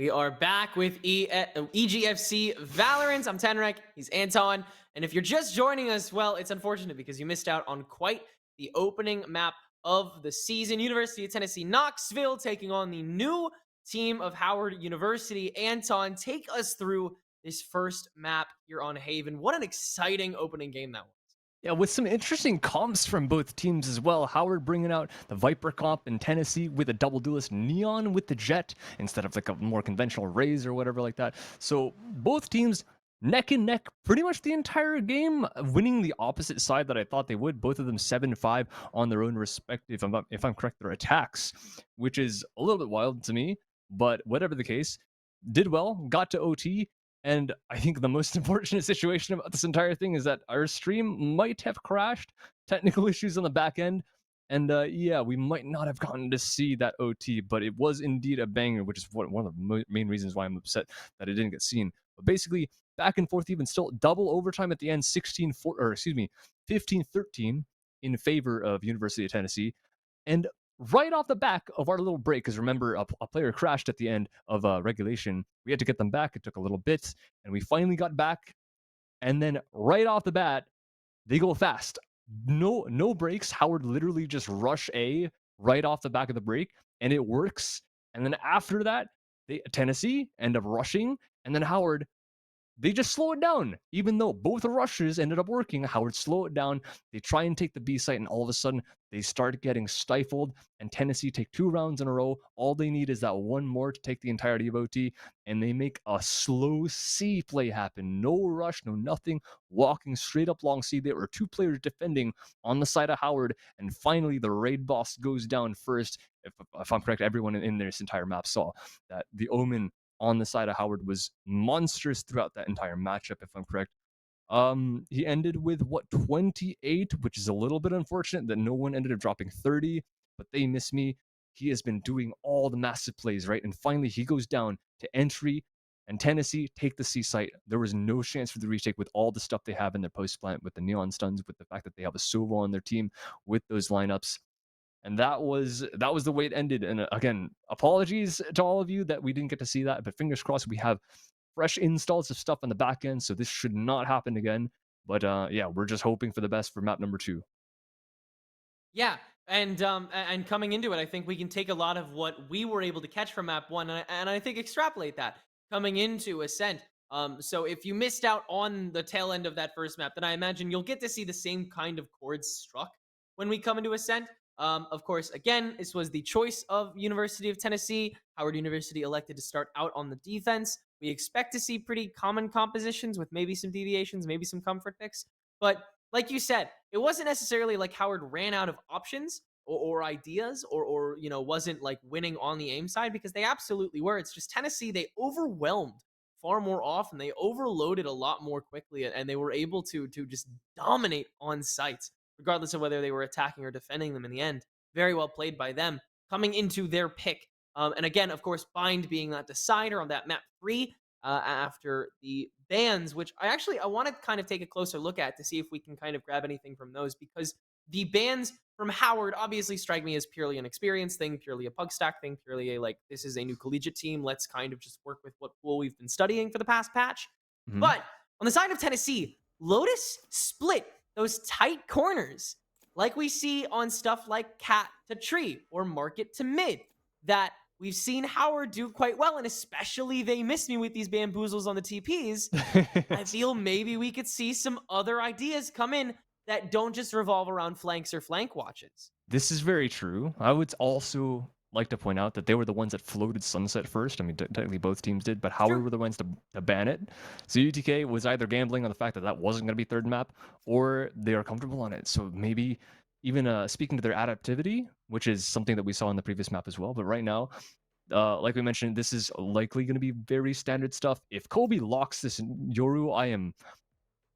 We are back with EGFC Valorant. I'm Tenrek. He's Anton. And if you're just joining us, well, it's unfortunate because you missed out on quite the opening map of the season. University of Tennessee Knoxville taking on the new team of Howard University. Anton, take us through this first map here on Haven. What an exciting opening game that was. Yeah, with some interesting comps from both teams as well. Howard bringing out the Viper comp in Tennessee with a double duelist Neon with the Jet instead of like a more conventional Raze or whatever like that. So both teams neck and neck pretty much the entire game, winning the opposite side that I thought they would. Both of them 7-5 on their own respective, if I'm correct, their attacks, which is a little bit wild to me. But whatever the case, did well, got to OT, and I think the most unfortunate situation about this entire thing is that our stream might have crashed, technical issues on the back end, and yeah, we might not have gotten to see that OT, but it was indeed a banger, which is one of the main reasons why I'm upset that it didn't get seen. But basically, back and forth, even still, double overtime at the end, 15-13 in favor of University of Tennessee. And right off the back of our little break, because remember, a player crashed at the end of regulation. We had to get them back. It took a little bit, and we finally got back. And then right off the bat, they go fast. No breaks. Howard literally just rush A right off the back of the break, and it works. And then after that, Tennessee end up rushing, and then Howard, they just slow it down. Even though both rushes ended up working, Howard slow it down. They try and take the B site, and all of a sudden they start getting stifled. And Tennessee take 2 rounds in a row. All they need is that one more to take the entirety of OT, and they make a slow C play happen. No rush, no nothing. Walking straight up long C. There were 2 players defending on the side of Howard, and finally the raid boss goes down first. If I'm correct, everyone in this entire map saw that the Omen on the side of Howard was monstrous throughout that entire matchup, if I'm correct. He ended with 28, which is a little bit unfortunate that no one ended up dropping 30, but they miss me. He has been doing all the massive plays, right? And finally he goes down to entry, and Tennessee take the C site. There was no chance for the retake with all the stuff they have in their post plant, with the neon stuns, with the fact that they have a Sova on their team, with those lineups. And that was the way it ended. And again, apologies to all of you that we didn't get to see that, but fingers crossed we have fresh installs of stuff on the back end, so this should not happen again. But yeah, we're just hoping for the best for map number 2. Yeah, and coming into it, I think we can take a lot of what we were able to catch from map one, and I think extrapolate that coming into Ascent. So if you missed out on the tail end of that first map, then I imagine you'll get to see the same kind of chords struck when we come into Ascent. Of course, again, this was the choice of University of Tennessee. Howard University elected to start out on the defense. We expect to see pretty common compositions with maybe some deviations, maybe some comfort picks. But like you said, it wasn't necessarily like Howard ran out of options or ideas or wasn't like winning on the aim side, because they absolutely were. It's just Tennessee, they overwhelmed far more often. They overloaded a lot more quickly, and they were able to just dominate on sites, regardless of whether they were attacking or defending them in the end. Very well played by them coming into their pick. And again, of course, Bind being that decider on that map 3 after the bans, which I want to kind of take a closer look at to see if we can kind of grab anything from those, because the bans from Howard obviously strike me as purely an experience thing, purely a pug stack thing, purely a like, this is a new collegiate team. Let's kind of just work with what pool we've been studying for the past patch. Mm-hmm. But on the side of Tennessee, Lotus split those tight corners like we see on stuff like cat to tree or market to mid, that we've seen Howard do quite well, and especially they miss me with these bamboozles on the TPs. I feel maybe we could see some other ideas come in that don't just revolve around flanks or flank watches. This is very true. I would also like to point out that they were the ones that floated Sunset first. I mean, technically both teams did, but It's Howard true. were the ones to ban it. So UTK was either gambling on the fact that that wasn't going to be third map, or they are comfortable on it. So maybe even speaking to their adaptivity, which is something that we saw in the previous map as well. But right now, like we mentioned, this is likely going to be very standard stuff. If Kobe locks this in Yoru, I am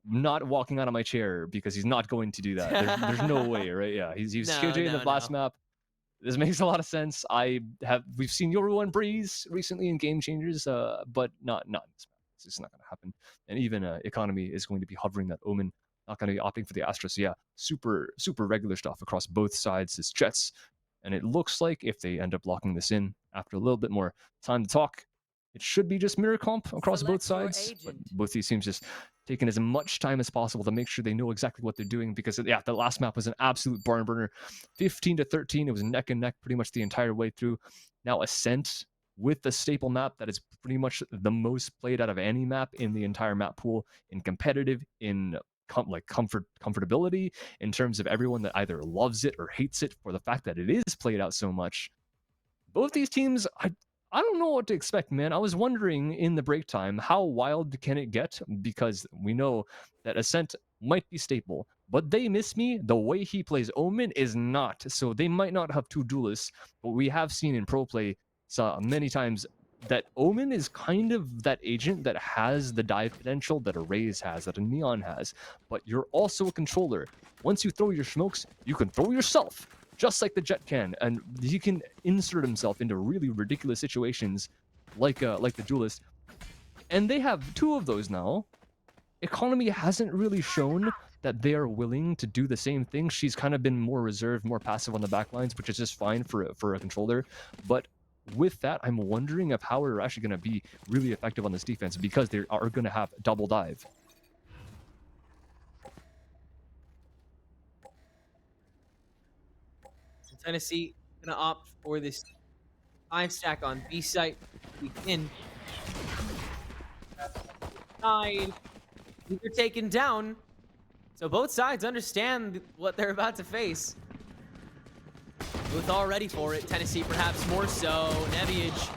not walking out of my chair, because he's not going to do that. There's no way, right? Yeah, he's No, KJ in the no, last no. map. This makes a lot of sense. We've seen Yoru and Breeze recently in Game Changers, but not in this map. It's just not going to happen. And even Economy is going to be hovering that Omen, not going to be opting for the Astra. So yeah, super regular stuff across both sides. His Jets, and it looks like if they end up locking this in after a little bit more time to talk, it should be just mirror comp across both Select your sides. But agent. both these teams just taking as much time as possible to make sure they know exactly what they're doing, because yeah, the last map was an absolute barn burner. 15-13, it was neck and neck pretty much the entire way through. Now Ascent with the staple map that is pretty much the most played out of any map in the entire map pool, in competitive, in comfortability, in terms of everyone that either loves it or hates it for the fact that it is played out so much. Both these teams, I don't know what to expect, man. I was wondering in the break time, how wild can it get? Because we know that Ascent might be staple, but They Miss Me, the way he plays Omen is not. So they might not have two duelists, but we have seen in pro play many times that Omen is kind of that agent that has the dive potential that a Raze has, that a Neon has, but you're also a controller. Once you throw your smokes, you can throw yourself, just like the Jet can, and he can insert himself into really ridiculous situations like the duelist. And they have two of those now. Economy hasn't really shown that they are willing to do the same thing. She's kind of been more reserved, more passive on the backlines, which is just fine for a controller. But with that, I'm wondering if how we're actually going to be really effective on this defense, because they are going to have double dive. So Tennessee gonna opt for this 5 stack on B site. We in side. They're taken down. So both sides understand what they're about to face. Both all ready for it. Tennessee perhaps more so. Neviage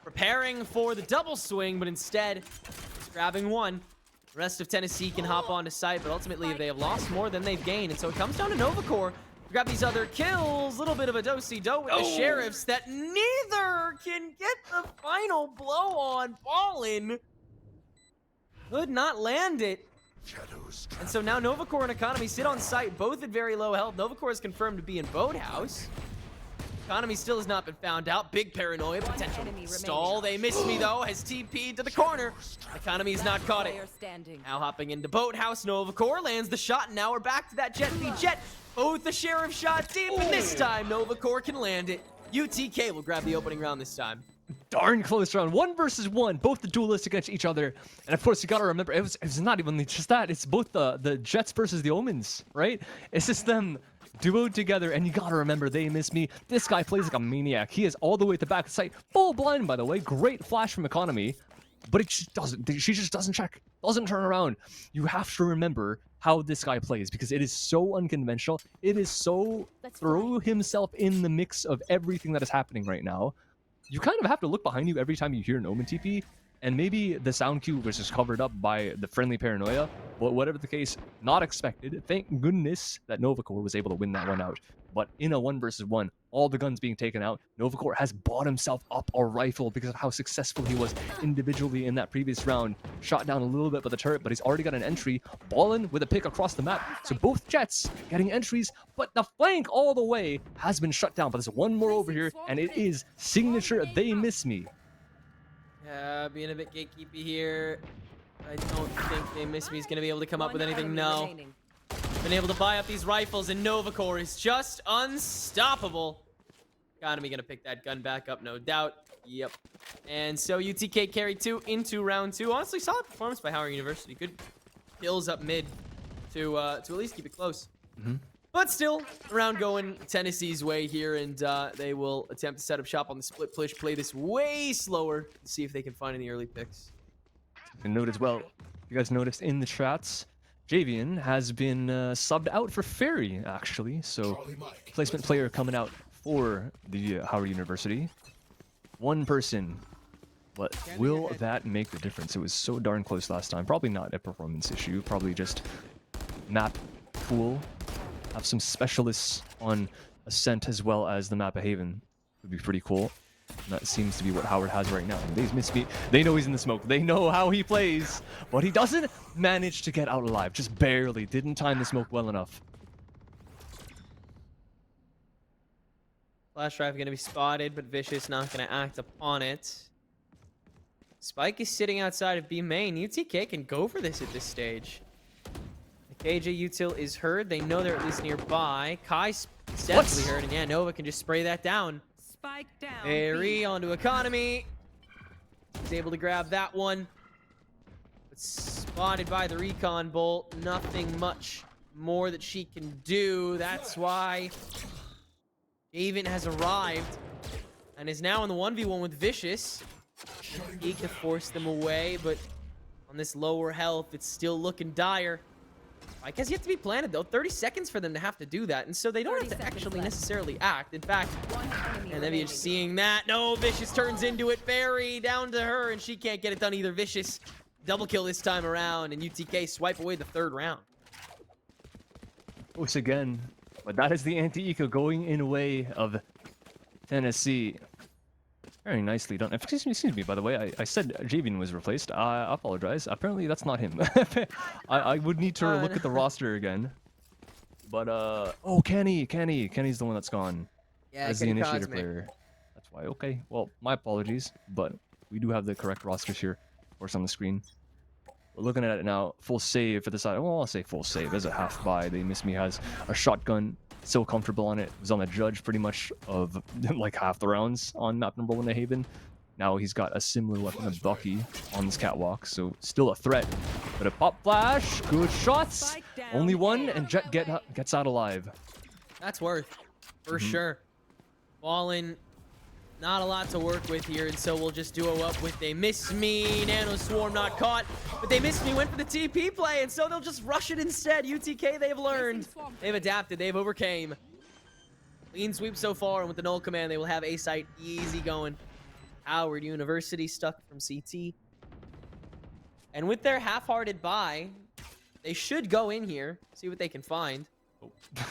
preparing for the double swing, but instead just grabbing one. The rest of Tennessee can hop onto site, but ultimately they have lost more than they've gained. And so it comes down to Novacore to grab these other kills. A little bit of a do-si-do with the Sheriffs that neither can get the final blow on Ballin. Could not land it. And so now Novacore and Economy sit on site, both at very low health. Novacore is confirmed to be in Boathouse. Economy still has not been found out. Big paranoia, potential stall. They Miss Me though, has TP'd to the corner. Economy has not caught it. Now hopping into Boathouse, Novacore lands the shot, and now we're back to that Jet v Jet. Both the Sheriff shot deep, and this time Novacore can land it. UTK will grab the opening round this time. Darn close round. 1 versus 1, both the duelists against each other. And of course, you gotta remember, it was not even just that. It's both the Jets versus the Omens, right? It's just them duoed together, and you gotta remember, They Miss Me. This guy plays like a maniac. He is all the way at the back of the site. Full blind, by the way. Great flash from Economy. But it just doesn't, she just doesn't check, doesn't turn around. You have to remember how this guy plays, because it is so unconventional. It is so throw himself in the mix of everything that is happening right now. You kind of have to look behind you every time you hear an Omen TP, and maybe the sound cue was just covered up by the friendly paranoia, but whatever the case, not expected. Thank goodness that Novacore was able to win that one out. But in a 1 versus 1, all the guns being taken out, Novacore has bought himself up a rifle because of how successful he was individually in that previous round. Shot down a little bit by the turret, but he's already got an entry. Ballin with a pick across the map. So both Jets getting entries, but the flank all the way has been shut down. But there's one more over here, and it is signature They Miss Me. Yeah, being a bit gatekeepy here. I don't think They Miss Me is going to be able to come up with anything. No. Been able to buy up these rifles, and Novacore is just unstoppable. Economy going to pick that gun back up, no doubt. Yep. And so UTK carry 2 into round 2. Honestly, solid performance by Howard University. Good kills up mid to at least keep it close. But still, round going Tennessee's way here, and they will attempt to set up shop on the split push, play this way slower, to see if they can find any early picks. And note as well, you guys noticed in the chats, Javian has been subbed out for Fairy, actually. So, placement player coming out for the Howard University. One person. But will that make the difference? It was so darn close last time. Probably not a performance issue. Probably just map pool. Have some specialists on Ascent as well as the map of Haven. Would be pretty cool. And that seems to be what Howard has right now. They Miss Me. They know he's in the smoke. They know how he plays. But he doesn't manage to get out alive. Just barely. Didn't time the smoke well enough. Flash drive going to be spotted, but Vicious not going to act upon it. Spike is sitting outside of B main. UTK can go for this at this stage. The KJ util is heard. They know they're at least nearby. Kai's definitely heard, and yeah, Nova can just spray that down. Spike down. Fairy onto Economy. She's able to grab that one. But spotted by the recon bolt. Nothing much more that she can do. That's why Javen has arrived and is now in the 1v1 with Vicious. He could force them away, but on this lower health, it's still looking dire. I guess you have to be planted, though. 30 seconds for them to have to do that, and so they don't have to actually necessarily act. In fact, and then you're seeing that. No, Vicious turns into it. Fairy down to her, and she can't get it done either. Vicious double kill this time around, and UTK swipe away the third round. Once again, but that is the anti-eco going in way of Tennessee. Very nicely done. Excuse me, by the way. I said Javian was replaced. I apologize. Apparently, that's not him. I would need to look at the roster again. But, oh, Kenny's the one that's gone. Yeah, as the initiator player. That's why. Okay, well, my apologies. But we do have the correct rosters here, of course, on the screen. We're looking at it now. Full save for the side. Well, I'll say full save. There's a half buy. They miss me. Has a shotgun. So comfortable on it. Was on the judge pretty much of like half the rounds on map number 1 at Haven. Now he's got a similar weapon of Bucky on this catwalk, so still a threat. But a pop flash, good shots. Only one, and Jet gets out alive. That's worth, for sure. Fallen, not a lot to work with here, and so we'll just duo up with They Miss Me. Nano Swarm not caught, but They Miss Me went for the TP play, and so they'll just rush it instead. UTK, they've learned. They've adapted. They've overcame. Clean sweep so far, and with the null command, they will have A site easy going. Howard University stuck from CT. And with their half-hearted buy, they should go in here, see what they can find. Oh.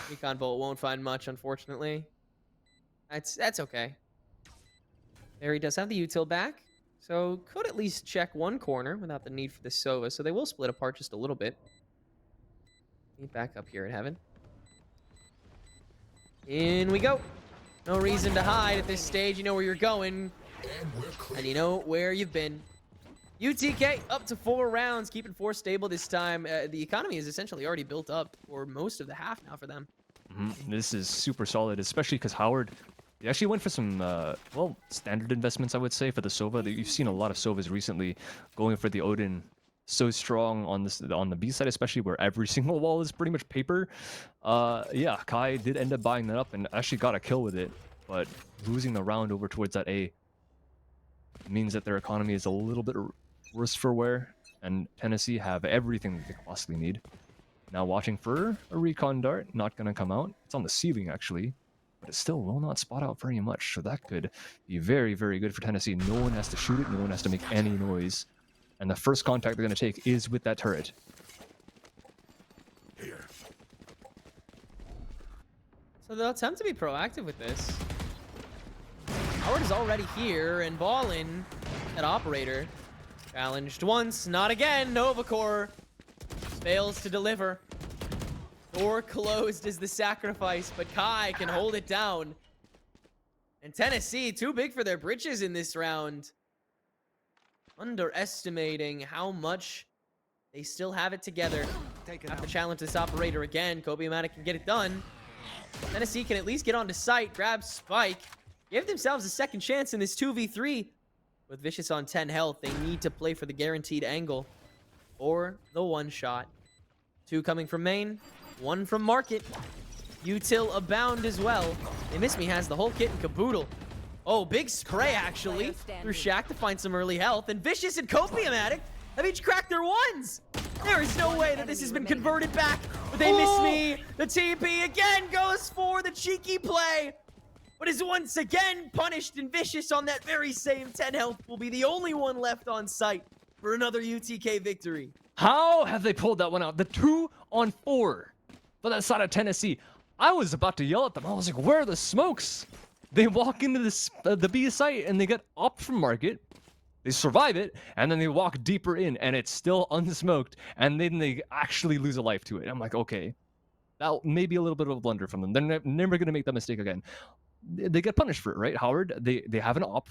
Recon Bolt won't find much, unfortunately. That's okay. There he does have the util back, so could at least check one corner without the need for the Sova, so they will split apart just a little bit. Need back up here at Heaven. In we go. No reason to hide at this stage. You know where you're going, and you know where you've been. UTK up to 4 rounds, keeping 4 stable this time. The economy is essentially already built up for most of the half now for them. This is super solid, especially because Howard, he actually went for some, well, standard investments, I would say, for the Sova. You've seen a lot of Sovas recently going for the Odin. So strong on the B side, especially where every single wall is pretty much paper. Yeah, Kai did end up buying that up and actually got a kill with it, but losing the round over towards that A means that their economy is a little bit worse for wear, and Tennessee have everything that they could possibly need. Now watching for a recon dart, not gonna come out. It's on the ceiling actually, but it still will not spot out very much, so that could be very, very good for Tennessee. No one has to shoot it, no one has to make any noise. And the first contact they're going to take is with that turret. Here. So they'll attempt to be proactive with this. Howard is already here, and Ballin, that operator, challenged once, not again. Novacore fails to deliver. Door closed is the sacrifice, but Kai can hold it down. And Tennessee, too big for their britches in this round. Underestimating how much they still have it together. Have to challenge this operator again. Kobe-O-Matic can get it done. Tennessee can at least get onto site, grab Spike, give themselves a second chance in this 2v3. With Vicious on 10 health, they need to play for the guaranteed angle or the one shot. 2 coming from main, 1 from market. Util abound as well. They Miss Me has the whole kit and caboodle. Oh, big spray, actually, through Shaq to find some early health. And Vicious and Kobe-O-Matic have each cracked their ones. There is no way that this has been converted back. But They Miss Me. The TP again goes for the cheeky play. But is once again punished, and Vicious on that very same 10 health will be the only one left on site for another UTK victory. How have they pulled that one out? The 2-on-4 for that side of Tennessee. I was about to yell at them. I was like, where are the smokes? They walk into this the B site and they get up from market. They survive it, and then they walk deeper in, and it's still unsmoked, and then they actually lose a life to it. I'm like, okay, that may be a little bit of a blunder from them. They're never going to make that mistake again. They get punished for it, right, Howard? They have an op.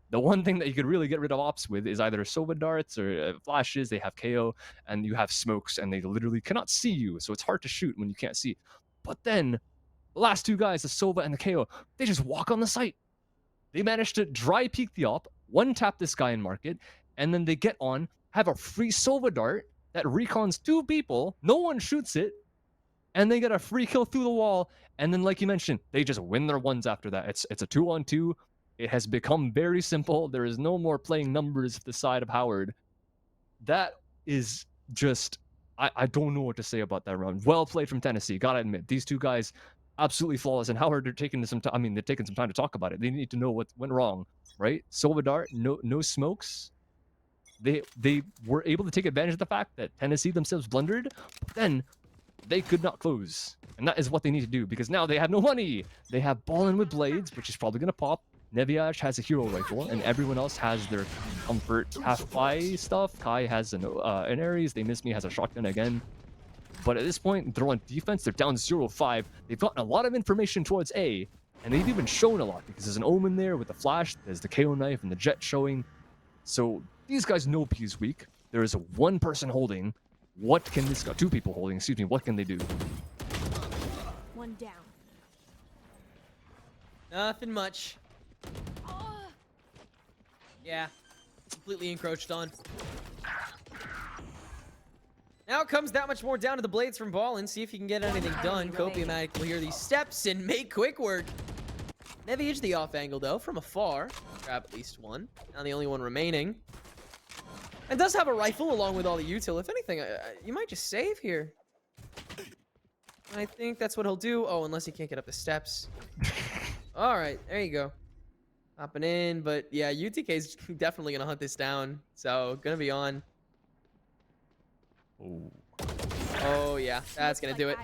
The one thing that you could really get rid of ops with is either Sova darts or flashes. They have KO, and you have smokes, and they literally cannot see you, so it's hard to shoot when you can't see. But then the last 2 guys, the Sova and the KO, they just walk on the site. They managed to dry peek the op, one-tap this guy in market, and then they get on, have a free Sova dart that recons 2 people, no one shoots it, and they get a free kill through the wall, and then like you mentioned, they just win their ones after that. It's a 2-on-2. It has become very simple. There is no more playing numbers to the side of Howard. That is just I don't know what to say about that round. Well played from Tennessee. Gotta admit, these two guys absolutely flawless. And Howard are taking some time. I mean, they're taking some time to talk about it. They need to know what went wrong, right? Silvadar, no smokes. They were able to take advantage of the fact that Tennessee themselves blundered, but then they could not close. And that is what they need to do, because now they have no money. They have Ballin with blades, which is probably going to pop. Neviash has a hero rifle, and everyone else has their comfort half-buy stuff. Kai has an Ares. They Miss Me has a shotgun again. But at this point, they're on defense. They're down 0-5. They've gotten a lot of information towards A, and they've even shown a lot, because there's an Omen there with the flash. There's the KO knife and the jet showing. So these guys know P is weak. There is a one person holding. What can this guy? Two people holding. Excuse me. What can they do? One down. Nothing much. Yeah, completely encroached on. Now it comes that much more down to the blades from Ballin. See if he can get anything done. Copiamatic will hear these steps and make quick work. Neviage the off angle though, from afar. Grab at least one. Now the only one remaining. And does have a rifle along with all the util. If anything, you might just save here. I think that's what he'll do. Oh, unless he can't get up the steps. All right, there you go. Hopping in, but yeah, UTK is definitely gonna hunt this down. So gonna be on. Oh yeah, that's gonna do it.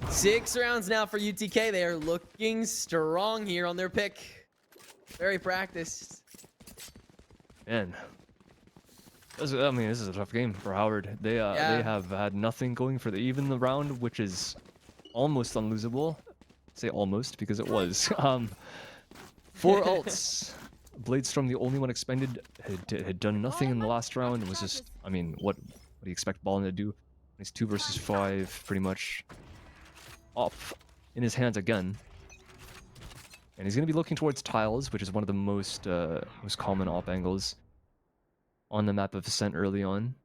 6 rounds now for UTK. They are looking strong here on their pick. Very practiced. Man, I mean, this is a tough game for Howard. They have had nothing going for even the round, which is almost unlosable. I say almost because it was. 4 ults. Bladestorm, the only one expended, had done nothing in the last round. It was just, I mean, what do you expect Ballin to do? He's 2 versus 5, pretty much off in his hands again. And he's going to be looking towards tiles, which is one of the most common op angles on the map of Ascent early on.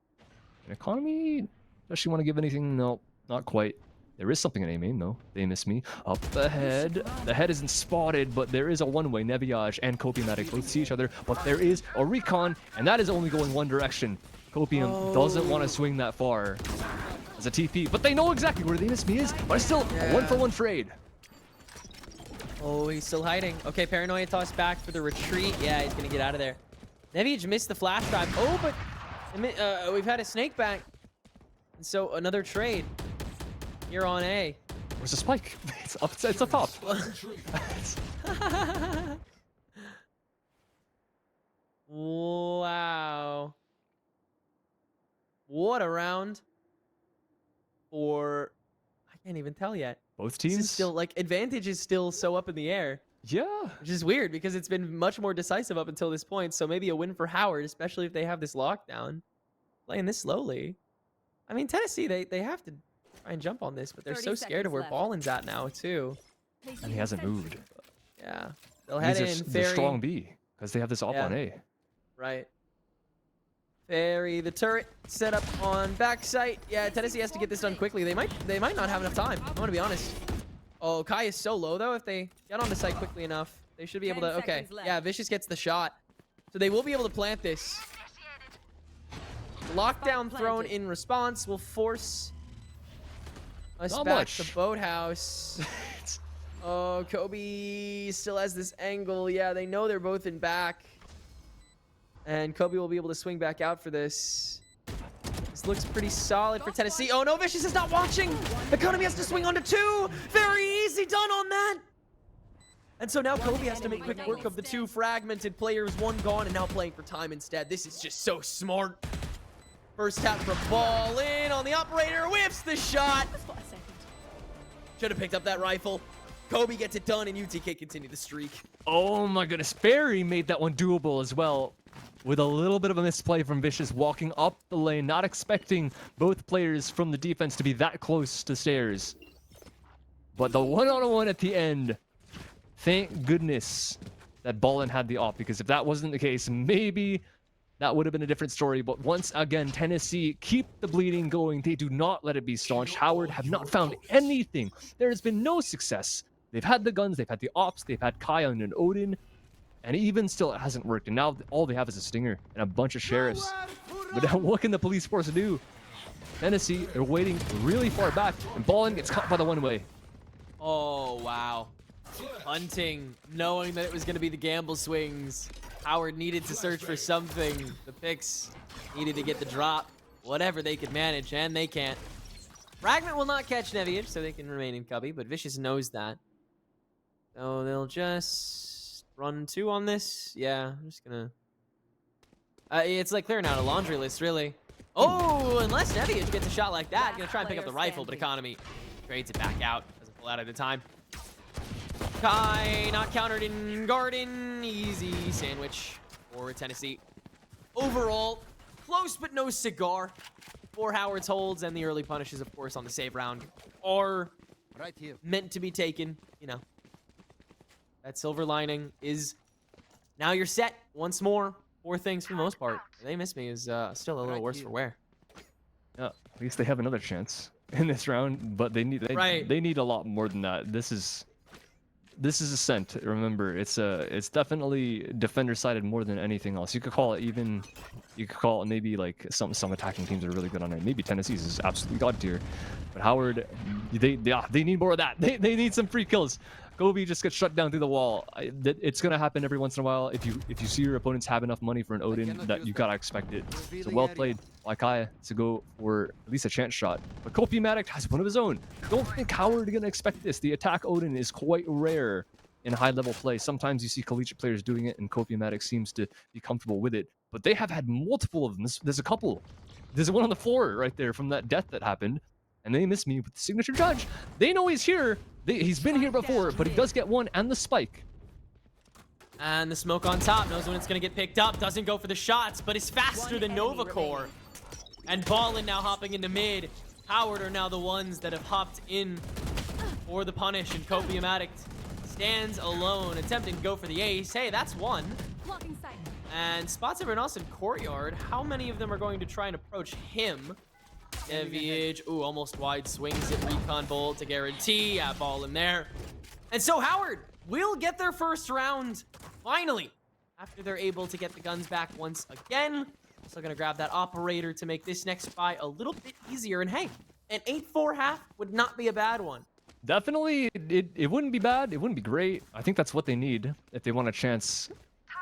And Economy, does she want to give anything? No, not quite. There is something in A main, though. They Miss Me. Up ahead. The head isn't spotted, but there is a one-way. Neviage and Copiamatic both see each other, but there is a recon, and that is only going one direction. Copium doesn't want to swing that far as a TP, but they know exactly where the Miss Me is, but it's still a one-for-one trade. Oh, he's still hiding. Okay, Paranoia toss back for the retreat. Yeah, he's going to get out of there. Neviage missed the flash drive. Oh, but we've had a snake back. And so another trade. You're on A. Where's the spike? It's up. It's up top. Wow. What a round for... I can't even tell yet. Both teams? This is still, like, advantage is still so up in the air. Yeah. Which is weird because it's been much more decisive up until this point. So maybe a win for Howard, especially if they have this lockdown. Playing this slowly. I mean, Tennessee, they have to try and jump on this, but they're so scared of where Ballin's at now, too. And he hasn't moved. Yeah. They'll head in. They're strong B, because they have this op on A. Right. Ferry, the turret set up on backside. Yeah, Tennessee has to get this done quickly. They might not have enough time. I'm gonna be honest. Oh, Kai is so low though. If they get on the site quickly enough, they should be able to. Okay, yeah, Vicious gets the shot, so they will be able to plant this. Lockdown thrown in response will force us back to Boathouse. Oh, Kobe still has this angle. Yeah, they know they're both in back. And Kobe will be able to swing back out for this. This looks pretty solid for Tennessee. Oh no, Vicious is not watching. Economy has to swing onto 2. Very easy done on that. And so now Kobe has to make quick work of the 2 fragmented players. 1 gone and now playing for time instead. This is just so smart. First tap from Ballin on the operator. Whips the shot. Should have picked up that rifle. Kobe gets it done and UTK continue the streak. Oh my goodness. Ferry made that one doable as well. With a little bit of a misplay from Vicious walking up the lane, not expecting both players from the defense to be that close to stairs. But the one-on-one at the end, thank goodness that Ballin had the op, because if that wasn't the case, maybe that would have been a different story. But once again, Tennessee keep the bleeding going. They do not let it be staunched. Howard have not found anything. There has been no success. They've had the guns, they've had the ops, they've had Kion and Odin, and even still it hasn't worked. And now all they have is a stinger and a bunch of sheriffs. But now what can the police force do? Tennessee, they're waiting really far back, and Ballin gets caught by the one-way. Oh, wow. Hunting, knowing that it was going to be the gamble swings. Howard needed to search for something. The picks needed to get the drop. Whatever they could manage, and they can't. Fragment will not catch Neviage, so they can remain in cubby, but Vicious knows that. So they'll just run 2 on this. Yeah, I'm just gonna... it's like clearing out a laundry list, really. Oh, unless Neviage gets a shot like that, gonna try and pick up the rifle, but Economy trades it back out. Doesn't pull out at a time. Kai not countered in Garden. Easy sandwich for Tennessee. Overall, close but no cigar for Howard's holds, and the early punishes, of course, on the save round are Right here. meant to be taken. You know, that silver lining is now you're set once more. 4 things for the most part. They miss me is still a little worse for wear. Yeah, at least they have another chance in this round, but they need they need a lot more than that. This is Ascent. Remember, it's definitely defender sided more than anything else. You could call it maybe like some attacking teams are really good on it. Maybe Tennessee's is absolutely god tier, but Howard, they need more of that. They need some free kills. Gobi just gets shut down through the wall. It's gonna happen every once in a while. If you see your opponents have enough money for an Odin, that you gotta expect it. So well played by Kai to go for at least a chance shot. But Kopimatic has one of his own. Don't think Howard gonna expect this. The attack Odin is quite rare in high level play. Sometimes you see collegiate players doing it, and Kopimatic seems to be comfortable with it. But they have had multiple of them. There's a couple. There's one on the floor right there from that death that happened. And they miss me with the signature judge. They know he's here. He's been here before, but he does get one and the spike. And the smoke on top knows when it's going to get picked up. Doesn't go for the shots, but is faster than Novacore. And Ballin now hopping into mid. Howard are now the ones that have hopped in for the punish. And Kopimatic stands alone, attempting to go for the ace. Hey, that's one. Blocking sight. And spots everyone else in courtyard. How many of them are going to try and approach him? Neviage, ooh, almost wide swings it. Recon bolt to guarantee. Yeah, ball in there. And so Howard will get their first round, finally, after they're able to get the guns back once again. Still gonna grab that operator to make this next fight a little bit easier. And hey, an 8-4 half would not be a bad one. Definitely, it wouldn't be bad. It wouldn't be great. I think that's what they need if they want a chance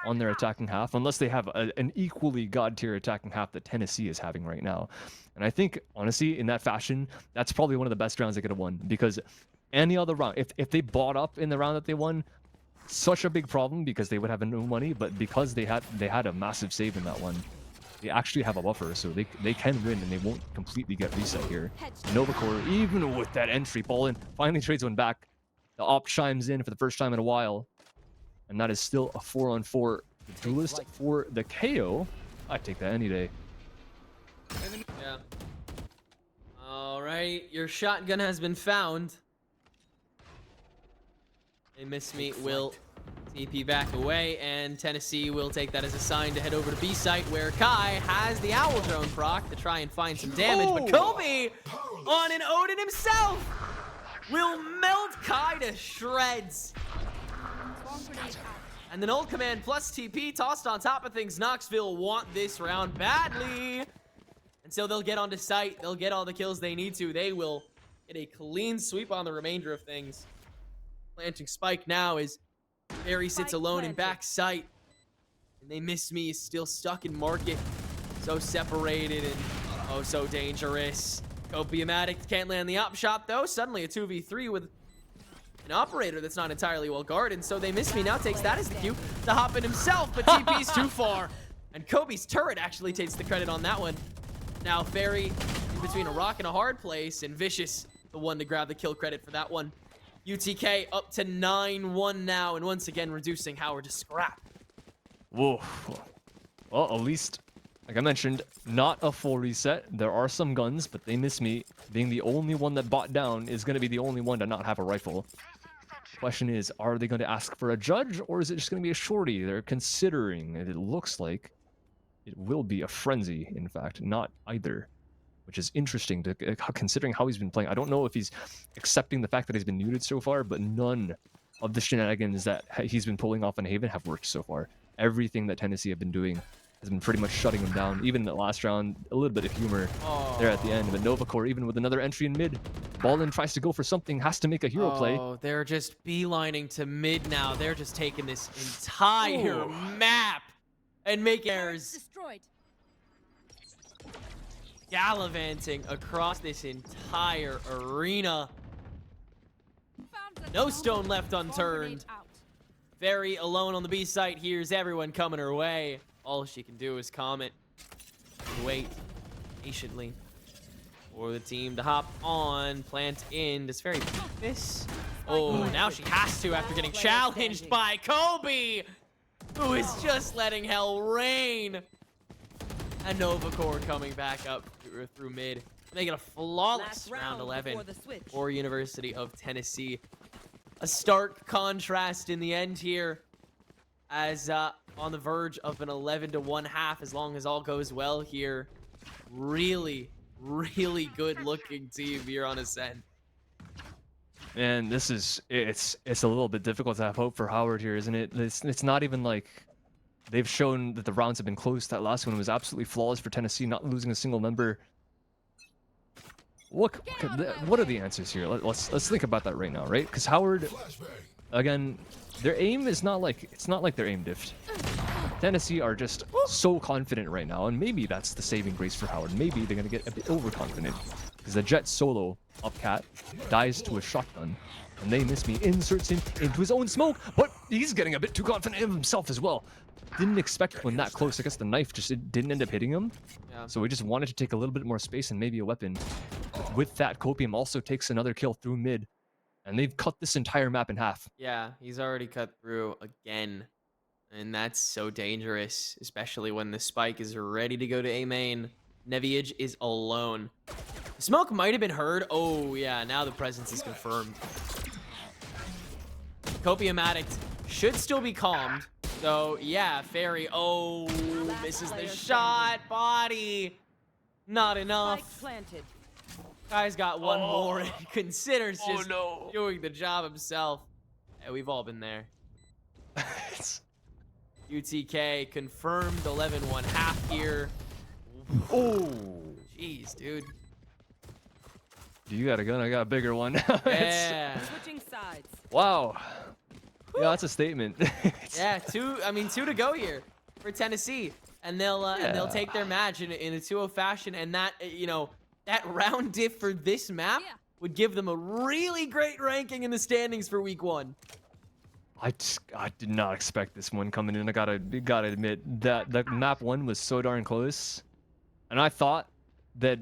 on their attacking half, unless they have an equally god tier attacking half that Tennessee is having right now. And I think, honestly, in that fashion, that's probably one of the best rounds they could have won, because any other round, if they bought up in the round that they won, such a big problem because they would have no money, but because they had a massive save in that one, they actually have a buffer, so they can win and they won't completely get reset here. Novacore, even with that entry, Ballin finally trades one back. The op chimes in for the first time in a while, and that is still a 4-on-4 duelist for the KO. I'd take that any day. Yeah. All right, your shotgun has been found. They miss me, will TP back away, and Tennessee will take that as a sign to head over to B site, where Kai has the Owl Drone proc to try and find some damage. But Kobe, on an Odin himself, will melt Kai to shreds. And then Old Command plus TP tossed on top of things. Knoxville want this round badly. And so they'll get onto site. They'll get all the kills they need to. They will get a clean sweep on the remainder of things. Planting spike now as Barry sits alone in back sight. And they miss me. Is still stuck in market. So separated and oh so dangerous. Kopimatic can't land the op shot though. Suddenly a 2v3 with an operator that's not entirely well guarded, so they miss me. Now takes that as the cue to hop in himself, but TP's too far. And Kobe's turret actually takes the credit on that one. Now Ferry in between a rock and a hard place, and Vicious the one to grab the kill credit for that one. UTK up to 9-1 now, and once again reducing Howard to scrap. Whoa. Well, at least, like I mentioned, not a full reset. There are some guns, but they miss me. Being the only one that bought down is going to be the only one to not have a rifle. Question is, are they going to ask for a judge, or is it just going to be a shorty? They're considering, and it looks like it will be a frenzy, in fact, not either, which is interesting to considering how he's been playing. I don't know if he's accepting the fact that he's been muted so far, but none of the shenanigans that he's been pulling off in Haven have worked so far. Everything that Tennessee have been doing has been pretty much shutting him down. Even in the last round, a little bit of humor there at the end. But Novacore, even with another entry in mid, Ballin tries to go for something, has to make a hero play. Oh, they're just beelining to mid now. They're just taking this entire map and making errors. Destroyed. Gallivanting across this entire arena. No stone left unturned. Very alone on the B site. Here's everyone coming her way. All she can do is comment and wait patiently for the team to hop on, plant in. Does Fairy beat this? Oh, now she has to after getting challenged by Kobe, who is just letting hell rain. And Novacore coming back up through mid, making a flawless round 11 for University of Tennessee. A stark contrast in the end here, as on the verge of an 11-1 half, as long as all goes well here. Really, really good looking team here on Ascent. And this is, it's a little bit difficult to have hope for Howard here, isn't it? It's not even like they've shown that the rounds have been close. That last one was absolutely flawless for Tennessee, not losing a single member. What are the answers here? Let's think about that right now, right? Because Howard, again, their aim is not like, it's not like they're aim diffed. Tennessee are just so confident right now, and maybe that's the saving grace for Howard. Maybe they're gonna get a bit overconfident because the Jet solo up cat dies to a shotgun, and they miss me. Inserts him into his own smoke, but he's getting a bit too confident of himself as well. Didn't expect when that close. I guess the knife just didn't end up hitting him. Yeah. So we just wanted to take a little bit more space and maybe a weapon. With that, Copium also takes another kill through mid, and they've cut this entire map in half. Yeah, he's already cut through again, and that's so dangerous, especially when the spike is ready to go to A main. Neviage is alone. Smoke might have been heard. Oh yeah, now the presence is confirmed. Copium Addict should still be calmed. So yeah, Fairy, misses the shot, body, not enough. Guy's got one more and considers just doing the job himself. Yeah, we've all been there. UTK confirmed 11-1 half here. Oh, jeez, dude. You got a gun, I got a bigger one. Yeah. Switching sides. Wow. Yeah, that's a statement. Yeah, two to go here for Tennessee, and they'll take their match in a 2-0 fashion, and that that round diff for this map would give them a really great ranking in the standings for week 1. I did not expect this one coming in. I gotta admit that the map 1 was so darn close, and I thought that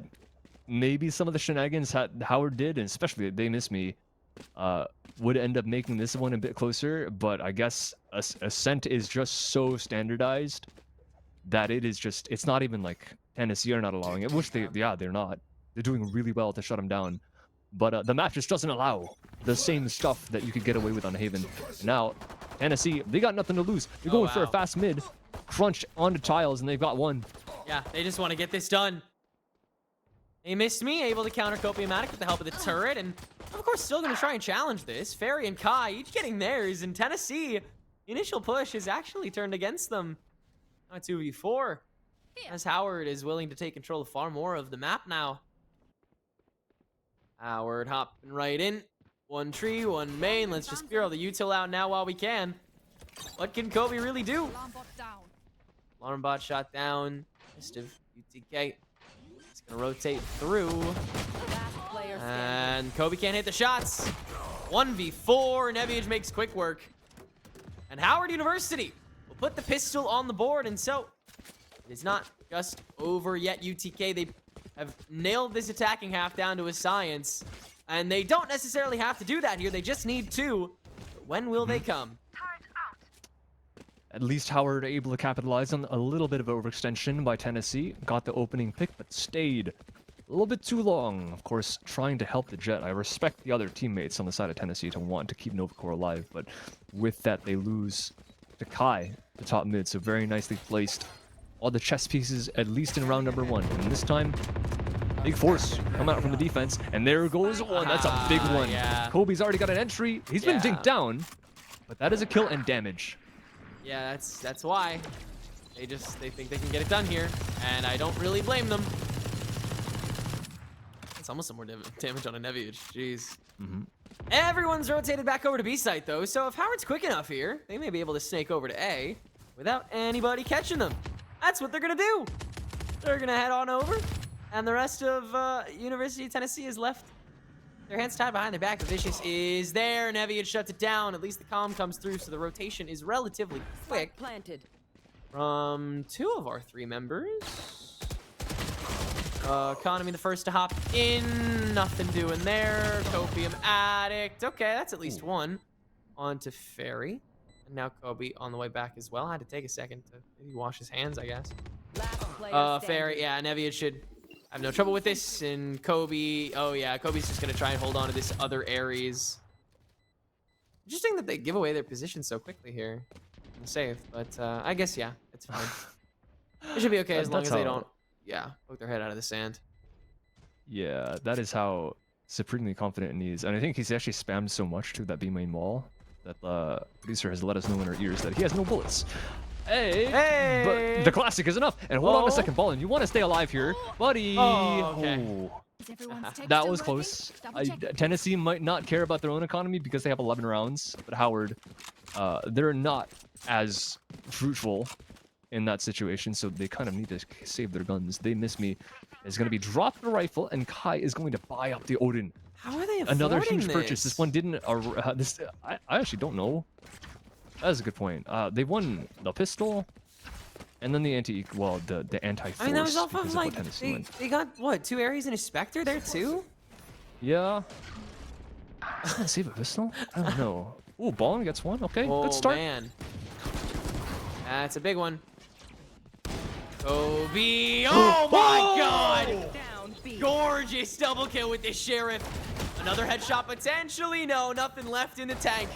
maybe some of the shenanigans Howard did, and especially They Miss Me, would end up making this one a bit closer. But I guess Ascent is just so standardized that it's not even like Tennessee are not allowing it, which they're not. They're doing really well to shut them down. But the map just doesn't allow the same stuff that you could get away with on Haven. And now, Tennessee, they got nothing to lose. They're going for a fast mid, crunch onto Tiles, and they've got one. Yeah, they just want to get this done. They missed me, able to counter Copiumatic with the help of the turret, and of course still going to try and challenge this. Fairy and Kai each getting theirs, and Tennessee, the initial push is actually turned against them. Now 2v4, as Howard is willing to take control of far more of the map now. Howard hopping right in. One tree, one main. Let's just spear all the util out now while we can. What can Kobe really do? Alarm bot shot down. Mist of UTK. It's gonna rotate through. And Kobe can't hit the shots. 1v4. Neviage makes quick work. And Howard University will put the pistol on the board, and so it is not just over yet. UTK, they have nailed this attacking half down to a science, and they don't necessarily have to do that here. They just need to. But when will they come? At least Howard able to capitalize on a little bit of overextension by Tennessee. Got the opening pick, but stayed little bit too long, of course, trying to help the Jet. I respect the other teammates on the side of Tennessee to want to keep Novacore alive, but with that, they lose to Kai, the top mid, so very nicely placed. All the chess pieces, at least in round number 1. And this time, big force coming out from the defense, and there goes one. That's a big one. Yeah. Kobe's already got an entry. He's been dinked down, but that is a kill and damage. Yeah, that's why. They think they can get it done here, and I don't really blame them. It's almost some more damage on a Neviage. Jeez. Everyone's rotated back over to B site though, so if Howard's quick enough here, they may be able to snake over to A without anybody catching them. That's what they're gonna do. They're gonna head on over, and the rest of University of Tennessee is left. Their hands tied behind their back. The Vicious is there. Neviage shuts it down. At least the comm comes through, so the rotation is relatively quick. Planted. From 2 of our 3 members. Economy the first to hop in. Nothing doing there. Copium Addict. Okay, that's at least one. On to Fairy. And now Kobe on the way back as well. Had to take a second to maybe wash his hands, I guess. Fairy, yeah, Neviage should have no trouble with this. And Kobe, oh yeah, Kobe's just going to try and hold on to this other Ares. Interesting that they give away their position so quickly here. Safe, but I guess, yeah, it's fine. It should be okay as long as they don't, poke their head out of the sand. Yeah, that is how supremely confident he is. And I think he's actually spammed so much to that B main wall that the producer has let us know in our ears that he has no bullets. Hey! But the classic is enough. And hold on a second, Ballin. You want to stay alive here, buddy. Oh, okay. That was close. Tennessee might not care about their own economy because they have 11 rounds, but Howard, they're not as fruitful in that situation, so they kind of need to save their guns. They miss me. Is going to be drop the rifle, and Kai is going to buy up the Odin. How are they affording another huge this? purchase? This one didn't. I actually don't know. That is a good point. They won the pistol, and then the the anti-force. I mean, that was off of like they got what, 2 Ares and a Spectre there too? Yeah. Is that save a pistol? I don't know. Ooh, Ballin gets one. Okay, good start. Man. That's a big one. Kobe. Oh my god! Gorgeous double kill with the Sheriff. Another headshot potentially. No, nothing left in the tank.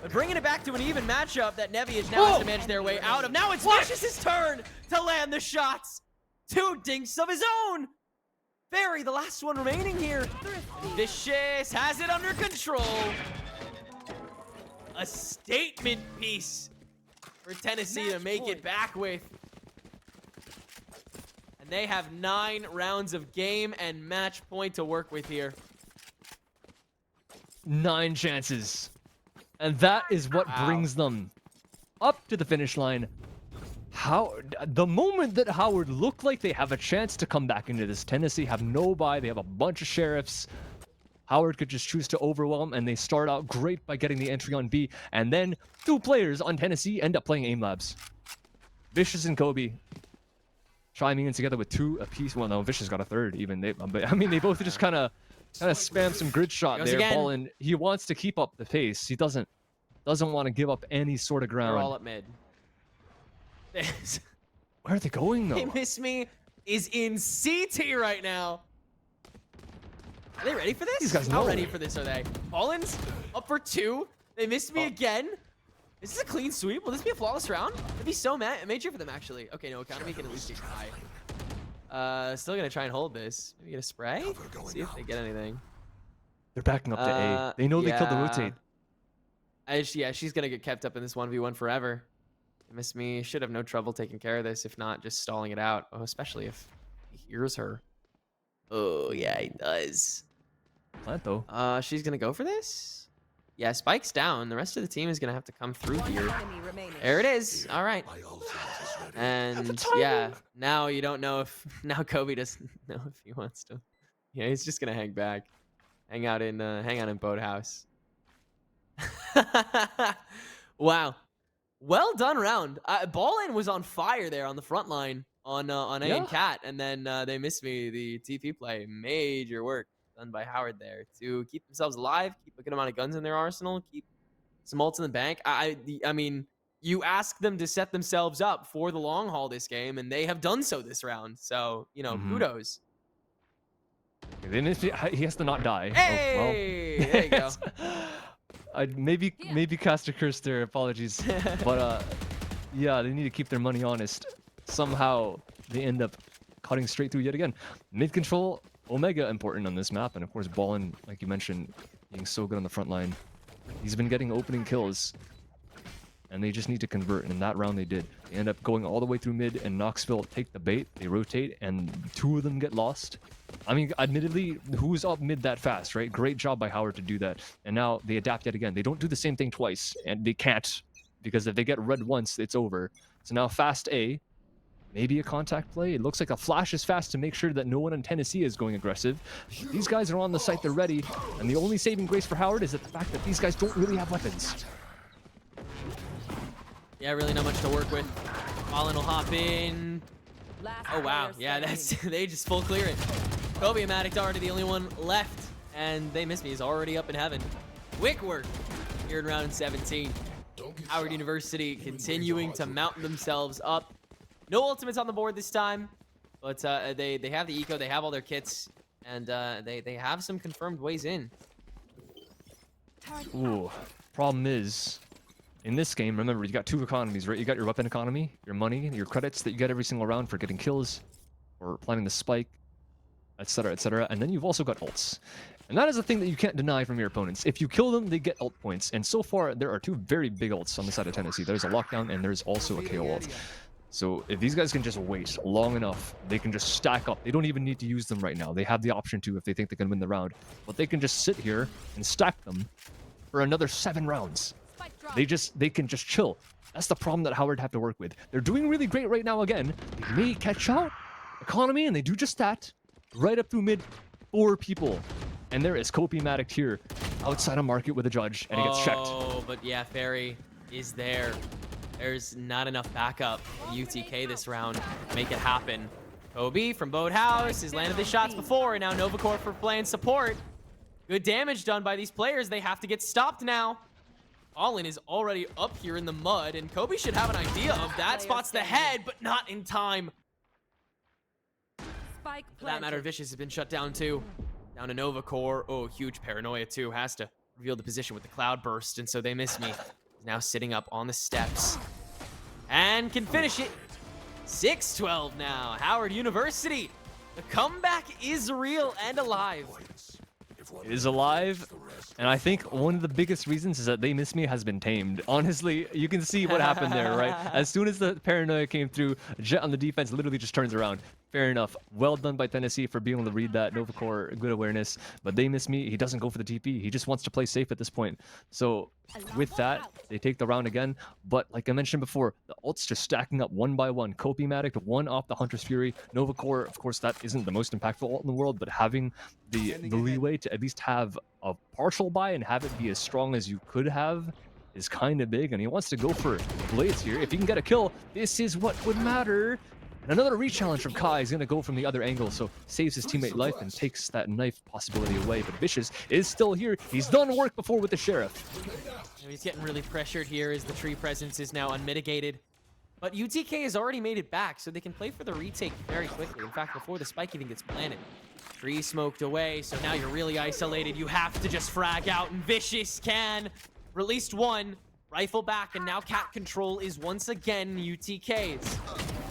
But bringing it back to an even matchup that Neviage now has to manage their way out of. Now it's Vicious's turn to land the shots. 2 dinks of his own. Fairy, the last one remaining here. Vicious has it under control. A statement piece for Tennessee to make it back with. And they have 9 rounds of game and match point to work with here. 9 chances. And that is what brings them up to the finish line. The moment that Howard looked like they have a chance to come back into this, Tennessee have no buy. They have a bunch of sheriffs. Howard could just choose to overwhelm, and they start out great by getting the entry on B. And then 2 players on Tennessee end up playing aim labs. Vicious and Kobe chiming in together with 2 apiece. Well, no, Vicious got a 3rd even. They both just kind of spam some grid shot there. Ballin, he wants to keep up the pace. He doesn't want to give up any sort of ground. They're all up mid. Where are they going though? They Miss Me is in CT right now. Are they ready for this? These guys know. How ready for this are they? Ballin's up for 2. They missed me again. Is this a clean sweep? Will this be a flawless round? It'd be so major for them actually. Okay, no, economy can at least get high. Still gonna try and hold this. Maybe get a spray? See if they get anything. They're backing up to A. They know they killed the rotate. She's gonna get kept up in this 1v1 forever. Miss Me should have no trouble taking care of this, if not just stalling it out. Oh, especially if he hears her. Oh, yeah, he does. Plant though. She's gonna go for this? Yeah, Spike's down. The rest of the team is gonna have to come through here. There it is. All right. And yeah, now you don't know if Kobe doesn't know if he wants to. Yeah, he's just gonna hang back, hang out in Boathouse. Wow, well done round. Ballin was on fire there on the front line on A and Cat, and then they missed me. The TP play, major work done by Howard there to keep themselves alive, keep a good amount of guns in their arsenal, keep some ults in the bank. I mean, you ask them to set themselves up for the long haul this game, and they have done so this round. So, you know, kudos. Then he has to not die. Hey, there you go. I'd maybe cast a curse there. Apologies, but yeah, they need to keep their money honest. Somehow they end up cutting straight through yet again. Mid control, Omega important on this map, and of course Ballin, like you mentioned, being so good on the front line. He's been getting opening kills, and they just need to convert. And in that round they did. They end up going all the way through mid, and Knoxville take the bait. They rotate, and 2 of them get lost. I mean, admittedly, who's up mid that fast, right? Great job by Howard to do that. And now they adapt yet again. They don't do the same thing twice, and they can't, because if they get red once, it's over. So now fast A, maybe a contact play. It looks like a flash is fast to make sure that no one in Tennessee is going aggressive. These guys are on the site, they're ready, and the only saving grace for Howard is that the fact that these guys don't really have weapons. Yeah, really not much to work with. Ballin will hop in. Oh wow, yeah, they just full clear it. Kobe and Maddox already the only one left, and they miss me. He's already up in heaven. Quick work here in round 17. Howard University continuing to mount themselves up. No ultimates on the board this time, but they have the eco, they have all their kits, and they have some confirmed ways in. Ooh, problem is, in this game, remember, you got 2 economies, right? You got your weapon economy, your money, your credits that you get every single round for getting kills, or planting the spike, etc., etc. And then you've also got ults. And that is a thing that you can't deny from your opponents. If you kill them, they get ult points. And so far, there are 2 very big ults on the side of Tennessee. There's a lockdown, and there's also a KO ult. So if these guys can just wait long enough, they can just stack up. They don't even need to use them right now. They have the option to if they think they can win the round. But they can just sit here and stack them for another 7 rounds. They can just chill. That's the problem that Howard have to work with. They're doing really great right now again. They may catch out economy, and they do just that. Right up through mid, 4 people. And there is Kopi-Matic here outside of market with a judge, and he gets checked. Oh, but yeah, Ferry is there. There's not enough backup in UTK this round to make it happen. Kobe from Boathouse has landed the shots before, and now Novacore for playing support. Good damage done by these players. They have to get stopped now. Allin is already up here in the mud, and Kobe should have an idea of that. Spots the head, but not in time. For that matter, Vicious has been shut down too. Down to Novacore. Oh, huge paranoia too. Has to reveal the position with the cloud burst, and so they miss me. He's now sitting up on the steps. And can finish it. 6-12 now. Howard University. The comeback is real and alive. It is alive, and I think one of the biggest reasons is that They Miss Me has been tamed. Honestly, you can see what happened there, right? As soon as the paranoia came through, Jet on the defense literally just turns around. Fair enough. Well done by Tennessee for being able to read that. Novacore, good awareness. But They Miss Me, he doesn't go for the TP. He just wants to play safe at this point. So with that, they take the round again. But like I mentioned before, the ults just stacking up one by one. Kopi-Matic, 1 off the Hunter's Fury. Novacore, of course, that isn't the most impactful ult in the world, but having the leeway to at least have a partial buy and have it be as strong as you could have is kind of big. And he wants to go for Blades here. If he can get a kill, this is what would matter. And another re-challenge from Kai is going to go from the other angle, so saves his teammate life and takes that knife possibility away. But Vicious is still here. He's done work before with the Sheriff. He's getting really pressured here as the tree presence is now unmitigated. But UTK has already made it back, so they can play for the retake very quickly. In fact, before the spike even gets planted. Tree smoked away, so now you're really isolated. You have to just frag out, and Vicious can. Released 1, rifle back, and now cat control is once again UTK's.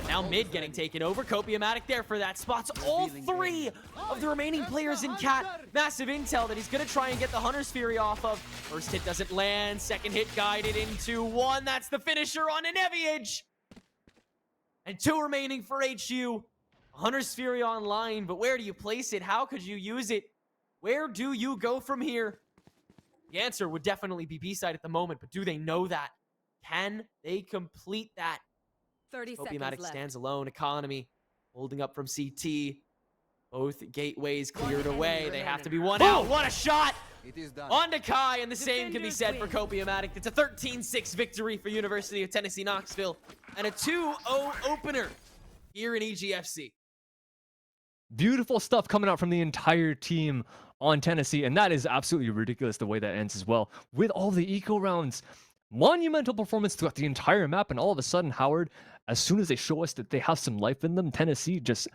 Now mid getting taken over. Kopi-Matic there for that. Spots all 3 of the remaining players in cat. Massive intel that he's going to try and get the Hunter's Fury off of. First hit doesn't land. Second hit guided into 1. That's the finisher on an Eviage. And 2 remaining for HU. Hunter's Fury online, but where do you place it? How could you use it? Where do you go from here? The answer would definitely be B-side at the moment, but do they know that? Can they complete that? 30 seconds Kopi-Matic left. stands alone. Economy holding up from CT. Both gateways cleared away. They have to be one out. What a shot! It is done. On to Kai, and the same can be said for Kopi-Matic. It's a 13-6 victory for University of Tennessee Knoxville, and a 2-0 opener here in EGFC. Beautiful stuff coming out from the entire team on Tennessee, and that is absolutely ridiculous the way that ends as well. With all the eco rounds, monumental performance throughout the entire map, and all of a sudden, Howard, as soon as they show us that they have some life in them, Tennessee just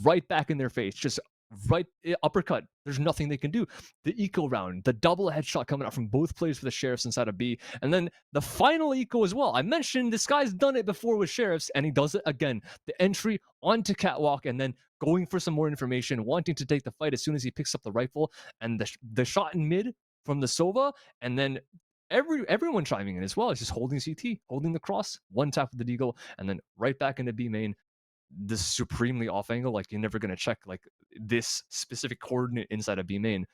right back in their face, just right uppercut. There's nothing they can do. The eco round, the double headshot coming out from both players for the sheriffs inside of B, and then the final eco as well. I mentioned this guy's done it before with sheriffs, and he does it again. The entry onto catwalk, and then going for some more information, wanting to take the fight as soon as he picks up the rifle, and the shot in mid from the Sova, and then everyone chiming in as well. It's just holding CT, holding the cross, one tap with the deagle, and then right back into B main, this supremely off angle. Like you're never gonna check like this specific coordinate inside of B main.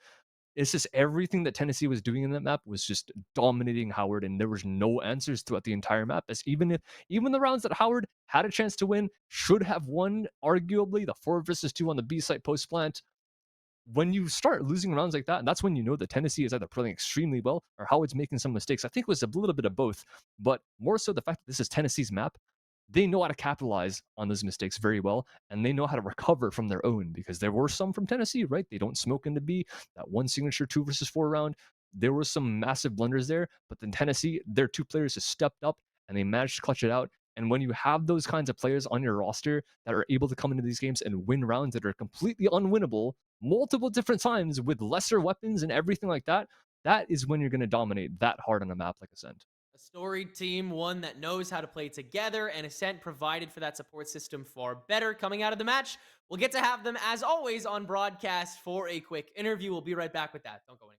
It's just everything that Tennessee was doing in that map was just dominating Howard, and there was no answers throughout the entire map. As even the rounds that Howard had a chance to win, should have won, arguably the 4 versus 2 on the B site post plant. When you start losing rounds like that, and that's when you know that Tennessee is either playing extremely well or Howard's making some mistakes. I think it was a little bit of both, but more so the fact that this is Tennessee's map. They know how to capitalize on those mistakes very well, and they know how to recover from their own, because there were some from Tennessee, right? They don't smoke into B. That one signature 2 versus 4 round, there were some massive blunders there, but then Tennessee, their two players just stepped up and they managed to clutch it out. And when you have those kinds of players on your roster that are able to come into these games and win rounds that are completely unwinnable multiple different times with lesser weapons and everything like that, that is when you're going to dominate that hard on a map like Ascent. A storied team, one that knows how to play together, and Ascent provided for that support system far better coming out of the match. We'll get to have them, as always, on broadcast for a quick interview. We'll be right back with that. Don't go anywhere.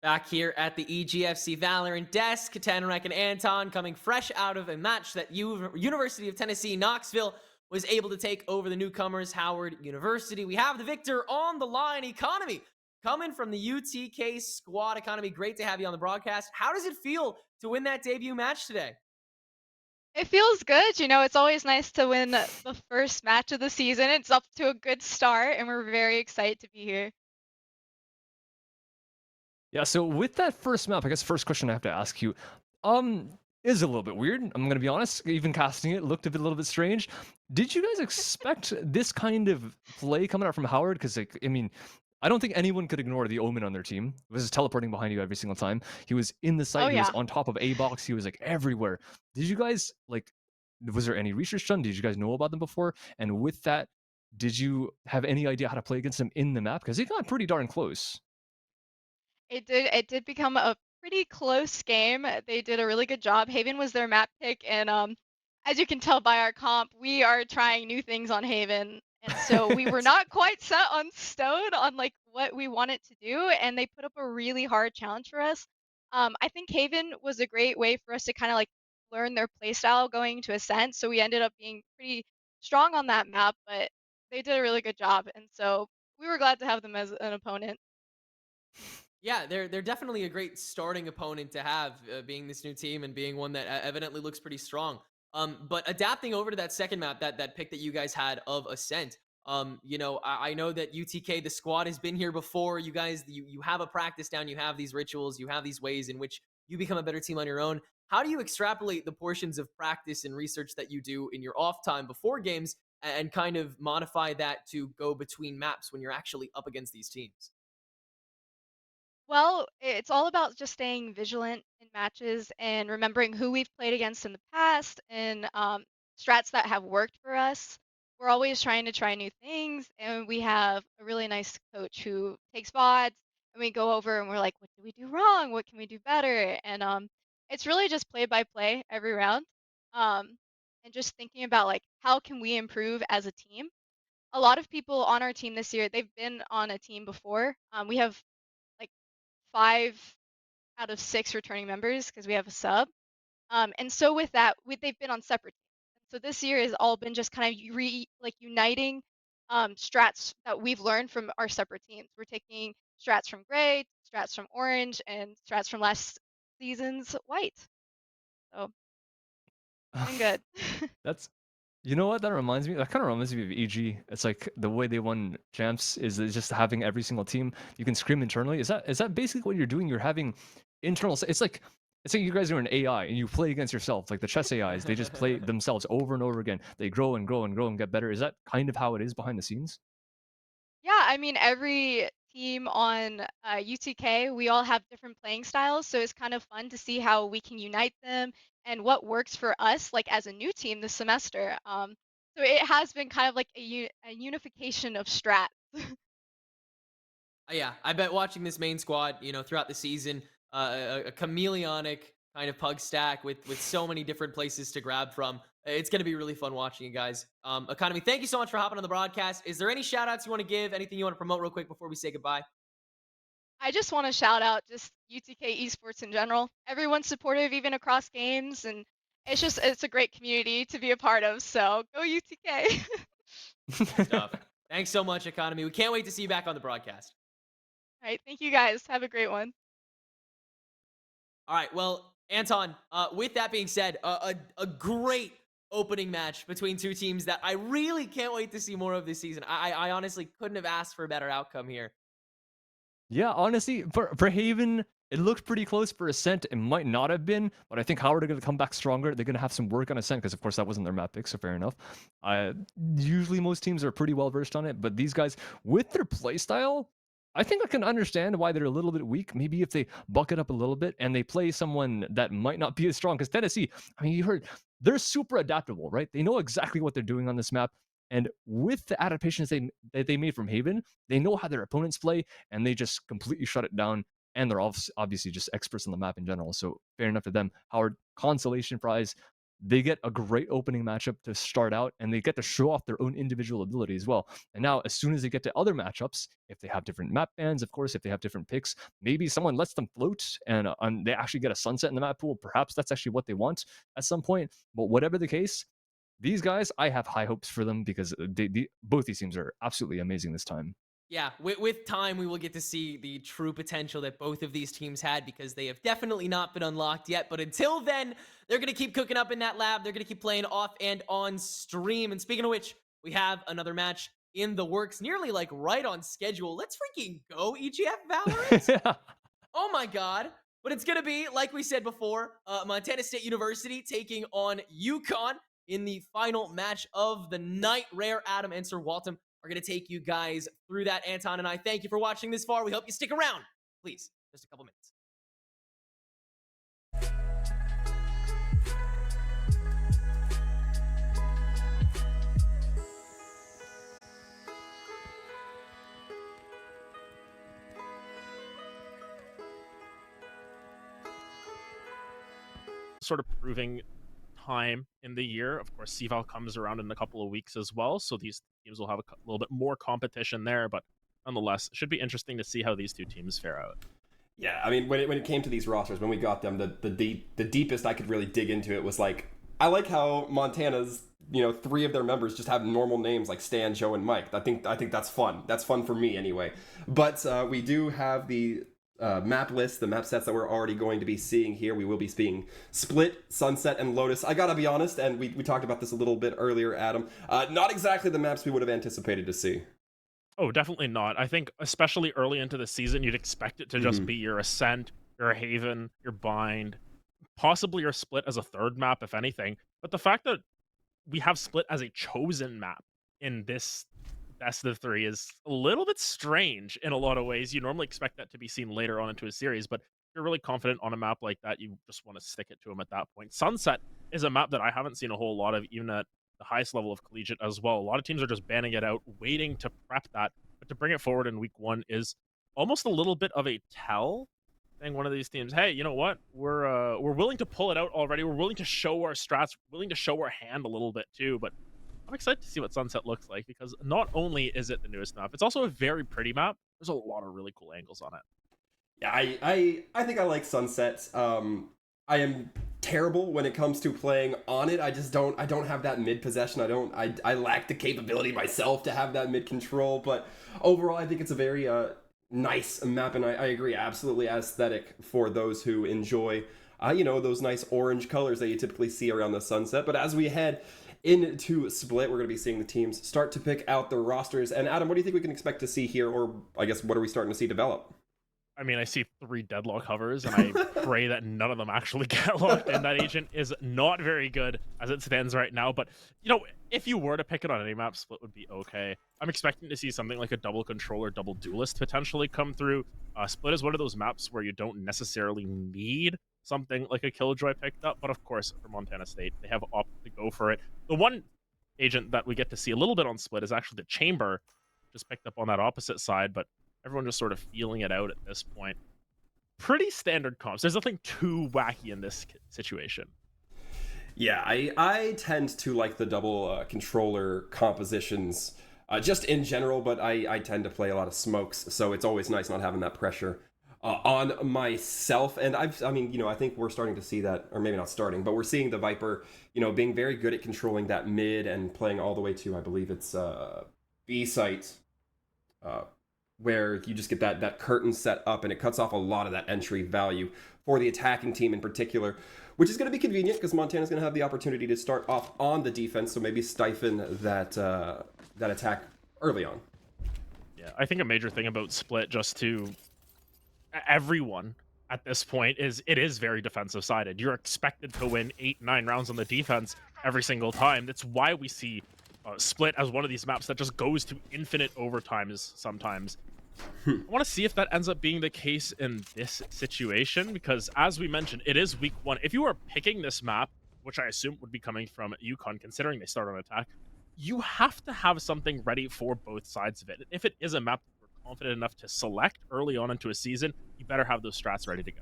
Back here at the EGFC Valorant desk, Tanrek and Anton coming fresh out of a match that University of Tennessee Knoxville was able to take over the newcomers, Howard University. We have the victor on the line. Economy coming from the UTK squad. Economy, great to have you on the broadcast. How does it feel to win that debut match today? It feels good. It's always nice to win the first match of the season. It's up to a good start, and we're very excited to be here. Yeah, so with that first map, I guess first question I have to ask you, is a little bit weird. I'm gonna be honest. Even casting it looked a little bit strange. Did you guys expect this kind of play coming out from Howard? Because like, I mean, I don't think anyone could ignore the Omen on their team. He was just teleporting behind you every single time. He was in the site. Oh He was yeah. on top of A box. He was like everywhere. Did you guys like? Was there any research done? Did you guys know about them before? And with that, did you have any idea how to play against them in the map? Because it got pretty darn close. It did become a pretty close game. They did a really good job. Haven was their map pick, and as you can tell by our comp, we are trying new things on Haven, And so we were not quite set on stone on like what we wanted to do, and they put up a really hard challenge for us. I think Haven was a great way for us to kind of like learn their playstyle going to Ascent. So we ended up being pretty strong on that map, but they did a really good job, and so we were glad to have them as an opponent. Yeah, they're definitely a great starting opponent to have, being this new team and being one that evidently looks pretty strong. But adapting over to that second map, that pick that you guys had of Ascent. I know that UTK, the squad, has been here before. You guys, you have a practice down. You have these rituals. You have these ways in which you become a better team on your own. How do you extrapolate the portions of practice and research that you do in your off time before games, and kind of modify that to go between maps when you're actually up against these teams? Well, it's all about just staying vigilant in matches and remembering who we've played against in the past and strats that have worked for us. We're always trying to try new things, and we have a really nice coach who takes VODs, and we go over and we're like, what did we do wrong? What can we do better? And it's really just play by play every round, um, and just thinking about like how can we improve as a team. A lot of people on our team this year, they've been on a team before. We have like 5 out of 6 returning members because we have a sub. And so with that, they've been on separate teams. So this year has all been just kind of uniting strats that we've learned from our separate teams. We're taking strats from gray, strats from orange, and strats from last season's white. So doing good. That's you know what that reminds me? That kind of reminds me of EG. It's like the way they won champs is just having every single team you can scrim internally. Is that basically what you're doing? You're having internal. It's like you guys are an AI and you play against yourself. Like the chess AIs, they just play themselves over and over again. They grow and grow and grow and get better. Is that kind of how it is behind the scenes? Yeah, I mean, every team on UTK, we all have different playing styles, so it's kind of fun to see how we can unite them and what works for us, like as a new team this semester. So it has been kind of like a unification of strat. Yeah, I bet watching this main squad, throughout the season, a chameleonic kind of pug stack with so many different places to grab from. It's going to be really fun watching you guys. Economy, thank you so much for hopping on the broadcast. Is there any shout outs you want to give? Anything you want to promote real quick before we say goodbye? I just want to shout out just UTK esports in general. Everyone's supportive, even across games, and it's a great community to be a part of. So go UTK! Good stuff. Thanks so much, Economy. We can't wait to see you back on the broadcast. All right, thank you guys. Have a great one. All right. Well, Anton, with that being said, a great opening match between two teams that I really can't wait to see more of this season. I honestly couldn't have asked for a better outcome here. Yeah, honestly, for Haven, it looked pretty close. For Ascent, it might not have been, but I think Howard are going to come back stronger. They're going to have some work on Ascent because, of course, that wasn't their map pick, so fair enough. Usually, most teams are pretty well versed on it, but these guys, with their playstyle, I think I can understand why they're a little bit weak. Maybe if they buck it up a little bit and they play someone that might not be as strong. Because Tennessee, I mean, you heard they're super adaptable, right? They know exactly what they're doing on this map. And with the adaptations that they made from Haven, they know how their opponents play, and they just completely shut it down. And they're obviously just experts on the map in general. So fair enough to them. Howard, consolation prize. They get a great opening matchup to start out, and they get to show off their own individual ability as well. And now, as soon as they get to other matchups, if they have different map bans, of course, if they have different picks, maybe someone lets them float and they actually get a sunset in the map pool. Perhaps that's actually what they want at some point. But whatever the case, these guys, I have high hopes for them because both these teams are absolutely amazing this time. Yeah, with time, we will get to see the true potential that both of these teams had because they have definitely not been unlocked yet. But until then, they're going to keep cooking up in that lab. They're going to keep playing off and on stream. And speaking of which, we have another match in the works, nearly like right on schedule. Let's freaking go, EGF Valorant. Yeah. Oh my God. But it's going to be, like we said before, Montana State University taking on UConn in the final match of the night. Rare, Adam, and Sir Walton are going to take you guys through that. Anton and I thank you for watching this far. We hope you stick around. Please, just a couple minutes. Sort of proving time in the year. Of course, CVAL comes around in a couple of weeks as well, so these teams will have a little bit more competition there, but nonetheless, it should be interesting to see how these two teams fare out. Yeah, I mean, when it came to these rosters, when we got them, the deepest I could really dig into it was like, I like how Montana's, 3 of their members just have normal names like Stan, Joe, and Mike. I think that's fun. That's fun for me anyway. But we do have the map list, the map sets that we're already going to be seeing here. We will be seeing Split, Sunset, and Lotus. I gotta be honest, and we talked about this a little bit earlier, Adam. Not exactly the maps we would have anticipated to see. Oh, definitely not. I think especially early into the season, you'd expect it to just be your Ascent, your Haven, your Bind, possibly your Split as a third map, if anything. But the fact that we have Split as a chosen map in this best of 3 is a little bit strange in a lot of ways. You normally expect that to be seen later on into a series, but if you're really confident on a map like that, you just want to stick it to them at that point. Sunset is a map that I haven't seen a whole lot of, even at the highest level of collegiate as well. A lot of teams are just banning it out, waiting to prep that, but to bring it forward in week 1 is almost a little bit of a tell, saying one of these teams, hey, you know what, we're willing to pull it out already, we're willing to show our strats, willing to show our hand a little bit too. But I'm excited to see what Sunset looks like, because not only is it the newest map, it's also a very pretty map. There's a lot of really cool angles on it. Yeah, I think I like Sunset. I am terrible when it comes to playing on it. I don't have that mid possession. I lack the capability myself to have that mid control, but overall I think it's a very nice map, and I agree, absolutely aesthetic for those who enjoy those nice orange colors that you typically see around the Sunset. But as we head into Split, we're going to be seeing the teams start to pick out the rosters. And Adam, what do you think we can expect to see here, or I guess what are we starting to see develop? I mean, I see 3 deadlock hovers, and I pray that none of them actually get locked in. That agent is not very good as it stands right now, but, if you were to pick it on any map, Split would be okay. I'm expecting to see something like a double controller, double duelist potentially come through. Split is one of those maps where you don't necessarily need something like a Killjoy picked up, but of course, for Montana State, they have opted to go for it. The one agent that we get to see a little bit on Split is actually the Chamber, just picked up on that opposite side, but everyone just sort of feeling it out at this point. Pretty standard comps. There's nothing too wacky in this situation. Yeah, I tend to like the double controller compositions just in general, but I tend to play a lot of smokes, so it's always nice not having that pressure on myself. And I think we're starting to see that, or maybe not starting, but we're seeing the Viper, being very good at controlling that mid and playing all the way to, I believe it's B site, where you just get that curtain set up, and it cuts off a lot of that entry value for the attacking team in particular, which is going to be convenient because Montana's going to have the opportunity to start off on the defense, so maybe stifle that attack early on. Yeah, I think a major thing about Split, just to everyone at this point, is it is very defensive sided. You're expected to win 8-9 rounds on the defense every single time. That's why we see Split as one of these maps that just goes to infinite overtimes sometimes. I want to see if that ends up being the case in this situation, because as we mentioned, it is week 1. If you are picking this map, which I assume would be coming from UConn, considering they start on attack, you have to have something ready for both sides of it. If it is a map that you're confident enough to select early on into a season, you better have those strats ready to go.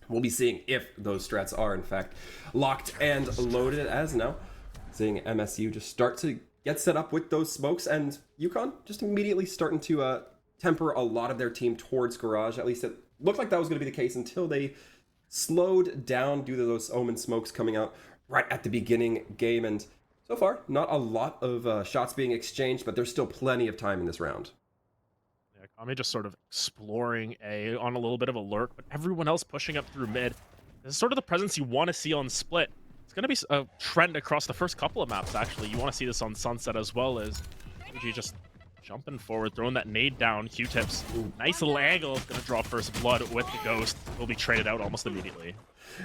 We'll be seeing if those strats are in fact locked and loaded, as now seeing MSU just start to get set up with those smokes, and UConn just immediately starting to temper a lot of their team towards Garage. At least it looked like that was going to be the case until they slowed down due to those Omen smokes coming out right at the beginning game. And so far, not a lot of shots being exchanged, but there's still plenty of time in this round. Yeah, Kami just sort of exploring A on a little bit of a lurk, but everyone else pushing up through mid. This is sort of the presence you want to see on Split. It's going to be a trend across the first couple of maps, actually. You want to see this on Sunset as well, as OG just jumping forward, throwing that nade down. Q-tips, nice little angle. Going to draw first blood with the Ghost. Will be traded out almost immediately.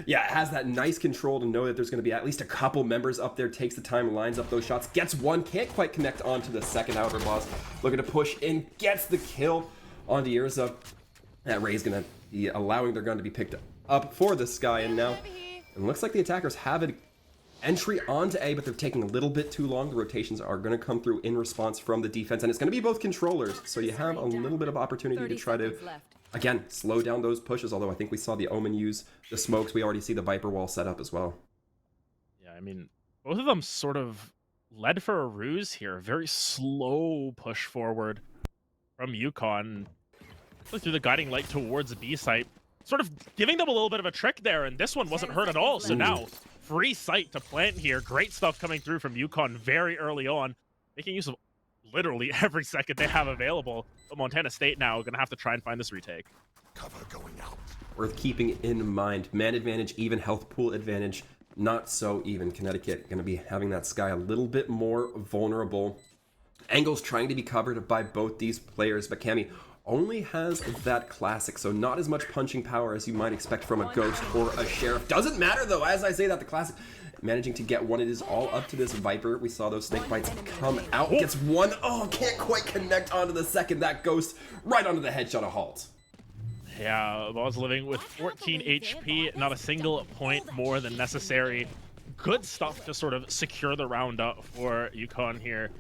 Yeah, it has that nice control to know that there's going to be at least a couple members up there, takes the time, lines up those shots, gets one, can't quite connect onto the second. However, Boss looking to push in, gets the kill onto Urza. That Ray's going to be allowing their gun to be picked up for this guy, and now it looks like the attackers have an entry onto A, but they're taking a little bit too long. The rotations are going to come through in response from the defense, and it's going to be both controllers, so you have a little bit of opportunity to try to, again, slow down those pushes, although I think we saw the Omen use the smokes. We already see the Viper wall set up as well. Yeah, I mean, both of them sort of led for a ruse here. Very slow push forward from Yukon. Through the guiding light towards B site. Sort of giving them a little bit of a trick there, and this one wasn't hurt at all. So now, free site to plant here. Great stuff coming through from Yukon very early on. Making use of literally every second they have available. But Montana State now going to have to try and find this retake. Cover going out. Worth keeping in mind. Man advantage, even health pool advantage. Not so even. Connecticut going to be having that sky a little bit more vulnerable. Angles trying to be covered by both these players, but Cammy only has that classic, so not as much punching power as you might expect from a Ghost or a Sheriff. Doesn't matter though, as I say that, the classic managing to get one. It is all up to this Viper. We saw those snake bites come out. Gets one. Oh, can't quite connect onto the second. That Ghost right onto the headshot of Halt. Yeah, Ball's living with 14 HP, not a single point more than necessary. Good stuff to sort of secure the round up for Yukon here.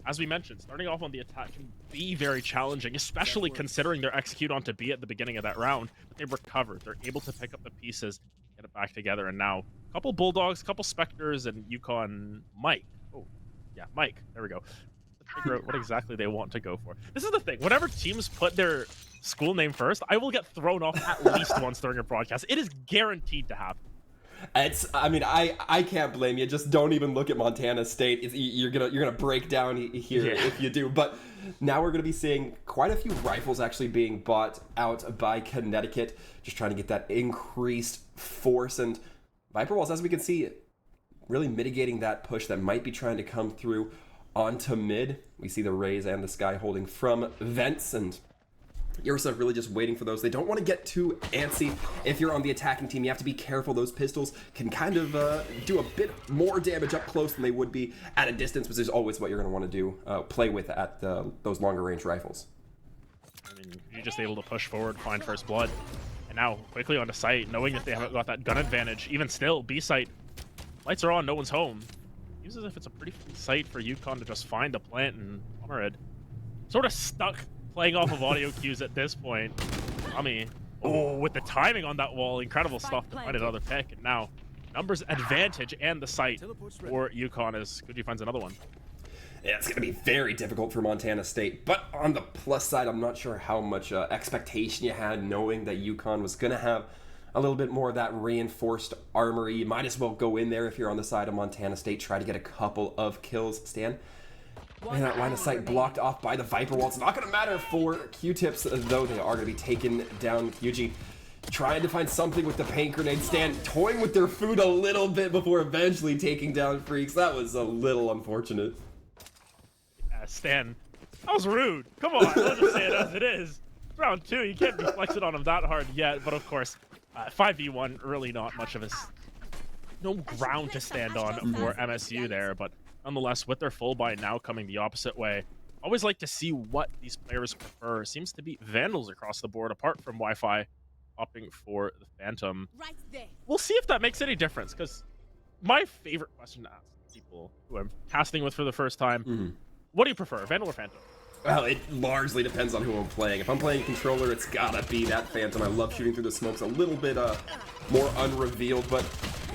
As we mentioned, starting off on the attack can be very challenging, especially considering their execute onto B at the beginning of that round. But they recovered. They're able to pick up the pieces, get it back together, and now a couple Bulldogs, a couple Spectres, and Yukon Mike. Oh, yeah, Mike. There we go. Let's figure out what exactly they want to go for. This is the thing. Whenever teams put their school name first, I will get thrown off at least once during a broadcast. It is guaranteed to happen. I mean, I can't blame you. Just don't even look at Montana State. You're gonna break down here if you do. But now we're gonna be seeing quite a few rifles actually being bought out by Connecticut, just trying to get that increased force. And Viper Walls, as we can see, really mitigating that push that might be trying to come through onto mid. We see the Rays and the Sky holding from vents, and Ursa really just waiting for those. They don't want to get too antsy. If you're on the attacking team, you have to be careful. Those pistols can kind of do a bit more damage up close than they would be at a distance, which is always what you're going to want to do, play with at those longer range rifles. I mean, you're just able to push forward, find first blood, and now quickly onto site, knowing that they haven't got that gun advantage. Even still, B site, lights are on, no one's home. Seems as if it's a pretty free site for Yukon to just find a plant and honor it. Sort of stuck playing off of audio cues at this point. I mean, oh, with the timing on that wall, incredible stuff to find another pick. And now, numbers advantage and the site for Yukon as Gucci finds another one. Yeah, it's going to be very difficult for Montana State. But on the plus side, I'm not sure how much expectation you had knowing that Yukon was going to have a little bit more of that reinforced armory. You might as well go in there if you're on the side of Montana State, try to get a couple of kills, Stan. And that line of sight blocked off by the Viper Wall. It's not going to matter for Q-Tips, though. They are going to be taken down. QG trying to find something with the paint grenade. Stan toying with their food a little bit before eventually taking down Freaks. That was a little unfortunate. Yeah, Stan, that was rude. Come on, let's just say it as it is. Round 2, you can't be flexing on him that hard yet. But of course, 5v1, really not much of a... No ground to stand on for MSU there, but nonetheless, with their full buy now coming the opposite way, always like to see what these players prefer. Seems to be Vandals across the board, apart from Wi-Fi, opting for the Phantom. We'll see if that makes any difference, because my favorite question to ask people who I'm casting with for the first time, what do you prefer, Vandal or Phantom? Well, it largely depends on who I'm playing. If I'm playing controller, it's gotta be that Phantom. I love shooting through the smokes, a little bit more unrevealed, but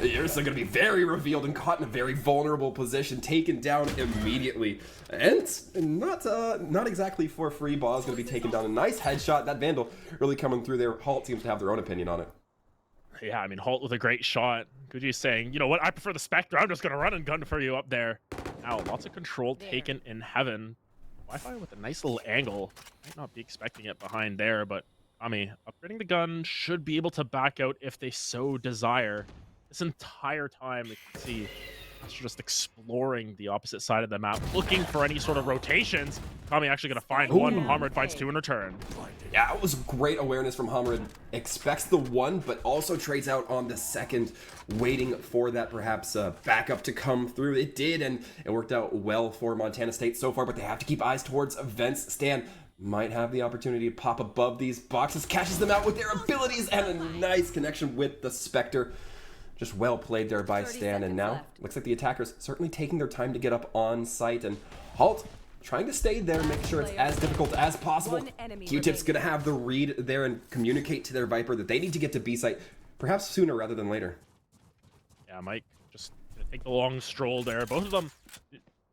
you're still gonna be very revealed and caught in a very vulnerable position, taken down immediately. And not exactly for free. Ball's gonna be taken down. A nice headshot. That Vandal really coming through there. Halt seems to have their own opinion on it. Yeah, I mean, Halt with a great shot. Guji's saying, you know what, I prefer the Spectre. I'm just gonna run and gun for you up there. Now, lots of control taken in heaven. Wi-Fi with a nice little angle. Might not be expecting it behind there, but Ami upgrading the gun should be able to back out if they so desire. This entire time, you can see it's just exploring the opposite side of the map, looking for any sort of rotations. Kami actually going to find one, but Hamrid finds two in return. Yeah, it was great awareness from Hamrid. Expects the one, but also trades out on the second, waiting for that perhaps backup to come through. It did, and it worked out well for Montana State so far, but they have to keep eyes towards events. Stan might have the opportunity to pop above these boxes, catches them out with their abilities, and a nice connection with the Spectre. Just well played there by Stan, and now looks like the attackers certainly taking their time to get up on site, and Halt trying to stay there, make sure it's as difficult as possible. Q-Tip's gonna have the read there and communicate to their Viper that they need to get to B site, perhaps sooner rather than later. Yeah, Mike just gonna take the long stroll there. Both of them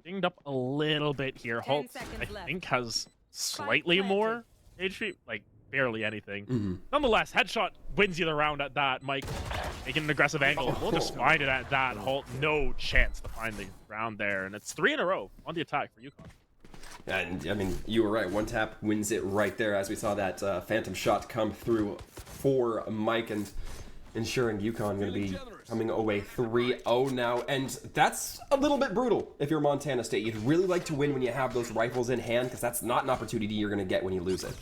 dinged up a little bit here. 10 Halt, seconds I left. think, has slightly more HP, like barely anything. Mm-hmm. Nonetheless, headshot wins you the round at that. Mike making an aggressive angle. We'll just find it at that. Halt, no chance to find the round there. And it's 3 in a row on the attack for UConn. And I mean, you were right. One tap wins it right there, as we saw that phantom shot come through for Mike, and ensuring UConn going to be coming away 3-0 now. And that's a little bit brutal if you're Montana State. You'd really like to win when you have those rifles in hand, because that's not an opportunity you're going to get when you lose it.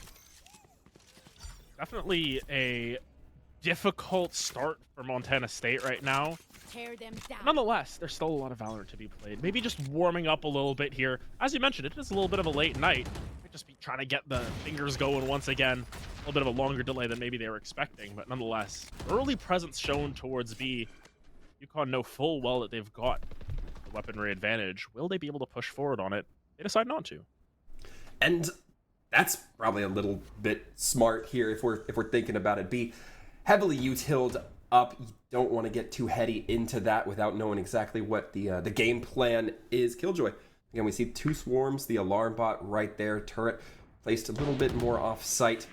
Definitely a difficult start for Montana State right now. Tear them down. Nonetheless, there's still a lot of Valorant to be played. Maybe just warming up a little bit here. As you mentioned, it is a little bit of a late night. Might just be trying to get the fingers going once again. A little bit of a longer delay than maybe they were expecting, but nonetheless, early presence shown towards B. UConn know full well that they've got the weaponry advantage. Will they be able to push forward on it? They decide not to. And that's probably a little bit smart here if we're thinking about it. B, heavily utiled up. You don't want to get too heady into that without knowing exactly what the game plan is. Killjoy. Again, we see 2 swarms, the alarm bot right there, turret placed a little bit more off site.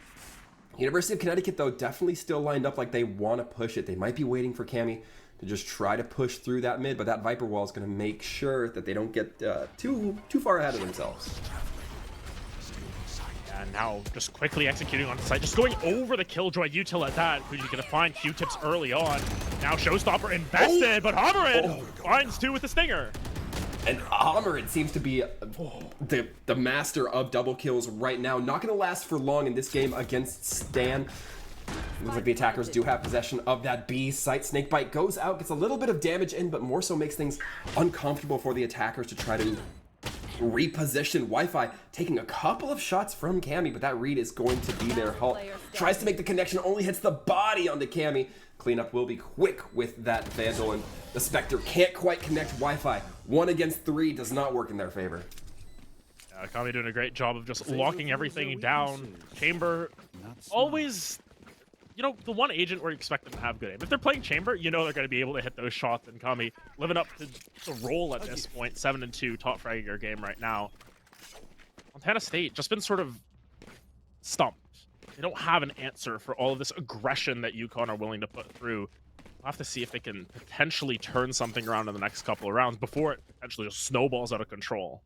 University of Connecticut, though, definitely still lined up like they want to push it. They might be waiting for Cammy to just try to push through that mid, but that Viper wall is going to make sure that they don't get too far ahead of themselves. And now just quickly executing on site, just going over the Killjoy util at that, who's going to find Q-tips early on. Now Showstopper invested, but Homerid finds 2 with the Stinger. And Homerid seems to be the master of double kills right now. Not going to last for long in this game against Stan. Looks like the attackers do have possession of that B site. Snakebite goes out, gets a little bit of damage in, but more so makes things uncomfortable for the attackers to try to reposition. Wi-Fi taking a couple of shots from Cammy, but that read is going to be there. Halt tries to make the connection, only hits the body onto Cammy. Cleanup will be quick with that Vandal, and the Spectre can't quite connect Wi-Fi. 1 against 3 does not work in their favor. Kami doing a great job of just locking everything down. Chamber, always, you know, the one agent where you expect them to have good aim. If they're playing Chamber, you know they're going to be able to hit those shots, and Kami living up to the role at this point. 7-2, top fragging your game right now. Montana State just been sort of stumped. They don't have an answer for all of this aggression that UConn are willing to put through. We'll have to see if they can potentially turn something around in the next couple of rounds before it potentially just snowballs out of control.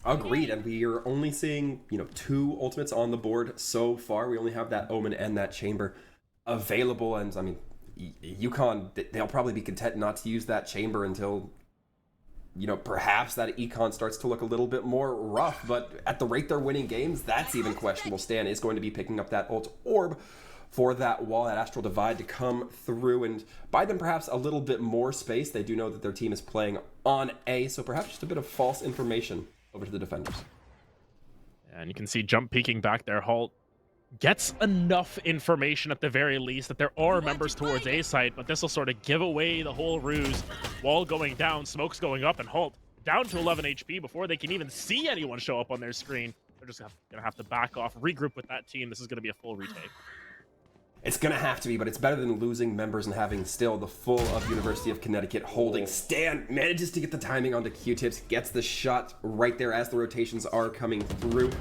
Agreed, and we are only seeing, 2 ultimates on the board so far. We only have that Omen and that Chamber available, and I mean, UConn, they'll probably be content not to use that Chamber until, perhaps that Econ starts to look a little bit more rough, but at the rate they're winning games, that's even questionable. Stan is going to be picking up that ult orb for that wall, that Astral Divide to come through and buy them perhaps a little bit more space. They do know that their team is playing on A, so perhaps just a bit of false information over to the defenders. And you can see jump peeking back there. Halt gets enough information at the very least that there are members towards A site, but this will sort of give away the whole ruse. Wall going down, smoke's going up, and Halt down to 11 HP before they can even see anyone show up on their screen. They're just gonna have to back off, regroup with that team. This is gonna be a full retake. It's gonna have to be, but it's better than losing members and having still the full of University of Connecticut holding. Stan manages to get the timing onto Q-tips, gets the shot right there as the rotations are coming through.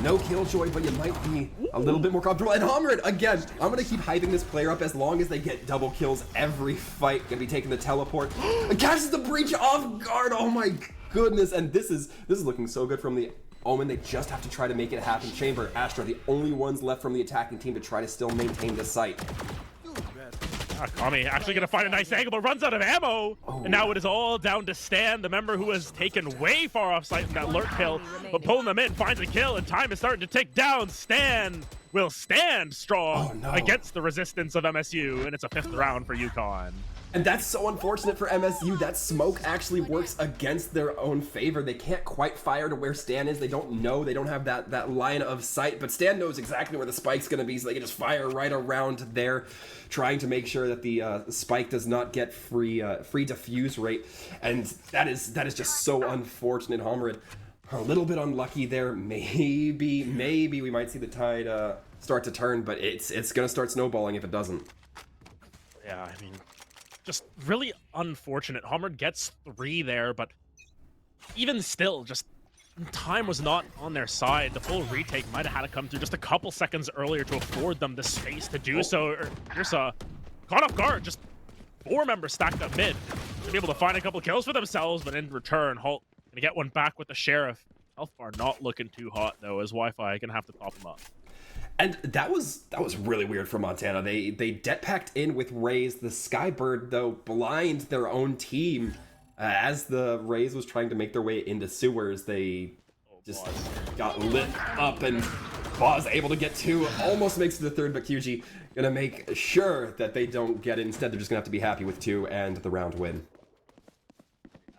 No Killjoy, but you might be a little bit more comfortable. And Homerid, again, I'm gonna keep hyping this player up as long as they get double kills every fight. Gonna be taking the teleport. Catches the breach off guard. Oh my goodness! And this is looking so good from the Omen. They just have to try to make it happen. Chamber, Astra, the only ones left from the attacking team to try to still maintain the site. Kami actually going to find a nice angle, but runs out of ammo. And now it is all down to Stan, the member who has taken way far off site in that lurk kill, but pulling them in, finds a kill, and time is starting to tick down. Stan will stand strong against the resistance of MSU, and it's a 5th round for UConn. And that's so unfortunate for MSU. That smoke actually works against their own favor. They can't quite fire to where Stan is. They don't know. They don't have that line of sight. But Stan knows exactly where the spike's going to be, so they can just fire right around there, trying to make sure that the spike does not get free defuse rate. And that is just so unfortunate. Homerid, a little bit unlucky there. Maybe we might see the tide start to turn, but it's going to start snowballing if it doesn't. Yeah, I mean, just really unfortunate. Homard gets 3 there, but even still, just time was not on their side. The full retake might have had to come through just a couple seconds earlier to afford them the space to do so. Ursa caught off guard, just 4 members stacked up mid to be able to find a couple kills for themselves, but in return, Halt gonna get one back with the Sheriff. Health bar not looking too hot though, as Wi-Fi gonna have to top him up. And that was really weird for Montana. They det packed in with Raze. The Skybird, though, blind their own team. As the Raze was trying to make their way into sewers, they just got lit up, and Boz able to get 2, almost makes it to the 3rd, but QG gonna make sure that they don't get it. Instead, they're just gonna have to be happy with 2 and the round win.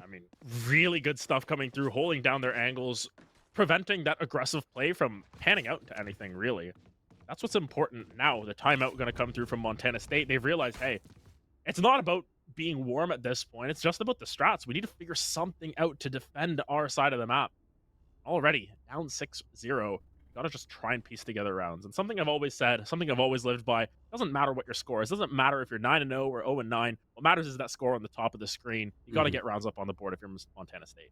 I mean, really good stuff coming through, holding down their angles, preventing that aggressive play from panning out into anything, really. That's what's important now. The timeout going to come through from Montana State. They've realized, hey, it's not about being warm at this point. It's just about the strats. We need to figure something out to defend our side of the map. Already, down 6-0. Gotta just try and piece together rounds. And something I've always said, something I've always lived by, doesn't matter what your score is. Doesn't matter if you're 9-0 or 0-9. What matters is that score on the top of the screen. You gotta get rounds up on the board if you're Montana State.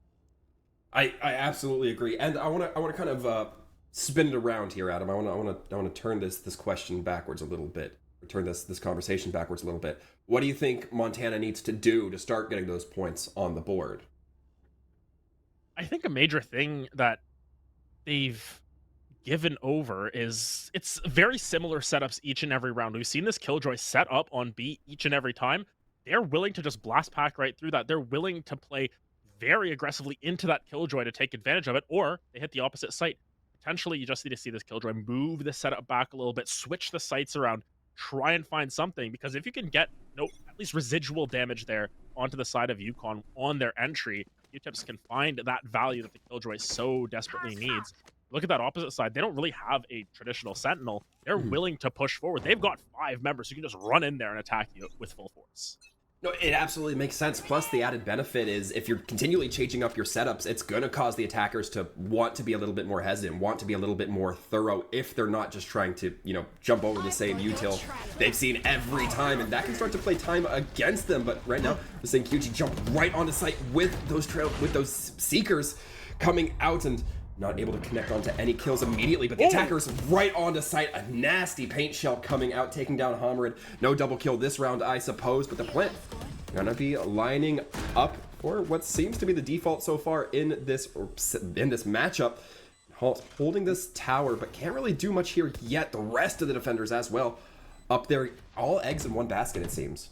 I absolutely agree, and I want to kind of spin it around here, Adam. I want to turn this question backwards a little bit, or turn this conversation backwards a little bit. What do you think Montana needs to do to start getting those points on the board? I think a major thing that they've given over is it's very similar setups each and every round. We've seen this Killjoy set up on B each and every time. They're willing to just blast pack right through that. They're willing to play very aggressively into that Killjoy to take advantage of it, or they hit the opposite site. Potentially, you just need to see this Killjoy move the setup back a little bit, switch the sites around, try and find something, because if you can get at least residual damage there onto the side of Yukon on their entry, UTEPs can find that value that the Killjoy so desperately needs. Look at that opposite side. They don't really have a traditional Sentinel. They're willing to push forward. They've got 5 members who can just run in there and attack you with full force. No, it absolutely makes sense. Plus, the added benefit is if you're continually changing up your setups, it's going to cause the attackers to want to be a little bit more hesitant, want to be a little bit more thorough if they're not just trying to, jump over the same util they've seen every time, and that can start to play time against them. But right now, we're seeing QG jump right onto site with those Seekers coming out and not able to connect onto any kills immediately, but the attackers right onto site. A nasty paint shell coming out, taking down Homrid. No double kill this round, I suppose, but the plant gonna be lining up for what seems to be the default so far in this matchup. Halt holding this tower, but can't really do much here yet. The rest of the defenders as well up there, all eggs in one basket, it seems.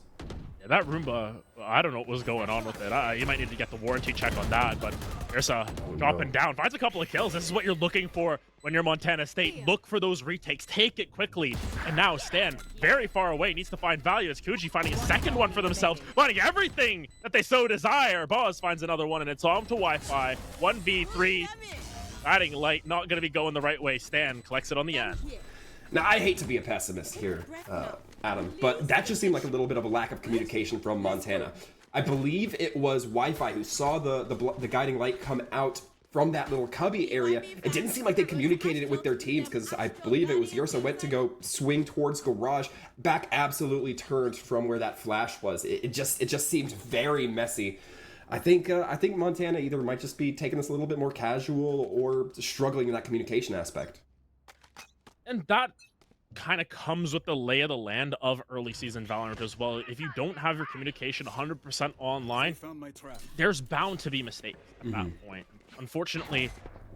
Yeah, that Roomba, I don't know what was going on with it. You might need to get the warranty check on that, but there's a dropping down. Finds a couple of kills. This is what you're looking for when you're Montana State. Look for those retakes. Take it quickly. And now Stan, very far away, needs to find value. It's Kuji finding a second one for themselves, finding everything that they so desire. Boz finds another one, and it's on to Wi-Fi. 1v3. Guiding light, not going to be going the right way. Stan collects it on the end. Now, I hate to be a pessimist here, Adam, but that just seemed like a little bit of a lack of communication from Montana. I believe it was Wi-Fi who saw the guiding light come out from that little cubby area. It didn't seem like they communicated it with their teams, because I believe it was Yursa went to go swing towards Garage, back absolutely turned from where that flash was. It just seemed very messy. I think Montana either might just be taking this a little bit more casual or struggling in that communication aspect. And that kind of comes with the lay of the land of early season Valorant as well. If you don't have your communication 100% online, there's bound to be mistakes at that point. Unfortunately,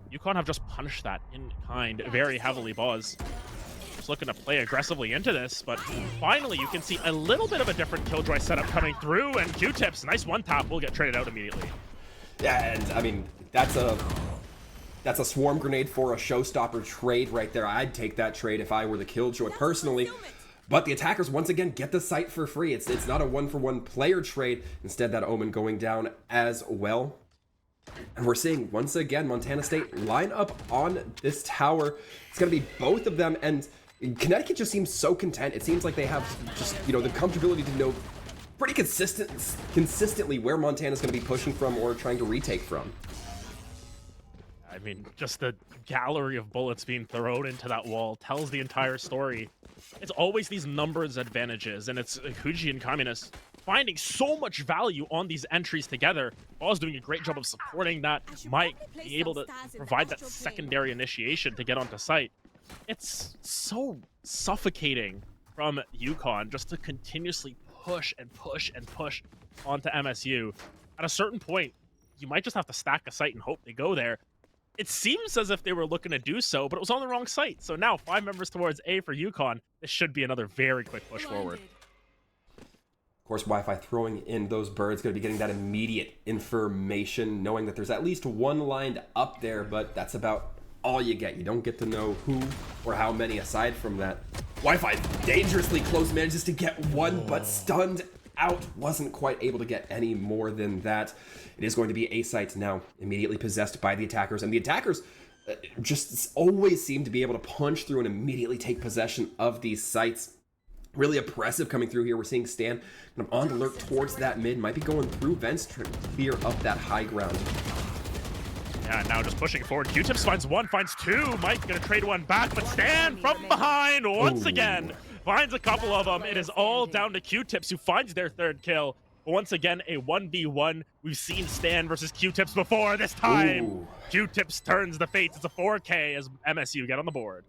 Yukon have just punished that in kind very heavily. Boz just looking to play aggressively into this, but finally you can see a little bit of a different Killjoy setup coming through, and Q-Tips, nice one tap, will get traded out immediately. Yeah, and I mean, that's a swarm grenade for a showstopper trade right there. I'd take that trade if I were the Killjoy personally. But the attackers once again get the site for free. It's not a one-for-one player trade. Instead, that Omen going down as well. And we're seeing once again Montana State line up on this tower. It's going to be both of them, and Connecticut just seems so content. It seems like they have just, the comfortability to know pretty consistently where Montana's going to be pushing from or trying to retake from. I mean, just the gallery of bullets being thrown into that wall tells the entire story. It's always these numbers advantages, and it's Huji and Communist finding so much value on these entries together. Ball's doing a great job of supporting that. Mike being able to provide that secondary initiation to get onto site. It's so suffocating from UConn just to continuously push and push and push onto MSU. At a certain point, you might just have to stack a site and hope they go there. It seems as if they were looking to do so, but it was on the wrong site. So now 5 members towards A for UConn. This should be another very quick push forward. Of course, Wi-Fi throwing in those birds, going to be getting that immediate information, knowing that there's at least one lined up there, but that's about all you get. You don't get to know who or how many aside from that. Wi-Fi dangerously close, manages to get one, but stunned out. Wasn't quite able to get any more than that. It is going to be A site now, immediately possessed by the attackers, and the attackers just always seem to be able to punch through and immediately take possession of these sites. Really oppressive coming through here. We're seeing Stan kind of on the lurk towards that mid, might be going through vents to clear up that high ground. Yeah, now just pushing forward. Q-Tips finds one, finds two. Mike gonna trade one back, but Stan from behind once again finds a couple of them. It is all down to Q-Tips, who finds their third kill. But once again, a 1v1. We've seen Stan versus Q-Tips before. This time, Q-Tips turns the fates. It's a 4K as MSU get on the board.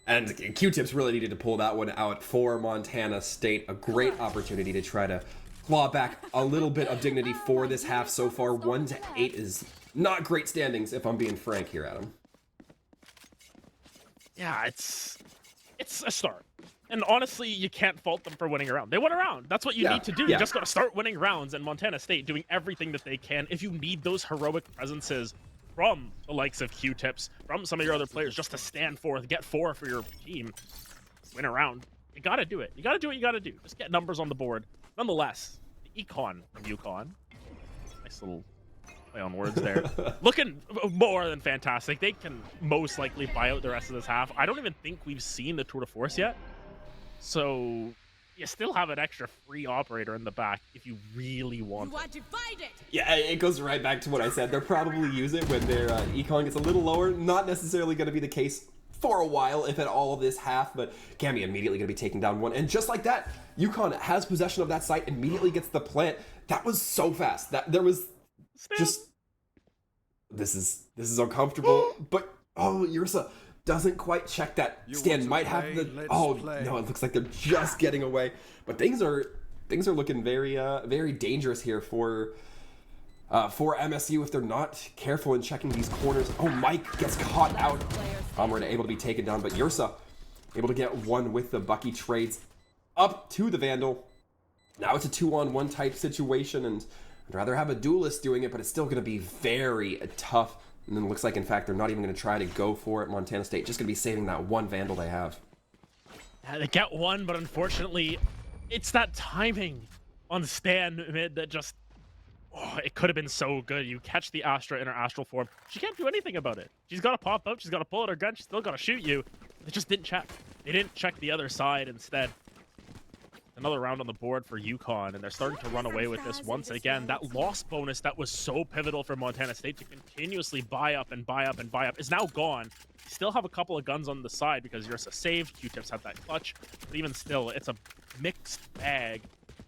And Q-Tips really needed to pull that one out for Montana State. A great opportunity to try to claw back a little bit of dignity for this half so far. 1-8 is not great standings, if I'm being frank here, Adam. Yeah, it's a start. And honestly, you can't fault them for winning a round. They won a round. That's what you need to do. You just got to start winning rounds, and Montana State doing everything that they can. If you need those heroic presences from the likes of Q-Tips, from some of your other players, just to stand forth, get 4 for your team, win a round, you got to do it. You got to do what you got to do. Just get numbers on the board. Nonetheless, the Econ from UConn, nice little play on words there, looking more than fantastic. They can most likely buy out the rest of this half. I don't even think we've seen the tour de force yet. So you still have an extra free operator in the back if you really want it. Yeah, it goes right back to what I said. They'll probably use it when their econ gets a little lower. Not necessarily going to be the case for a while, if at all, this half, but Cammy immediately going to be taking down one. And just like that, UConn has possession of that site, immediately gets the plant. That was so fast. That there was just... This is uncomfortable, but... Oh, Ursa doesn't quite check that. Stan might have the... Oh, no, it looks like they're just getting away. But things are looking very very dangerous here for MSU if they're not careful in checking these corners. Oh, Mike gets caught out. We're able to be taken down, but Ursa able to get one with the Bucky trades up to the Vandal. Now it's a 2-on-1 type situation, and I'd rather have a duelist doing it, but it's still going to be very tough. And then it looks like, in fact, they're not even going to try to go for it. Montana State just going to be saving that one Vandal they have. Yeah, they get one, but unfortunately, it's that timing on Stan mid that just... Oh, it could have been so good. You catch the Astra in her astral form. She can't do anything about it. She's got to pop up. She's got to pull out her gun. She's still got to shoot you. They just didn't check. They didn't check the other side instead. Another round on the board for UConn, and they're starting to run away with this once again. That loss bonus that was so pivotal for Montana State to continuously buy up and buy up and buy up is now gone. Still have a couple of guns on the side because Ursa saved. Q-Tips had that clutch, but even still, it's a mixed bag.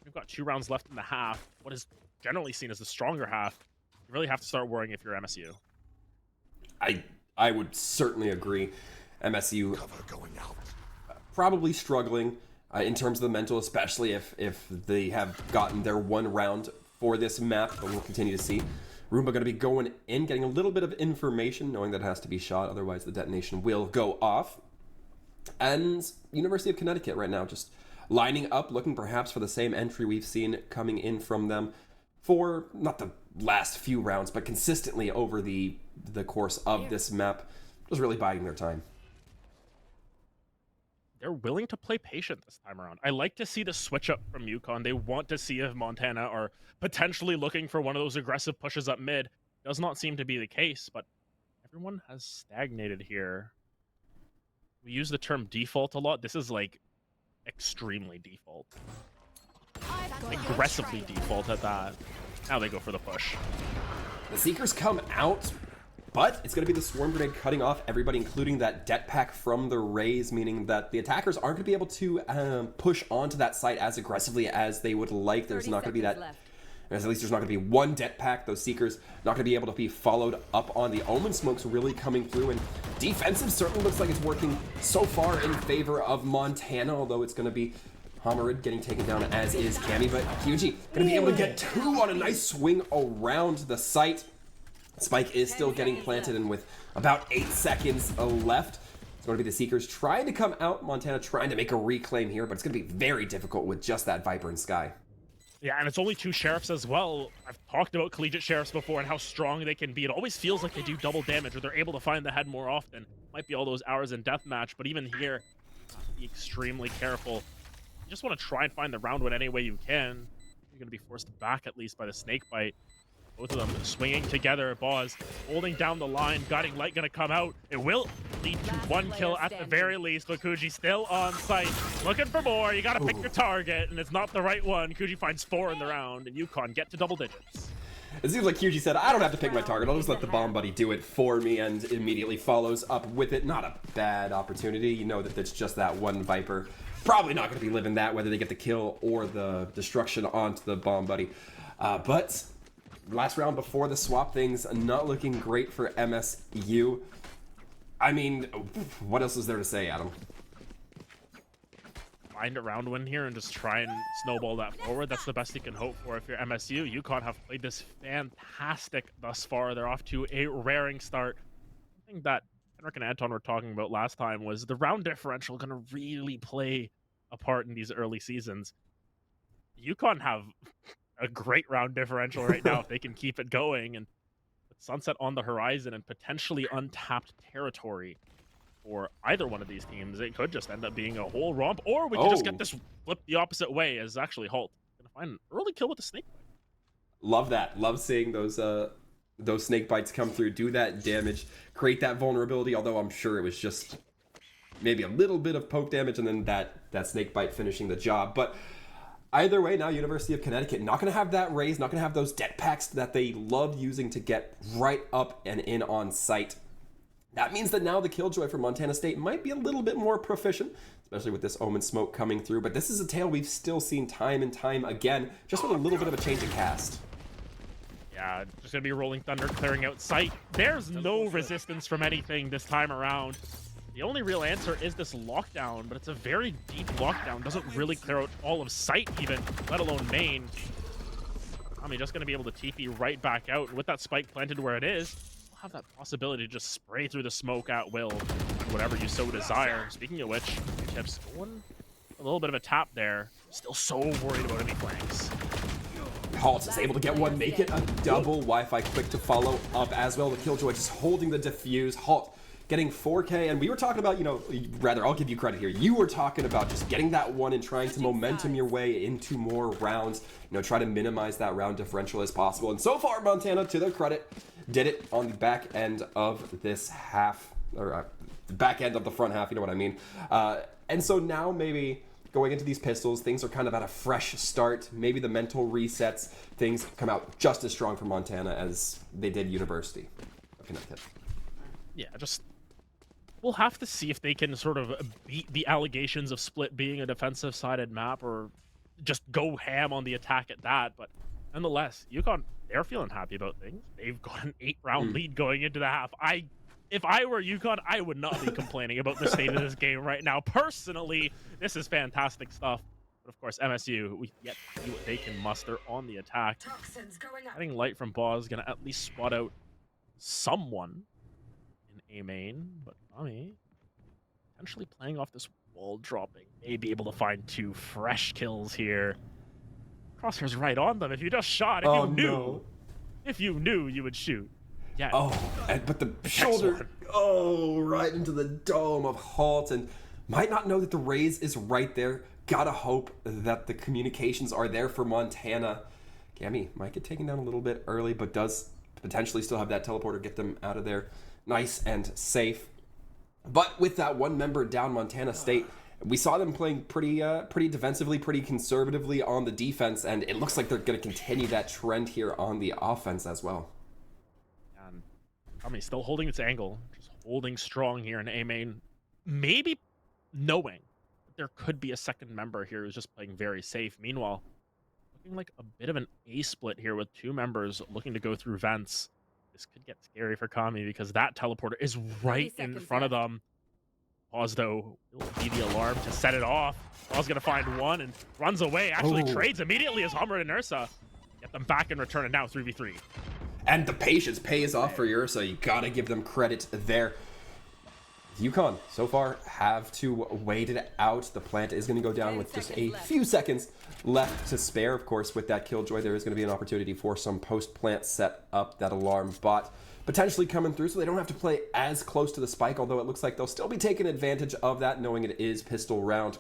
We've got 2 rounds left in the half. What is generally seen as the stronger half. You really have to start worrying if you're MSU. I would certainly agree. MSU probably struggling in terms of the mental, especially if they have gotten their one round for this map, but we'll continue to see. Roomba going to be going in, getting a little bit of information, knowing that it has to be shot, otherwise the detonation will go off. And University of Connecticut right now just lining up, looking perhaps for the same entry we've seen coming in from them for not the last few rounds, but consistently over the course of this map, just really biding their time. They're willing to play patient this time around. I like to see the switch up from UConn. They want to see if Montana are potentially looking for one of those aggressive pushes up mid. Does not seem to be the case, but everyone has stagnated here. We use the term default a lot. This is like extremely default. Aggressively default at that. Now they go for the push. The Seekers come out But it's going to be the Swarm Grenade cutting off everybody, including that det pack from the Rays, meaning that the attackers aren't going to be able to push onto that site as aggressively as they would like. There's not going to be that... At least there's not going to be one det pack. Those Seekers not going to be able to be followed up on. The Omen Smoke's really coming through, and defensive certainly looks like it's working so far in favor of Montana, although it's going to be Homerid getting taken down, as is Cammy, but Hugie going to be able to get 2 on a nice swing around the site. Spike is still getting planted, and with about 8 seconds left, it's going to be the Seekers trying to come out. Montana trying to make a reclaim here, but it's going to be very difficult with just that Viper in Sky. Yeah, and it's only 2 Sheriffs as well. I've talked about Collegiate Sheriffs before and how strong they can be. It always feels like they do double damage, or they're able to find the head more often. Might be all those hours in deathmatch, but even here, be extremely careful. You just want to try and find the round win any way you can. You're going to be forced back at least by the snake bite. Both of them swinging together. Boz holding down the line. Guiding Light going to come out. It will lead to 1 kill at the very least. But Kuji still on site. Looking for more. You got to pick your target, and it's not the right one. Kuji finds 4 in the round, and Yukon get to double digits. It seems like Hugie said, I don't have to pick my target. I'll just let the bomb buddy do it for me, and immediately follows up with it. Not a bad opportunity. You know that it's just that one Viper. Probably not going to be living that, whether they get the kill or the destruction onto the bomb buddy. But last round before the swap, things not looking great for MSU. I mean, what else is there to say, Adam? Find a round win here and just try and snowball that forward. That's the best you can hope for if you're MSU. Yukon have played this fantastic thus far. They're off to a raring start. I think that Henrik and Anton were talking about last time was the round differential going to really play a part in these early seasons. Yukon have a great round differential right now if they can keep it going, and with Sunset on the horizon and potentially untapped territory for either one of these teams, it could just end up being a whole romp, or we could just get this flipped the opposite way as actually Halt gonna find an early kill with the snake bite. Love that. Love seeing those snake bites come through, do that damage, create that vulnerability, although I'm sure it was just maybe a little bit of poke damage and then that snake bite finishing the job. But either way, now University of Connecticut not going to have that raise, not going to have those det packs that they love using to get right up and in on site. That means that now the Killjoy for Montana State might be a little bit more proficient, especially with this Omen Smoke coming through. But this is a tale we've still seen time and time again, just with a little bit of a change in cast. Yeah, just going to be Rolling Thunder clearing out sight. There's no resistance from anything this time around. The only real answer is this lockdown, but it's a very deep lockdown. Doesn't really clear out all of sight even, let alone main. I mean, just going to be able to TP right back out. And with that spike planted where it is, we'll have that possibility to just spray through the smoke at will, whatever you so desire. Speaking of which, Tips going a little bit of a tap there. Still so worried about any flanks. Halt is able to get one, make it a double. Wi-Fi quick to follow up as well. The Killjoy just holding the defuse. Halt getting 4K, and we were talking about, rather, I'll give you credit here. You were talking about just getting that one and trying to momentum your way into more rounds, try to minimize that round differential as possible. And so far, Montana, to their credit, did it on the back end of this half, or the back end of the front half, you know what I mean. And so now maybe going into these pistols, things are kind of at a fresh start. Maybe the mental resets, things come out just as strong for Montana as they did University of Connecticut. Yeah, we'll have to see if they can sort of beat the allegations of Split being a defensive-sided map, or just go ham on the attack at that. But nonetheless, Yukon, they're feeling happy about things. They've got an 8-round lead going into the half. If I were Yukon, I would not be complaining about the state of this game right now. Personally, this is fantastic stuff. But of course, MSU, we yet to see what they can muster on the attack. Getting Light from Boz is going to at least spot out someone in A main, but Nami potentially playing off this wall dropping, may be able to find 2 fresh kills here. Crosshair's right on them. If you just shot, if you knew, you would shoot. Yeah. But the shoulder, right into the dome of Halt, and might not know that the raise is right there. Gotta hope that the communications are there for Montana. Cammy might get taken down a little bit early, but does potentially still have that teleporter, get them out of there nice and safe. But with that one member down, Montana State, we saw them playing pretty defensively, pretty conservatively on the defense, and it looks like they're going to continue that trend here on the offense as well. And Kami still holding its angle, just holding strong here in A main. Maybe knowing that there could be a second member here who's just playing very safe. Meanwhile, looking like a bit of an A split here with 2 members looking to go through vents. This could get scary for Kami because that teleporter is right in front of them. Pause, though, will be the alarm to set it off. Pause gonna find one and runs away. Actually trades immediately as Hummer and Ursa get them back in return, and now 3v3. And the patience pays off for Ursa. You gotta give them credit there. UConn, so far, have to wait it out. The plant is going to go down with just a few seconds left to spare. Of course, with that Killjoy, there is going to be an opportunity for some post-plant set up. That alarm bot potentially coming through, so they don't have to play as close to the spike, although it looks like they'll still be taking advantage of that, knowing it is pistol round.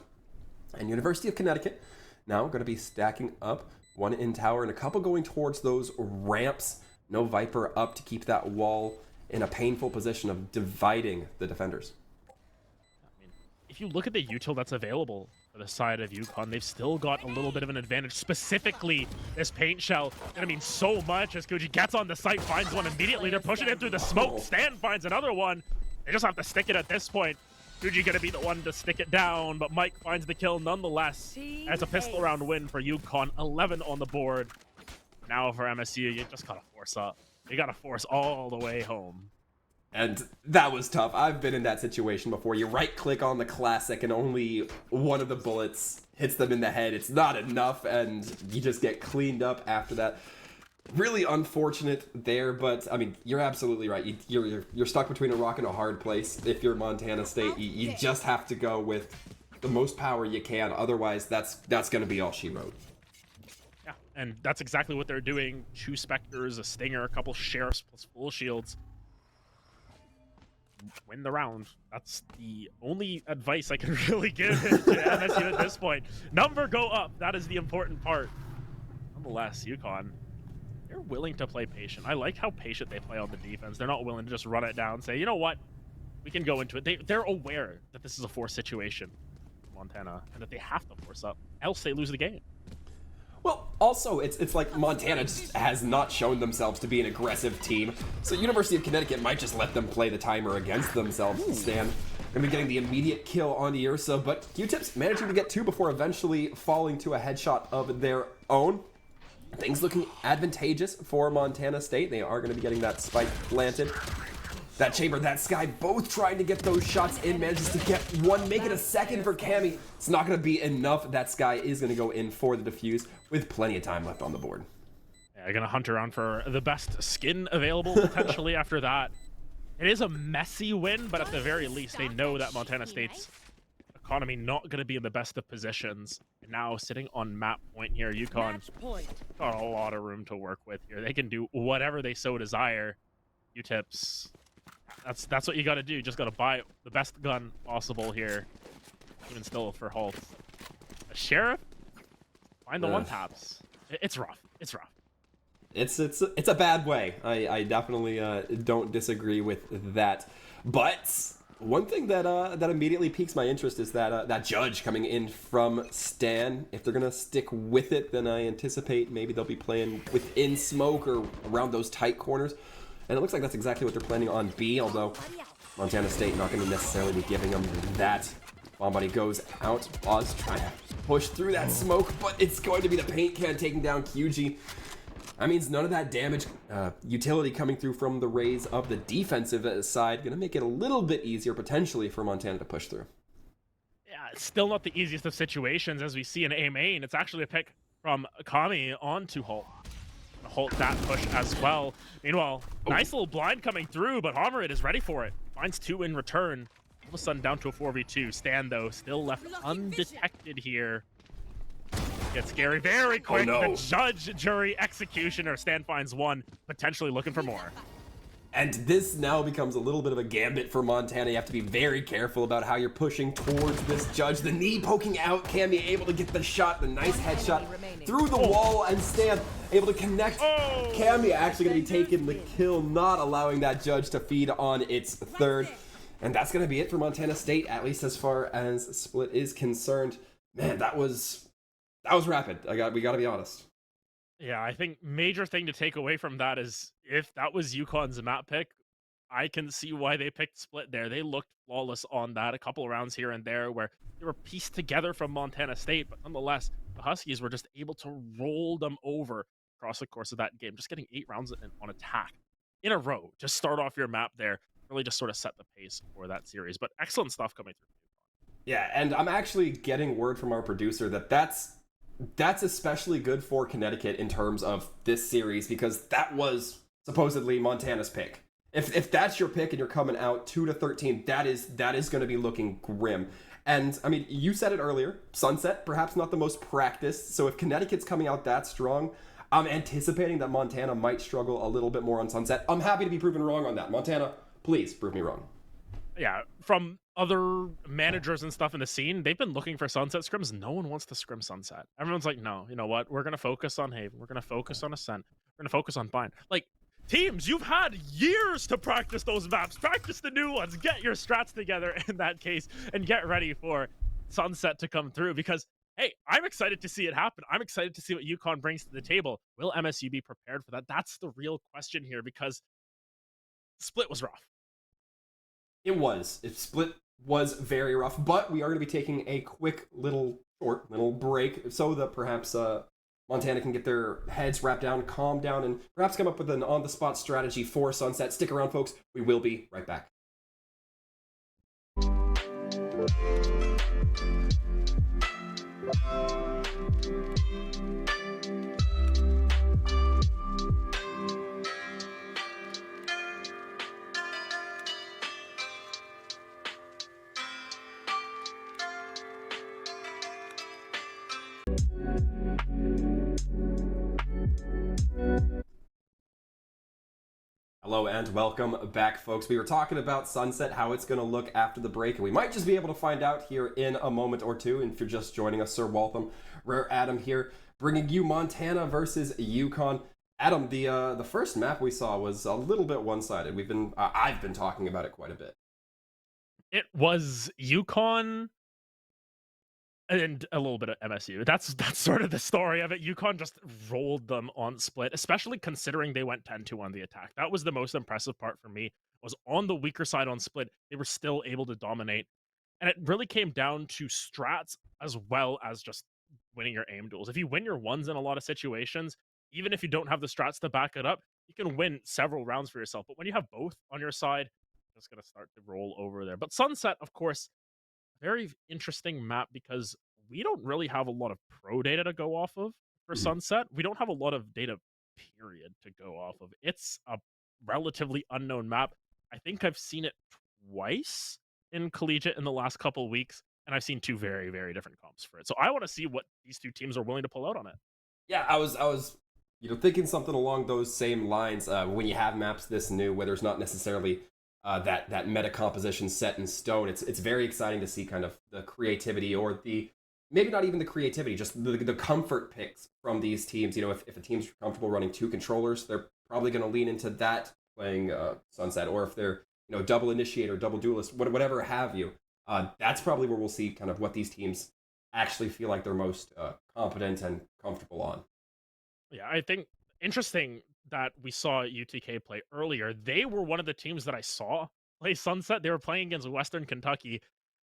And University of Connecticut now going to be stacking up. One in tower and a couple going towards those ramps. No Viper up to keep that wall in a painful position of dividing the defenders. I mean, if you look at the util that's available for the side of UConn, they've still got a little bit of an advantage. Specifically, this paint shell gonna mean so much as Kuji gets on the site, finds one immediately. They're pushing it through the smoke. Stan finds another one. They just have to stick it at this point. Kuji gonna be the one to stick it down, but Mike finds the kill nonetheless. As a pistol round win for UConn, 11 on the board. Now for MSU, you just gotta force up. You gotta force all the way home. And that was tough. I've been in that situation before. You right-click on the classic and only one of the bullets hits them in the head. It's not enough, and you just get cleaned up after that. Really unfortunate there, but I mean, you're absolutely right. You're stuck between a rock and a hard place. If you're Montana State, you just have to go with the most power you can. Otherwise, that's going to be all she wrote. Yeah, and that's exactly what they're doing. 2 Spectres, a Stinger, a couple Sheriffs plus full shields. Win the round. That's the only advice I can really give to MSU at this point. Number go up. That is the important part. Nonetheless, UConn, they're willing to play patient. I like how patient they play on the defense. They're not willing to just run it down and say, you know what, we can go into it. They're aware that this is a force situation, Montana, and that they have to force up, else they lose the game. Well, also, it's like Montana just has not shown themselves to be an aggressive team, so University of Connecticut might just let them play the timer against themselves. Stan gonna be getting the immediate kill on the Ursa, but Q-Tips managing to get 2 before eventually falling to a headshot of their own. Things looking advantageous for Montana State. They are going to be getting that spike planted. That Chamber, that Sky, both trying to get those shots in. Manages to get one, make it a second for Cammy. It's not going to be enough. That Sky is going to go in for the defuse with plenty of time left on the board. Yeah, they're going to hunt around for the best skin available potentially after that. It is a messy win, but at the very least, they know that Montana State's economy not going to be in the best of positions. And now sitting on map point here, UConn got a lot of room to work with here. They can do whatever they so desire. U-tips. That's what you got to do. You just got to buy the best gun possible here. Even still for Halt. A Sheriff? Find the one taps. It's rough. It's rough. It's a bad way. I definitely don't disagree with that. But one thing that that immediately piques my interest is that that judge coming in from Stan. If they're gonna stick with it, then I anticipate maybe they'll be playing within smoke or around those tight corners. And it looks like that's exactly what they're planning on B, although Montana State not going to necessarily be giving them that. Bombody goes out. Oz trying to push through that smoke, but it's going to be the paint can taking down QG. That means none of that damage. Utility coming through from the raise of the defensive side. Going to make it a little bit easier, potentially, for Montana to push through. Yeah, it's still not the easiest of situations, as we see in A main. It's actually a pick from Kami onto Halt. Halt that push as well. Meanwhile, nice little blind coming through, but Homerid is ready for it. Finds 2 in return. All of a sudden down to a 4v2. Stan, though, still left undetected here. Gets scary very quick. Oh, no. The judge, jury, executioner. Stan finds 1, potentially looking for more. And this now becomes a little bit of a gambit for Montana. You have to be very careful about how you're pushing towards this judge. The knee poking out, Cammy able to get the shot, the nice headshot through the wall, and Stan able to connect. Cammy actually going to be taking the kill, not allowing that judge to feed on its third. And that's going to be it for Montana State, at least as far as split is concerned. Man, that was rapid. We got to be honest. Yeah, I think major thing to take away from that is if that was UConn's map pick, I can see why they picked Split there. They looked flawless on that. A couple of rounds here and there where they were pieced together from Montana State, but nonetheless, the Huskies were just able to roll them over across the course of that game, just getting 8 rounds on attack in a row. Just start off your map there, really just sort of set the pace for that series. But excellent stuff coming through. Yeah, and I'm actually getting word from our producer that that's especially good for Connecticut in terms of this series, because that was supposedly Montana's pick. If that's your pick and you're coming out 2-13, that is going to be looking grim. And I mean, you said it earlier, Sunset perhaps not the most practiced. So if Connecticut's coming out that strong, I'm anticipating that Montana might struggle a little bit more on Sunset. I'm happy to be proven wrong on that. Montana, please prove me wrong. Yeah, from other managers and stuff in the scene, they've been looking for Sunset scrims. No one wants to scrim Sunset. Everyone's like, no, you know what? We're going to focus on Haven. We're going to focus on Ascent. We're going to focus on Bind. Like, teams, you've had years to practice those maps. Practice the new ones. Get your strats together in that case and get ready for Sunset to come through, because, hey, I'm excited to see it happen. I'm excited to see what UConn brings to the table. Will MSU be prepared for that? That's the real question here, because Split was rough. It was. Split was very rough, but we are going to be taking a quick little break so that perhaps Montana can get their heads wrapped down, calm down, and perhaps come up with an on-the-spot strategy for Sunset. Stick around, folks. We will be right back. Hello and welcome back, folks. We were talking about Sunset, how it's going to look after the break, and we might just be able to find out here in a moment or two. And if you're just joining us, Sir Waltham, Rare Adam here, bringing you Montana versus UConn. Adam, the first map we saw was a little bit one-sided. I've been talking about it quite a bit. It was UConn and a little bit of MSU. That's sort of the story of it. UConn just rolled them on Split, especially considering they went 10-2 on the attack. That was the most impressive part for me, was on the weaker side on Split, they were still able to dominate. And it really came down to strats as well as just winning your aim duels. If you win your ones in a lot of situations, even if you don't have the strats to back it up, you can win several rounds for yourself. But when you have both on your side, it's going to start to roll over there. But Sunset, of course, very interesting map, because we don't really have a lot of pro data to go off of for Sunset. We don't have a lot of data, period, to go off of. It's a relatively unknown map. I think I've seen it twice in Collegiate in the last couple weeks, and I've seen two very, very different comps for it. So I want to see what these two teams are willing to pull out on it. Yeah, I was thinking something along those same lines. When you have maps this new, where there's not necessarily that meta composition set in stone, it's very exciting to see kind of the creativity, or maybe not even the creativity, just the comfort picks from these teams. If a team's comfortable running 2 controllers, they're probably going to lean into that playing Sunset, or if they're double initiator, double duelist, whatever have you. That's probably where we'll see kind of what these teams actually feel like they're most competent and comfortable on. Yeah, I think interesting that we saw UTK play earlier. They were one of the teams that I saw play Sunset. They were playing against Western Kentucky.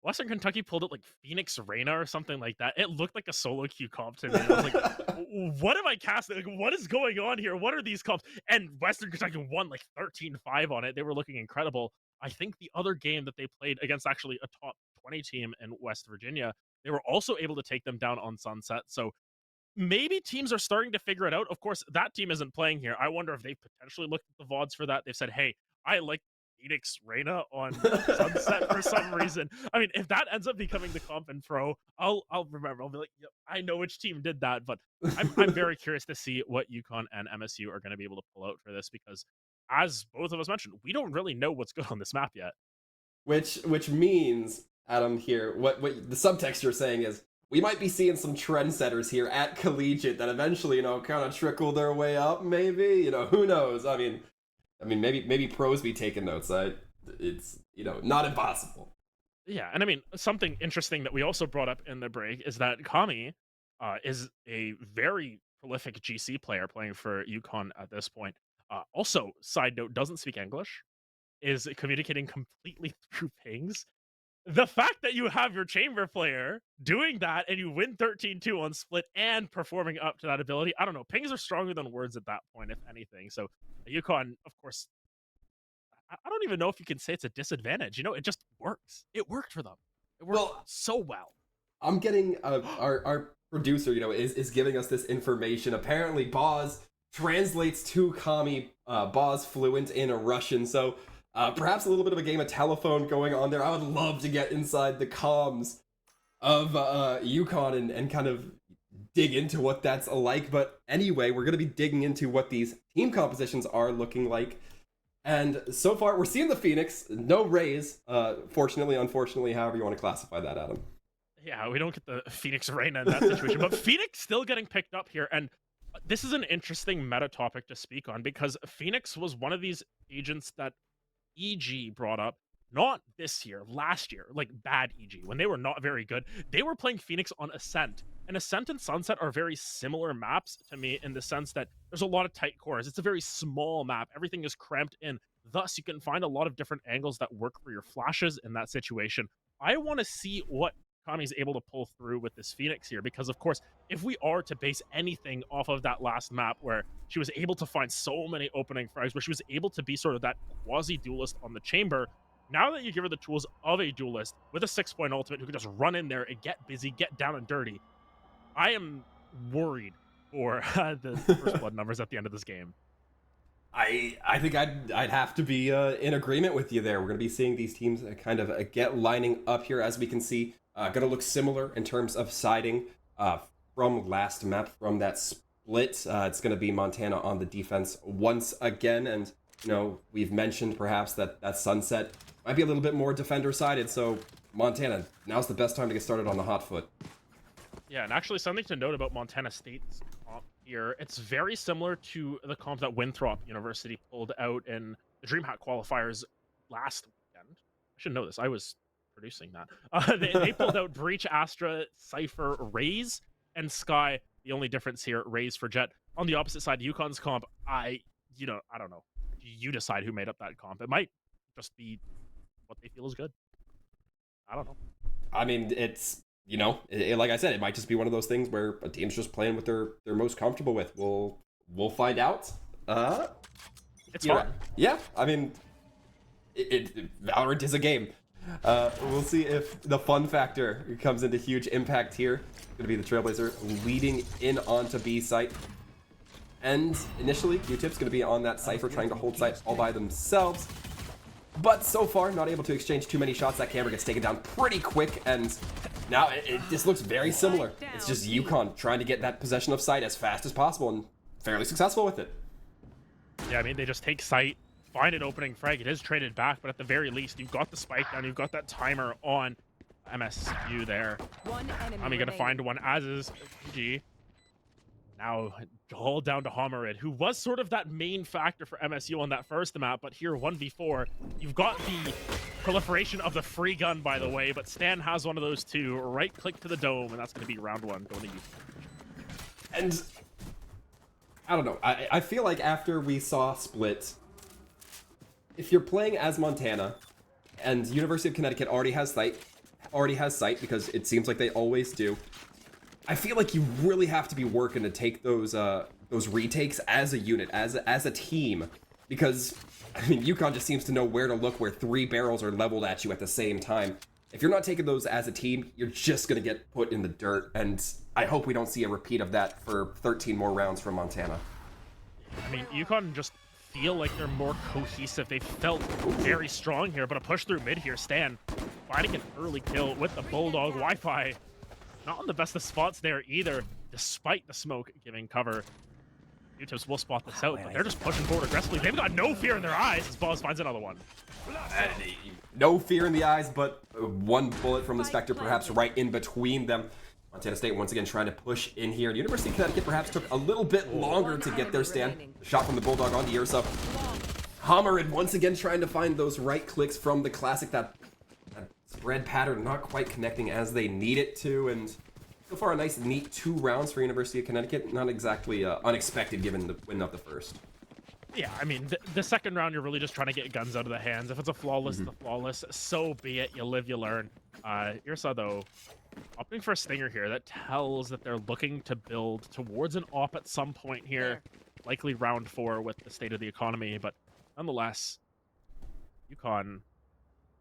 Western Kentucky pulled it like Phoenix Reyna or something like that. It looked like a solo queue comp to me. I was like, what am I casting? Like, what is going on here? What are these comps? And Western Kentucky won like 13-5 on it. They were looking incredible. I think the other game that they played against actually a top 20 team in West Virginia, they were also able to take them down on Sunset. So maybe teams are starting to figure it out. Of course, that team isn't playing here. I wonder if they've potentially looked at the VODs for that. They've said, hey, I like Phoenix Reyna on Sunset for some reason. I mean, if that ends up becoming the comp in pro, I'll remember. I'll be like, yep, I know which team did that. But I'm very curious to see what UConn and MSU are going to be able to pull out for this, because as both of us mentioned, we don't really know what's good on this map yet. Which means, Adam, here, what the subtext you're saying is, we might be seeing some trendsetters here at Collegiate that eventually, kind of trickle their way up, maybe. Who knows? I mean, maybe pros be taking notes. It's, not impossible. Yeah, and I mean, something interesting that we also brought up in the break is that Kami is a very prolific GC player playing for UConn at this point. Also, side note, doesn't speak English. is communicating completely through pings. The fact that you have your chamber player doing that and you win 13-2 on split and performing up to that ability, I don't know. Pings are stronger than words at that point, if anything. So Yukon, of course, I don't even know if you can say it's a disadvantage. You know, it just works. It worked for them. It worked so well. I'm getting our producer, is giving us this information. Apparently, Boz translates to Kami. Boz fluent in Russian, so perhaps a little bit of a game of telephone going on there. I would love to get inside the comms of Yukon and kind of dig into what that's like. But anyway, we're going to be digging into what these team compositions are looking like. And so far, we're seeing the Phoenix. No Rays, fortunately, unfortunately, however you want to classify that, Adam. Yeah, we don't get the Phoenix Reyna in that situation, but Phoenix still getting picked up here. And this is an interesting meta topic to speak on because Phoenix was one of these agents that EG brought up, not this year, last year, like bad EG, when they were not very good. They were playing Phoenix on Ascent. And Ascent and Sunset are very similar maps to me in the sense that there's a lot of tight cores. It's a very small map. Everything is cramped in. Thus, you can find a lot of different angles that work for your flashes in that situation. I want to see what Kami's able to pull through with this Phoenix here, because of course, if we are to base anything off of that last map where she was able to find so many opening frags, where she was able to be sort of that quasi-duelist on the chamber, now that you give her the tools of a duelist with a 6-point ultimate who can just run in there and get busy, get down and dirty, I am worried for the first blood numbers at the end of this game. I think I'd have to be in agreement with you there. We're going to be seeing these teams kind of get lining up here, as we can see. Going to look similar in terms of siding from last map, from that split. It's going to be Montana on the defense once again. And, we've mentioned perhaps that Sunset might be a little bit more defender-sided. So, Montana, now's the best time to get started on the hot foot. Yeah, and actually something to note about Montana State's comp here, it's very similar to the comp that Winthrop University pulled out in the DreamHack qualifiers last weekend. I should know this. I was producing that. They pulled out Breach, Astra, Cypher, Raze, and Sky. The only difference here, Raze for Jet. On the opposite side, Yukon's comp, I don't know. You decide who made up that comp. It might just be what they feel is good. I don't know. I mean, it's, like I said, it might just be one of those things where a team's just playing what they're most comfortable with. We'll find out. It's fun. Yeah, I mean, Valorant is a game. We'll see if the fun factor comes into huge impact here. Going to be the Trailblazer leading in onto B site. And initially, Q-Tip's going to be on that Cypher trying to hold site all by themselves. But so far, not able to exchange too many shots. That camera gets taken down pretty quick, and now this looks very similar. It's just Yukon trying to get that possession of site as fast as possible, and fairly successful with it. Yeah, I mean, they just take site, find an opening frag. It is traded back, but at the very least, you've got the spike down. You've got that timer on MSU there. I mean, gonna find one, as is PG. Now, all down to Homerid, who was sort of that main factor for MSU on that first map, but here, 1v4, you've got the proliferation of the free gun, by the way, but Stan has one of those too. Right-click to the dome, and that's going to be round one, going to you. And, I don't know, I feel like after we saw Split, if you're playing as Montana, and University of Connecticut already has sight, because it seems like they always do, I feel like you really have to be working to take those retakes as a unit, as a team, because I mean, Yukon just seems to know where to look where 3 barrels are leveled at you at the same time. If you're not taking those as a team, you're just gonna get put in the dirt, and I hope we don't see a repeat of that for 13 more rounds from Montana. I mean, Yukon just feel like they're more cohesive. They felt very strong here, but a push through mid here. Stan finding an early kill with the Bulldog. Wi-Fi not on the best of spots there either, despite the smoke giving cover. Q-Tips will spot this out, but they're just pushing forward aggressively. They've got no fear in their eyes as Boz finds another one. No fear in the eyes, but one bullet from the Spectre perhaps right in between them. Montana State once again trying to push in here. And University of Connecticut perhaps took a little bit longer to get their stand. The shot from the Bulldog onto Ursa. Homerid once again trying to find those right clicks from the classic, that spread pattern not quite connecting as they need it to, and so far a nice neat 2 rounds for University of Connecticut. Not exactly unexpected given the win of the first. Yeah, I mean, the second round, you're really just trying to get guns out of the hands. If it's a flawless, the flawless, so be it. You live, you learn. Irsa, though, opting for a stinger here. That tells that they're looking to build towards an op at some point here. Likely round 4 with the state of the economy. But nonetheless, UConn,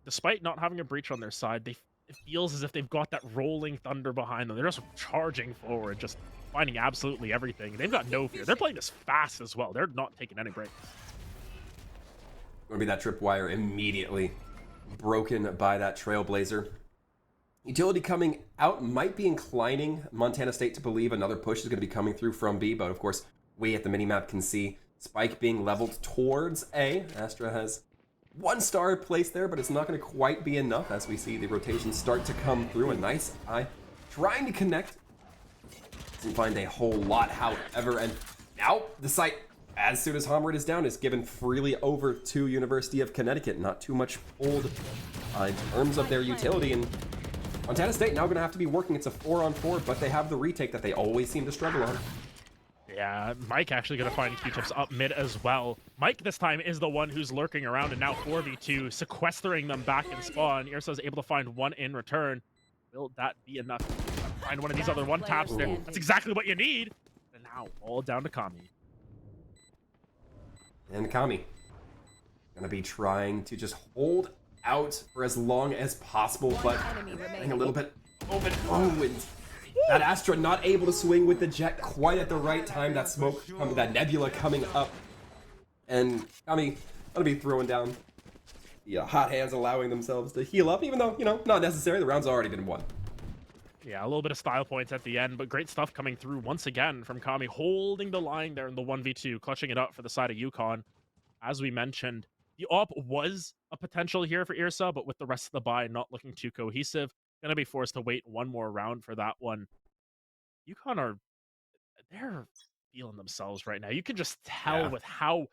despite not having a breach on their side, it feels as if they've got that rolling thunder behind them. They're just charging forward, just finding absolutely everything. They've got no fear. They're playing this fast as well. They're not taking any breaks. Gonna be that tripwire immediately broken by that Trailblazer. Utility coming out might be inclining Montana State to believe another push is going to be coming through from B, but of course, we at the minimap can see Spike being leveled towards A. Astra has 1 star placed there, but it's not going to quite be enough as we see the rotations start to come through. A nice eye trying to connect. Doesn't find a whole lot, however, and now the site, as soon as Homrid is down, is given freely over to University of Connecticut. Not too much hold in terms of their utility, and Montana State now going to have to be working. It's a 4-on-4, but they have the retake that they always seem to struggle on. Yeah, Mike actually going to find Q-Tips up mid as well. Mike this time is the one who's lurking around and now 4v2, sequestering them back in spawn. Irsa's able to find 1 in return. Will that be enough to find one of these other 1-taps there? That's exactly what you need. And now all down to Kami. And Kami going to be trying to just hold out for as long as possible, but getting a little bit open. Oh, and that Astra not able to swing with the jet quite at the right time. That smoke, that nebula coming up. And Kami gonna be throwing down the hot hands, allowing themselves to heal up, even though, not necessary. The round's already been won. Yeah, a little bit of style points at the end, but great stuff coming through once again from Kami, holding the line there in the 1v2, clutching it up for the side of UConn. As we mentioned, the op was a potential here for Irsa, but with the rest of the buy not looking too cohesive, going to be forced to wait 1 more round for that one. UConn they're feeling themselves right now. You can just tell with how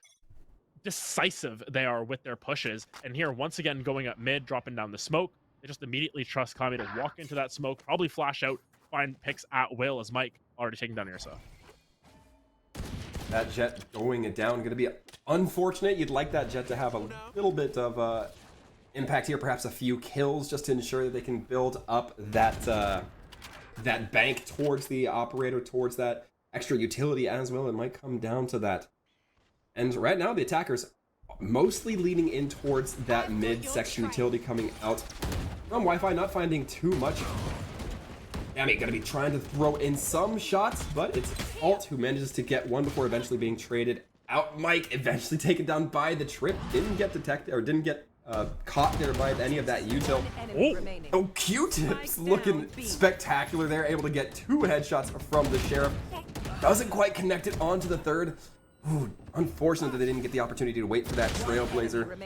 decisive they are with their pushes. And here, once again, going up mid, dropping down the smoke. They just immediately trust Kami to walk into that smoke, probably flash out, find picks at will, as Mike already taking down Irsa. That jet going down, going to be unfortunate. You'd like that jet to have a little bit of impact here, perhaps a few kills, just to ensure that they can build up that that bank towards the operator, towards that extra utility as well. It might come down to that. And right now, the attackers mostly leaning in towards that mid-section utility coming out from Wi-Fi, not finding too much. Yami gonna be trying to throw in some shots, but it's Alt who manages to get one before eventually being traded out. Mike eventually taken down by the trip. Didn't get detected, or didn't get caught there by any of that util. Oh, Q-Tips looking spectacular there, able to get 2 headshots from the Sheriff. Doesn't quite connect it onto the third. Ooh, unfortunate that they didn't get the opportunity to wait for that Trailblazer.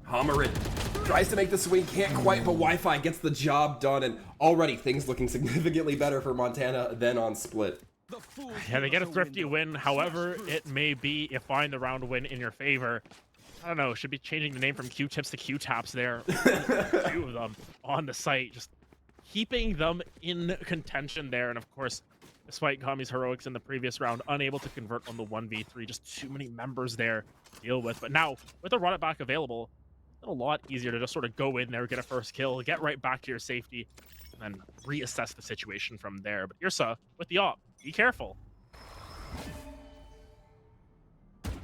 Homrid tries to make the swing, can't quite, but Wi-Fi gets the job done, and already things looking significantly better for Montana than on Split. Yeah, they get a thrifty win. However it may be, you find the round win in your favor. I don't know, should be changing the name from Q-Tips to Q-Taps there. 2 of them on the site, just keeping them in contention there. And of course, despite Kami's heroics in the previous round, unable to convert on the 1v3. Just too many members there to deal with. But now, with the run it back available, it's a lot easier to just sort of go in there, get a first kill, get right back to your safety, and then reassess the situation from there. But Irsa, with the op, be careful.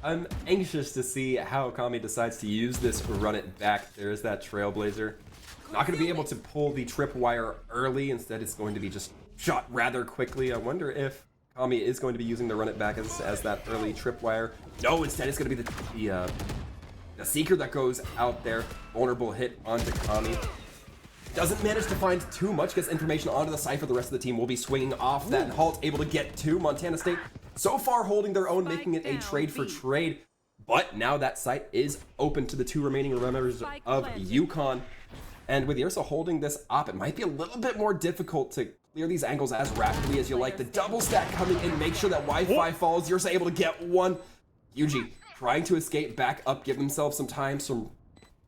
I'm anxious to see how Kami decides to use this run it back. There is that Trailblazer. Not going to be able to pull the tripwire early. Instead, it's going to be just shot rather quickly. I wonder if Kami is going to be using the run it back as that early tripwire. No, instead it's going to be the Seeker that goes out there. Vulnerable hit onto Kami. Doesn't manage to find too much, gets information onto the Cypher. The rest of the team will be swinging off that halt, able to get to Montana State. So far holding their own, making it a trade for trade. But now that site is open to the 2 remaining members of UConn. And with Irsa holding this op, it might be a little bit more difficult to clear these angles as rapidly as you like. The double stack coming in, make sure that Wi-Fi falls. Irsa able to get one. Yuji trying to escape back up, give themselves some time, some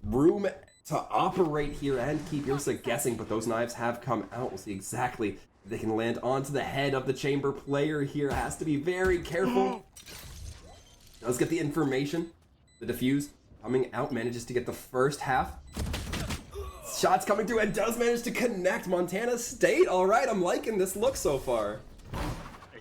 room to operate here and keep Irsa guessing, but those knives have come out. We'll see exactly if they can land onto the head of the chamber player here. Has to be very careful. Does get the information. The defuse coming out, manages to get the first half. Shots coming through and does manage to connect. Montana State. All right, I'm liking this look so far.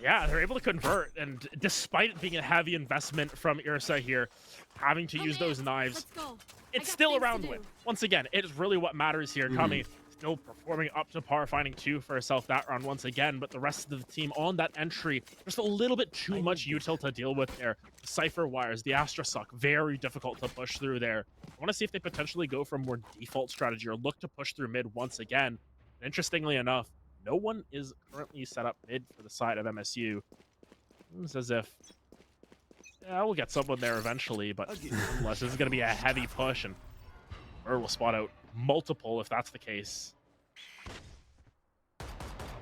Yeah, they're able to convert, and despite it being a heavy investment from Ursa here, having to use those knives, Let's go. it's still a round win. Once again, it is really what matters here. Kami still performing up to par, finding 2 for herself that round once again, but the rest of the team on that entry, just a little bit too much util to deal with there. The Cypher wires, the Astra suck, very difficult to push through there. I want to see if they potentially go for a more default strategy or look to push through mid once again. And interestingly enough, no one is currently set up mid for the side of MSU. Seems as if, yeah, we'll get someone there eventually, but unless this is going to be a heavy push, and Bird will spot out multiple if that's the case.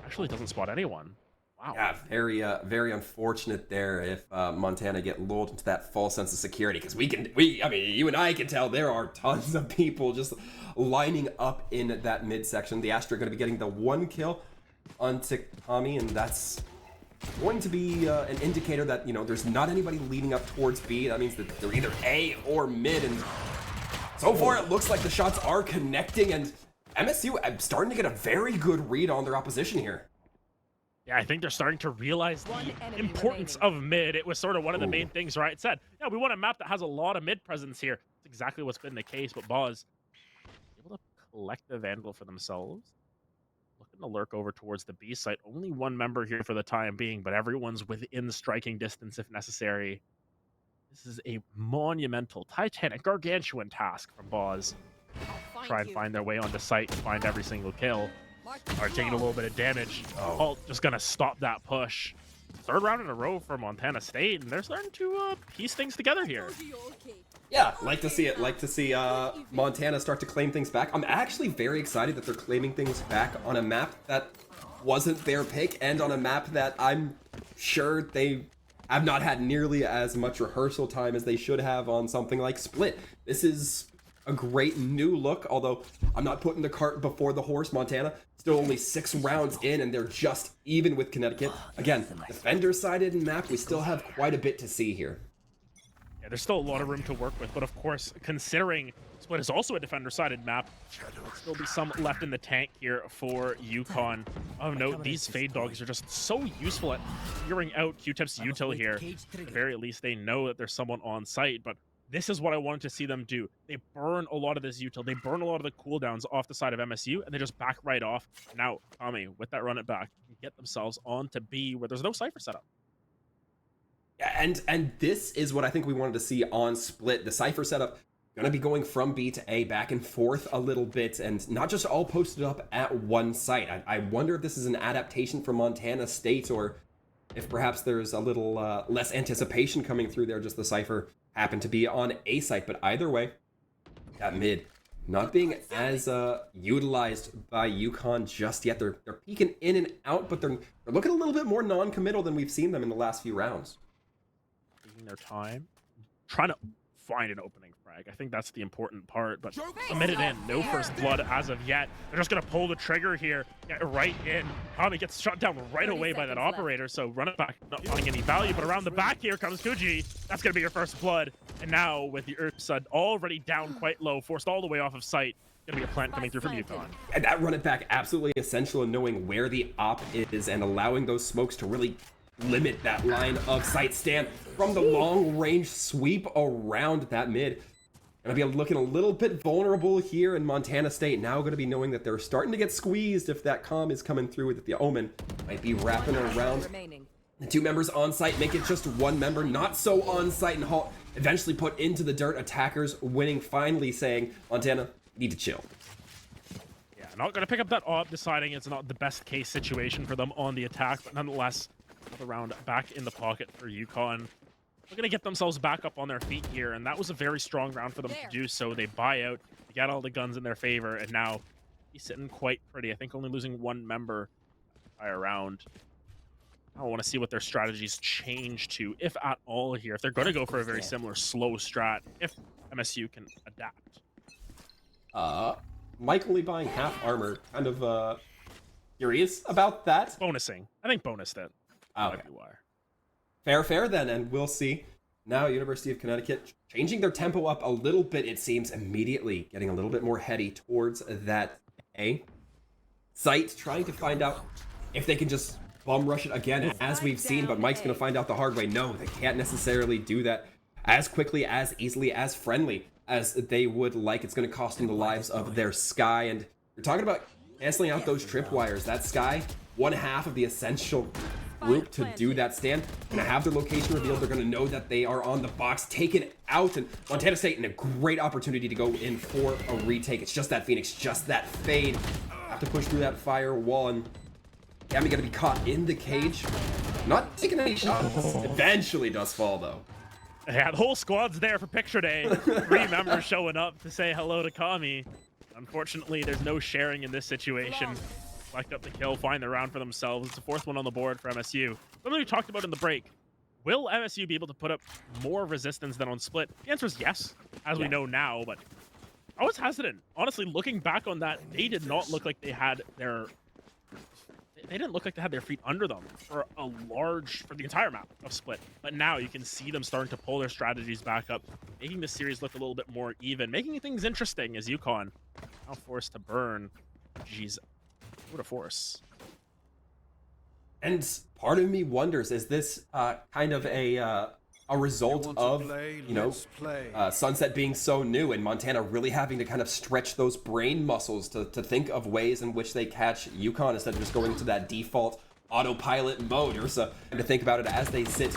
Actually doesn't spot anyone. Wow. Yeah, very unfortunate there if Montana get lulled into that false sense of security, because I mean, you and I can tell there are tons of people just lining up in that mid section. The Astra going to be getting the 1 kill onto Tommy, and that's going to be an indicator that, you know, there's not anybody leading up towards B. That means that they're either A or mid, and so far it looks like the shots are connecting, and MSU starting to get a very good read on their opposition here. Yeah, I think they're starting to realize the importance of mid. It was sort of one of the main things Riot said. Yeah, we want a map that has a lot of mid presence here. That's exactly what's been the case, but Boz able to collect the Vandal for themselves. Looking to lurk over towards the B site. Only 1 member here for the time being, but everyone's within striking distance if necessary. This is a monumental, titanic, gargantuan task from Boz. Try and find their way onto site and find every single kill. Are taking a little bit of damage. Halt just gonna stop that push. 3rd round in a row for Montana State, and they're starting to piece things together here. Yeah, like to see it. Like to see Montana start to claim things back. I'm actually very excited that they're claiming things back on a map that wasn't their pick, and on a map that I'm sure they have not had nearly as much rehearsal time as they should have on something like Split. This is a great new look, although I'm not putting the cart before the horse. Montana still only 6 rounds in, and they're just even with Connecticut. Again, defender-sided map, we still have quite a bit to see here. Yeah, there's still a lot of room to work with, but of course, considering Split is also a defender-sided map, there'll still be some left in the tank here for UConn. Of note, these Fade Dogs are just so useful at figuring out Q-Tip's util here. At the very least, they know that there's someone on site, but this is what I wanted to see them do. They burn a lot of this util. They burn a lot of the cooldowns off the side of MSU, and they just back right off. Now, Tommy, with that run it back, can get themselves on to B, where there's no Cypher setup. Yeah, and this is what I think we wanted to see on Split. The Cypher setup going to be going from B to A, back and forth a little bit, and not just all posted up at one site. I wonder if this is an adaptation from Montana State, or if perhaps there's a little less anticipation coming through there, just the Cypher happened to be on A site. But either way, that mid not being as utilized by UConn just yet. They're peeking in and out, but they're looking a little bit more non-committal than we've seen them in the last few rounds. Taking their time, trying to find an opening frag. I think that's the important part, but a minute in, no first blood as of yet. They're just going to pull the trigger here, get right in. Tommy gets shot down right away by that operator, so run it back, not finding any value, but around the back here comes Kuji. That's going to be your first blood, and now with the Ursa already down quite low, forced all the way off of site, going to be a plant coming through from UConn. And that run it back, absolutely essential in knowing where the op is and allowing those smokes to really limit that line of sight. Stand from the long range sweep around that mid. Gonna be looking a little bit vulnerable here in Montana State. Now gonna be knowing that they're starting to get squeezed if that comm is coming through with the Omen. Might be wrapping around. The 2 members on site make it just 1 member not so on site, and Halt eventually put into the dirt. Attackers winning, finally saying, Montana, you need to chill. Yeah, not gonna pick up that op, deciding it's not the best case situation for them on the attack, but nonetheless, another round back in the pocket for UConn. They're going to get themselves back up on their feet here, and that was a very strong round for them to do so. They buy out, they get all the guns in their favor, and now he's sitting quite pretty. I think only losing 1 member by a round. I want to see what their strategies change to, if at all here. If they're going to go for a very similar slow strat, if MSU can adapt. Mike only buying half armor, kind of curious about that. Bonusing. I think bonused it. Okay. You are. Fair then, and we'll see. Now University of Connecticut changing their tempo up a little bit, it seems, immediately getting a little bit more heady towards that A site, trying to find out if they can just bum rush it again, as we've seen, but Mike's going to find out the hard way. No, they can't necessarily do that as quickly, as easily, as friendly as they would like. It's going to cost them the lives of their Sky, and you're talking about canceling out those tripwires. That Sky, one half of the essential group to do that stand, gonna have their location revealed. They're gonna know that they are on the box, taken out, and Montana State in a great opportunity to go in for a retake. It's just that Phoenix, just that fade. Have to push through that firewall, and Cammy gonna be caught in the cage. Not taking any shots. Eventually does fall though. Yeah, the whole squad's there for picture day. 3 members showing up to say hello to Kami. Unfortunately, there's no sharing in this situation. Select up the kill, find the round for themselves. It's the 4th one on the board for MSU. Something we talked about in the break. Will MSU be able to put up more resistance than on Split? The answer is yes, as we know now, but I was hesitant. Honestly, looking back on that, they did not look like they had their... They didn't look like they had their feet under them for the entire map of Split. But now you can see them starting to pull their strategies back up, making the series look a little bit more even, making things interesting as UConn now forced to burn. Jeez. What a force. And part of me wonders, is this kind of a result of, you know, Sunset being so new and Montana really having to kind of stretch those brain muscles to think of ways in which they catch UConn instead of just going into that default autopilot mode, or so, and to think about it as they sit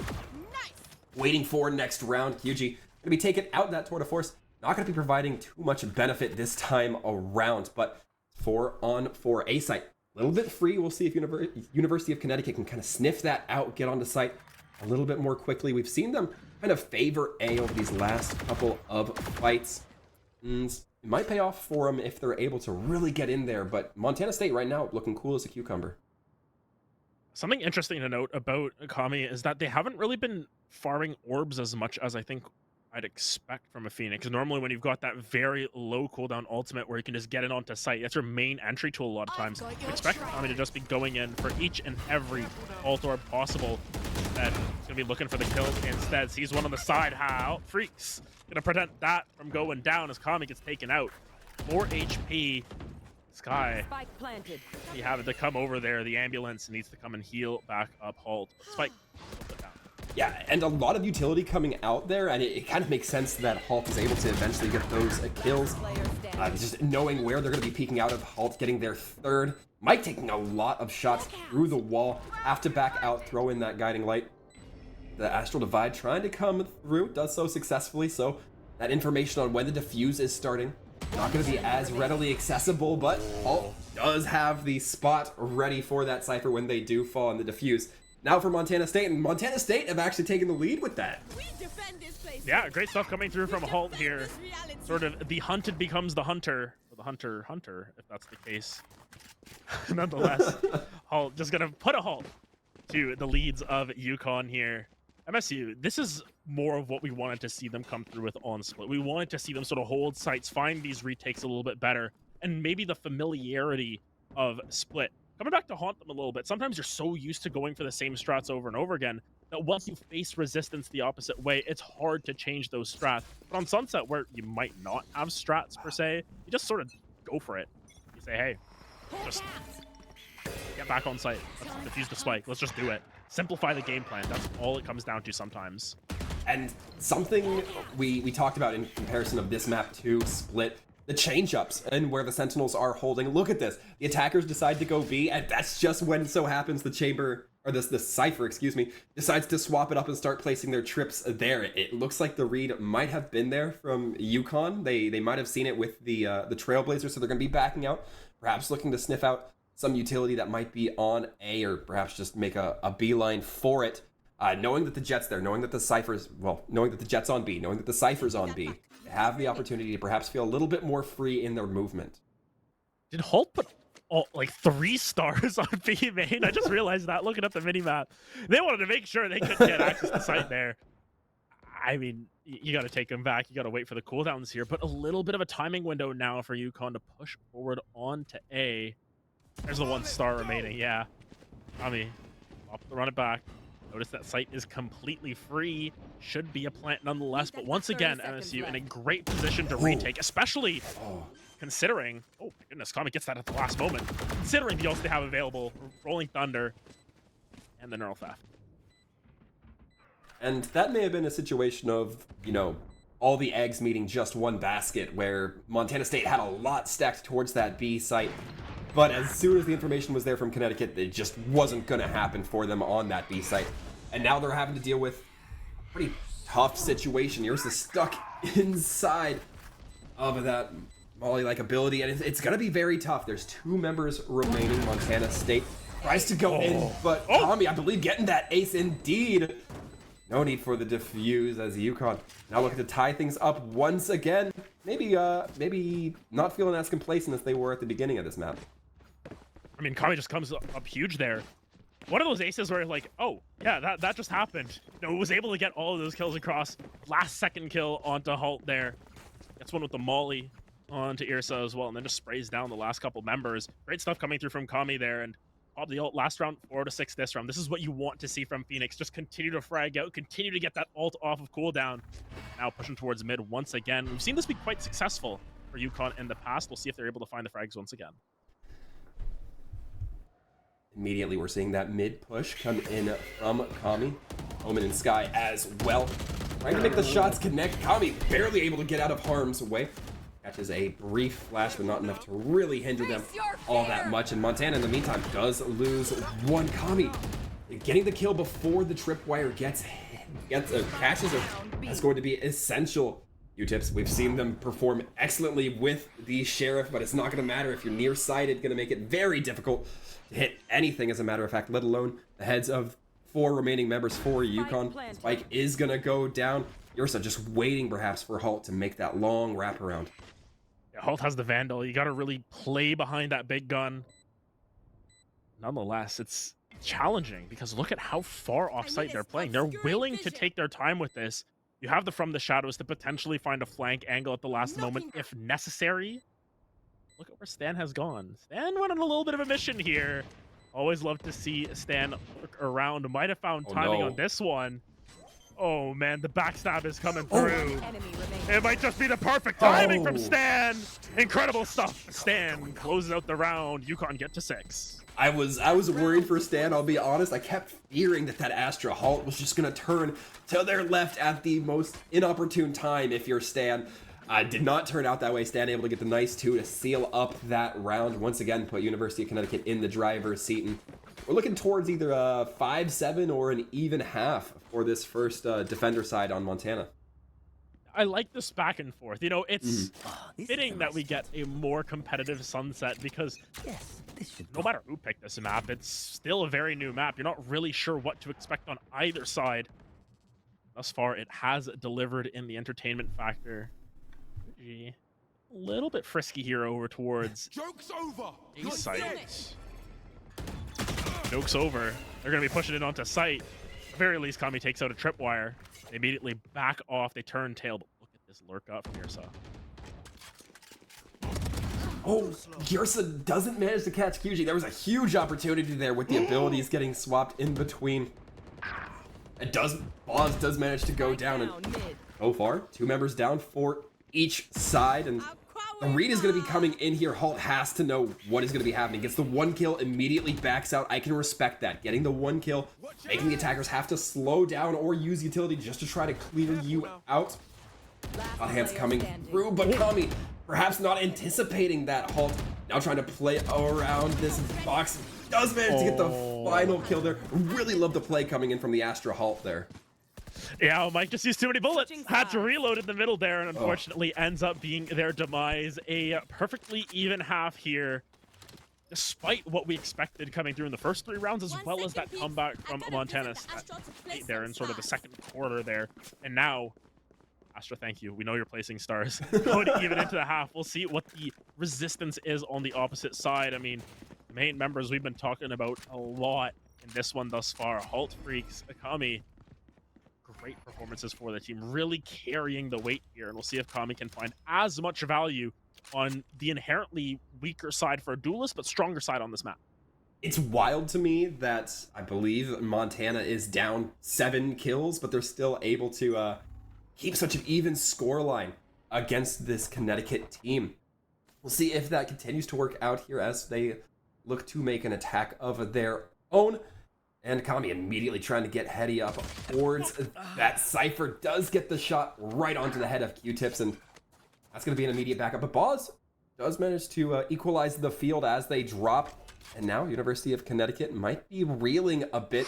waiting for next round. QG going to be taken out that tour de force, not going to be providing too much benefit this time around, but 4-on-4 A site. A little bit free. We'll see if University of Connecticut can kind of sniff that out, get onto site a little bit more quickly. We've seen them kind of favor A over these last couple of fights. And it might pay off for them if they're able to really get in there, but Montana State right now looking cool as a cucumber. Something interesting to note about Kami is that they haven't really been farming orbs as much as I think I'd expect from a Phoenix. Normally when you've got that very low cooldown ultimate where you can just get it onto site, that's your main entry tool a lot of times. You expect Kami to just be going in for each and every ult orb possible. And he's gonna be looking for the kill instead. Sees one on the side. How freaks. Gonna prevent that from going down as Kami gets taken out. 4 HP. Sky. He having to come over there. The ambulance needs to come and heal back up Halt. Spike. Yeah, and a lot of utility coming out there, and it kind of makes sense that Halt is able to eventually get those kills. Just knowing where they're going to be peeking out of, Halt getting their 3rd. Mike taking a lot of shots through the wall. Have to back out, throw in that guiding light. The Astral Divide trying to come through, does so successfully, so that information on when the defuse is starting, not going to be as readily accessible, but Halt does have the spot ready for that Cypher when they do fall in the defuse. Now for Montana State, and Montana State have actually taken the lead with that. Yeah, great stuff coming through from Halt here. Sort of the hunted becomes the hunter, or the hunter, if that's the case. Nonetheless, Halt just gonna put a halt to the leads of UConn here. MSU, this is more of what we wanted to see them come through with on Split. We wanted to see them sort of hold sites, find these retakes a little bit better, and maybe the familiarity of Split coming back to haunt them a little bit. Sometimes you're so used to going for the same strats over and over again that once you face resistance the opposite way, it's hard to change those strats. But on Sunset, where you might not have strats per se, you just sort of go for it. You say, hey, just get back on site. Let's defuse the spike. Let's just do it. Simplify the game plan. That's all it comes down to sometimes. And something we talked about in comparison of this map to Split, the change-ups and where the Sentinels are holding. Look at this. The attackers decide to go B, and that's just when so happens the Chamber, or the Cypher, excuse me, decides to swap it up and start placing their trips there. It looks like the read might have been there from UConn. They might have seen it with the Trailblazers, so they're going to be backing out, perhaps looking to sniff out some utility that might be on A, or perhaps just make a beeline for it. Knowing that the Jet's there, knowing that the Cypher's, well, knowing that the Jet's on B, knowing that the Cypher's on B, have the opportunity to perhaps feel a little bit more free in their movement. Did Halt put like 3 stars on B main? I just realized that looking at the minimap. They wanted to make sure they couldn't get access to site there. I mean, you got to take them back. You got to wait for the cooldowns here, but a little bit of a timing window now for UConn to push forward on to A. There's the 1 star remaining. Yeah. I mean, run it back. Notice that site is completely free. Should be a plant nonetheless, but once again, MSU in a great position to retake, especially considering, oh my goodness, Kami gets that at the last moment, considering the ults they have available, Rolling Thunder, and the Neural Theft. And that may have been a situation of, you know, all the eggs meeting just one basket, where Montana State had a lot stacked towards that B site. But as soon as the information was there from Connecticut, it just wasn't going to happen for them on that B site. And now they're having to deal with a pretty tough situation. You're just stuck inside of that Molly-like ability, and it's going to be very tough. There's 2 members remaining. Montana State tries to go in, but Kami, I believe, getting that ace indeed. No need for the diffuse as UConn now looking to tie things up once again. Maybe not feeling as complacent as they were at the beginning of this map. I mean, Kami just comes up huge there. One of those aces where like, oh, yeah, that just happened. You know, was able to get all of those kills across. Last second kill onto Halt there. Gets one with the Molly onto Irsa as well, and then just sprays down the last couple members. Great stuff coming through from Kami there, and pop the ult last round, 4-6 this round. This is what you want to see from Phoenix. Just continue to frag out, continue to get that ult off of cooldown. Now pushing towards mid once again. We've seen this be quite successful for UConn in the past. We'll see if they're able to find the frags once again. Immediately, we're seeing that mid push come in from Kami. Omen and Sky as well. Trying to make the shots connect. Kami barely able to get out of harm's way. Catches a brief flash, but not enough to really hinder them all that much. And Montana, in the meantime, does lose one. Kami getting the kill before the tripwire catches her. That's going to be essential. U-Tips, we've seen them perform excellently with the Sheriff, but it's not going to matter if you're nearsighted. Going to make it very difficult to hit anything, as a matter of fact, let alone the heads of 4 remaining members for UConn. Spike is going to go down. Ursa just waiting, perhaps, for Halt to make that long wraparound. Yeah, Halt has the Vandal. You got to really play behind that big gun. Nonetheless, it's challenging because look at how far off-site they're playing. They're willing to take their time with this. You have the From the Shadows to potentially find a flank angle at the last moment if necessary. Look at where Stan has gone. Stan went on a little bit of a mission here. Always love to see Stan look around. Might have found timing on this one. Oh man, the backstab is coming through. It might just be the perfect timing from Stan. Incredible stuff. Stan closes out the round. UConn get to 6. I was worried for Stan, I'll be honest. I kept fearing that Astra Halt was just going to turn to their left at the most inopportune time if you're Stan. Did not turn out that way. Stan able to get the nice 2 to seal up that round. Once again, put University of Connecticut in the driver's seat. And we're looking towards either a 5-7 or an even half for this first defender side on Montana. I like this back and forth. You know, it's fitting that we get a more competitive Sunset because no matter who picked this map, it's still a very new map. You're not really sure what to expect on either side. Thus far, it has delivered in the entertainment factor. A little bit frisky here over towards A site. Joke's over. They're going to be pushing it onto site. At the very least, Kami takes out a tripwire. They immediately back off. They turn tail. But look at this lurk up from Ursa. Oh, Ursa doesn't manage to catch QG. There was a huge opportunity there with the abilities getting swapped in between. Boz does manage to go down, and so far, 2 members down for each side, and the read is going to be coming in here. Halt has to know what is going to be happening. Gets the 1 kill, immediately backs out. I can respect that. Getting the 1 kill, making the attackers have to slow down or use utility just to try to clear you out. Hot hands coming through, but Kami perhaps not anticipating that. Halt now trying to play around this box. Does manage to get the final kill there. Really love the play coming in from the Astra Halt there. Yeah, Mike just used too many bullets. Had to reload in the middle there, and unfortunately ends up being their demise. A perfectly even half here, despite what we expected coming through in the first 3 rounds, as well as that comeback from Montana State there in sort of the second quarter there. And now, Astra, thank you. We know you're placing stars. Going even into the half. We'll see what the resistance is on the opposite side. I mean, the main members we've been talking about a lot in this one thus far. Halt Freaks, Kami. Great performances for the team, really carrying the weight here, and we'll see if Kami can find as much value on the inherently weaker side for a duelist, but stronger side on this map. It's wild to me that I believe Montana is down 7 kills, but they're still able to keep such an even scoreline against this Connecticut team. We'll see if that continues to work out here as they look to make an attack of their own. And Kami immediately trying to get Hetty up towards that Cypher. Does get the shot right onto the head of Q-Tips, and that's going to be an immediate backup. But Boz does manage to equalize the field as they drop. And now University of Connecticut might be reeling a bit.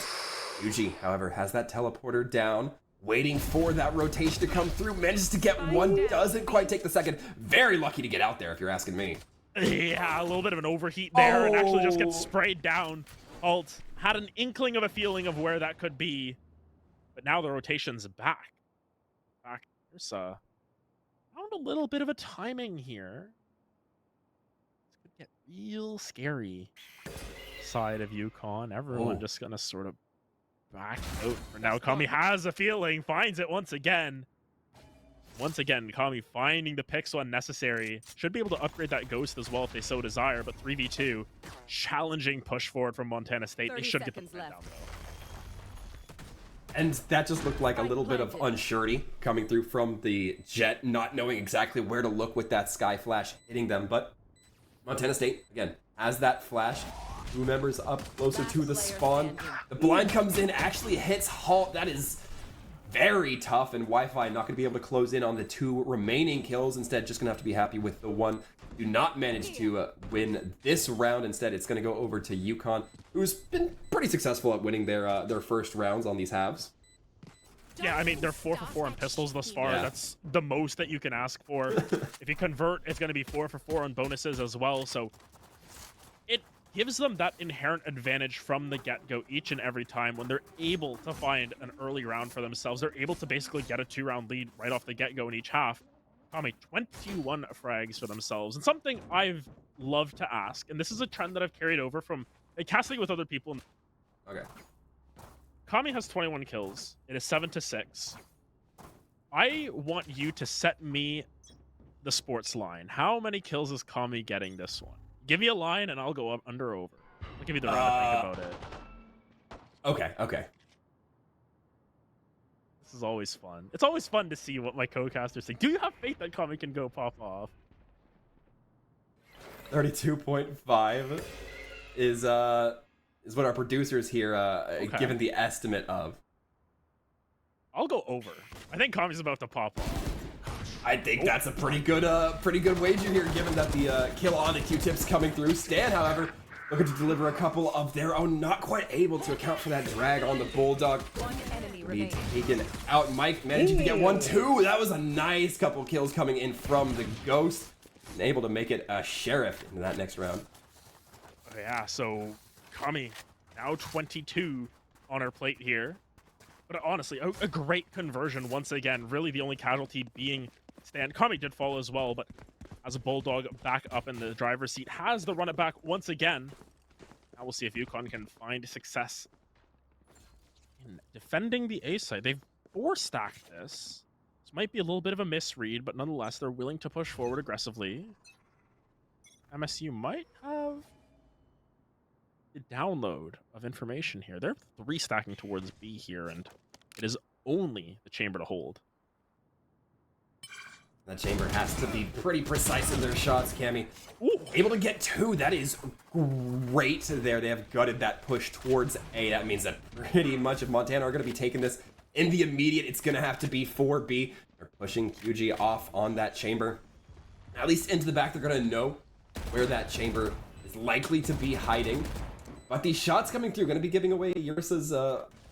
Yuji, however, has that teleporter down, waiting for that rotation to come through. Manages to get one, doesn't quite take the second. Very lucky to get out there, if you're asking me. Yeah, a little bit of an overheat there, and actually just gets sprayed down. Alt had an inkling of a feeling of where that could be, but now the rotation's back. There's found a little bit of a timing here. This could get real scary. Side of Yukon, everyone just gonna sort of back out for now. Kami has a feeling, finds it once again. Once again, Kami finding the pixel unnecessary. Should be able to upgrade that Ghost as well if they so desire, but 3v2. Challenging push forward from Montana State. They should get the plan down, though. And that just looked like a little bit of unsurety coming through from the Jet, not knowing exactly where to look with that Sky Flash hitting them. But Montana State, again, has that flash. 2 members up closer to the spawn. The blind comes in, actually hits Halt. That is very tough, and Wi-Fi not going to be able to close in on the 2 remaining kills. Instead, just going to have to be happy with the 1. Do not manage to win this round. Instead, it's going to go over to Yukon, who's been pretty successful at winning their first rounds on these halves. Yeah, I mean, they're 4 for 4 on pistols thus far. Yeah. That's the most that you can ask for. If you convert, it's going to be 4 for 4 on bonuses as well. So it gives them that inherent advantage from the get-go each and every time when they're able to find an early round for themselves. They're able to basically get a 2-round lead right off the get-go in each half. Kami, 21 frags for themselves. And something I've loved to ask, and this is a trend that I've carried over from casting with other people. Okay. Kami has 21 kills. It is 7-6. I want you to set me the sports line. How many kills is Kami getting this one? Give me a line and I'll go up under or over. I'll give you the round to think about it. Okay. This is always fun. It's always fun to see what my co-casters think. Do you have faith that Kami can go pop off? 32.5 is what our producers here given the estimate of. I'll go over. I think Kami's about to pop off. I think that's a pretty good wager here, given that the kill on the Q-Tips coming through. Stan, however, looking to deliver a couple of their own, not quite able to account for that drag on the Bulldog. One enemy Be remaining. taken out. Mike managing to get 1-2. That was a nice couple kills coming in from the Ghost, and able to make it a Sheriff into that next round. Yeah, so Kami now 22 on her plate here. But honestly, a great conversion once again. Really the only casualty being Stan. Kami did fall as well, but as a Bulldog back up in the driver's seat, has the run it back once again. Now we'll see if Yukon can find success in defending the A side. They've 4-stacked this. This might be a little bit of a misread, but nonetheless, they're willing to push forward aggressively. MSU might have the download of information here. They're 3-stacking towards B here, and it is only the chamber to hold. That chamber has to be pretty precise in their shots, Cammy. Ooh. Able to get 2. That is great there. They have gutted that push towards A. That means that pretty much if Montana are going to be taking this in the immediate, it's going to have to be 4B. They're pushing QG off on that chamber. At least into the back, they're going to know where that chamber is likely to be hiding. But these shots coming through going to be giving away Yursa's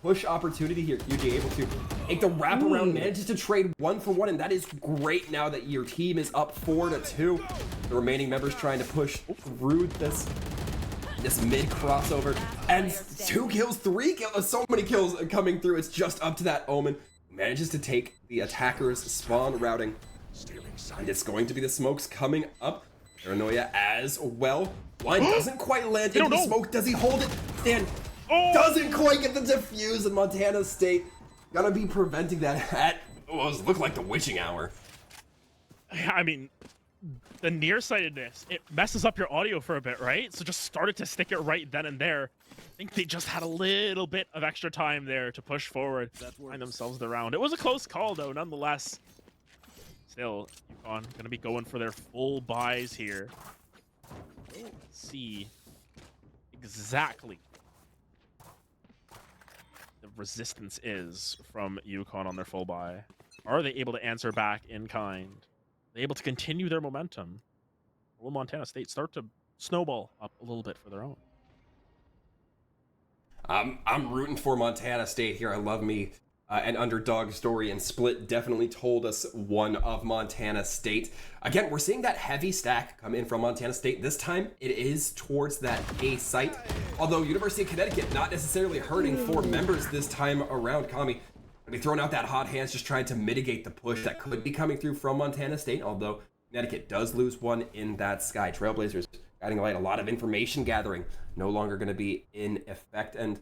push opportunity here. QG able to take the wraparound, manages to trade 1 for 1, and that is great now that your team is up 4-2. The remaining members trying to push through this mid crossover, and 2 kills, 3 kills, so many kills coming through. It's just up to that Omen. Manages to take the attacker's spawn routing, and it's going to be the smokes coming up. Paranoia as well. Blind doesn't quite land into the smoke. Does he hold it? Stan doesn't quite get the defuse, and Montana State gonna be preventing that at what looked like the witching hour. I mean, the nearsightedness, it messes up your audio for a bit, right? So just started to stick it right then and there. I think they just had a little bit of extra time there to push forward, find themselves the round. It was a close call, though, nonetheless. Still, UConn going to be going for their full buys here. We'll see exactly the resistance is from UConn on their full buy. Are they able to answer back in kind? Are they able to continue their momentum? Will Montana State start to snowball up a little bit for their own? I'm rooting for Montana State here. I love me an underdog story, and Split definitely told us one of Montana State. Again, we're seeing that heavy stack come in from Montana State. This time, it is towards that A site. Although University of Connecticut not necessarily hurting for members this time around. Kami gonna be throwing out that hot hands, just trying to mitigate the push that could be coming through from Montana State. Although Connecticut does lose one in that sky. Trailblazers guiding light, a lot of information gathering, no longer going to be in effect, and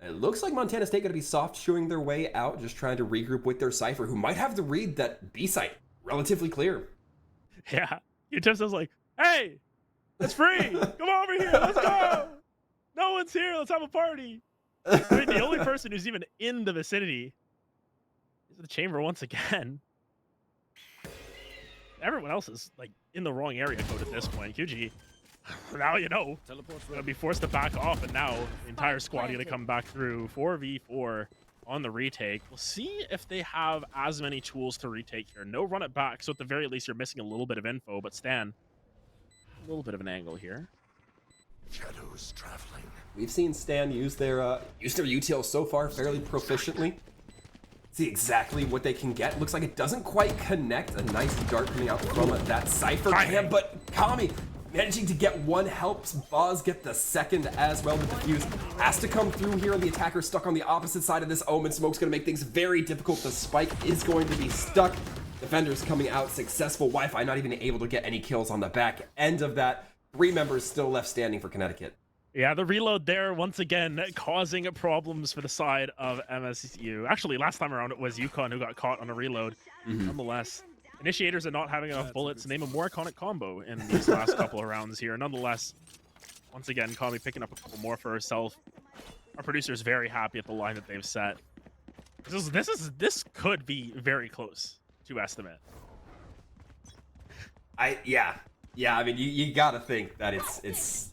it looks like Montana State going to be soft shoeing their way out, just trying to regroup with their Cypher, who might have the read that B site relatively clear. Yeah, UTEP was like, "Hey, it's free. Come over here. Let's go. No one's here. Let's have a party." I mean, the only person who's even in the vicinity is the chamber once again. Everyone else is like in the wrong area code at this point. QG, now you know, gonna be forced to back off, and now the entire squad gonna come back through 4v4 on the retake. We'll see if they have as many tools to retake here. No run it back, so at the very least you're missing a little bit of info. But Stan, a little bit of an angle here. Shadows traveling. We've seen Stan use their util so far fairly proficiently. See exactly what they can get. Looks like it doesn't quite connect. A nice dart coming out from that Cypher cam, but Kami managing to get one helps Boz get the second as well. The defuse has to come through here, and the attacker stuck on the opposite side of this Omen. Smoke's going to make things very difficult. The spike is going to be stuck. Defenders coming out successful. Wi-Fi not even able to get any kills on the back end of that. 3 members still left standing for Connecticut. Yeah, the reload there, once again, causing problems for the side of MSU. Actually, last time around, it was UConn who got caught on a reload. Nonetheless, initiators are not having enough bullets to name a more iconic combo in these last couple of rounds here. Nonetheless, once again, Kami picking up a couple more for herself. Our producer's very happy at the line that they've set. This could be very close to estimate. Yeah. I mean, you gotta think that it's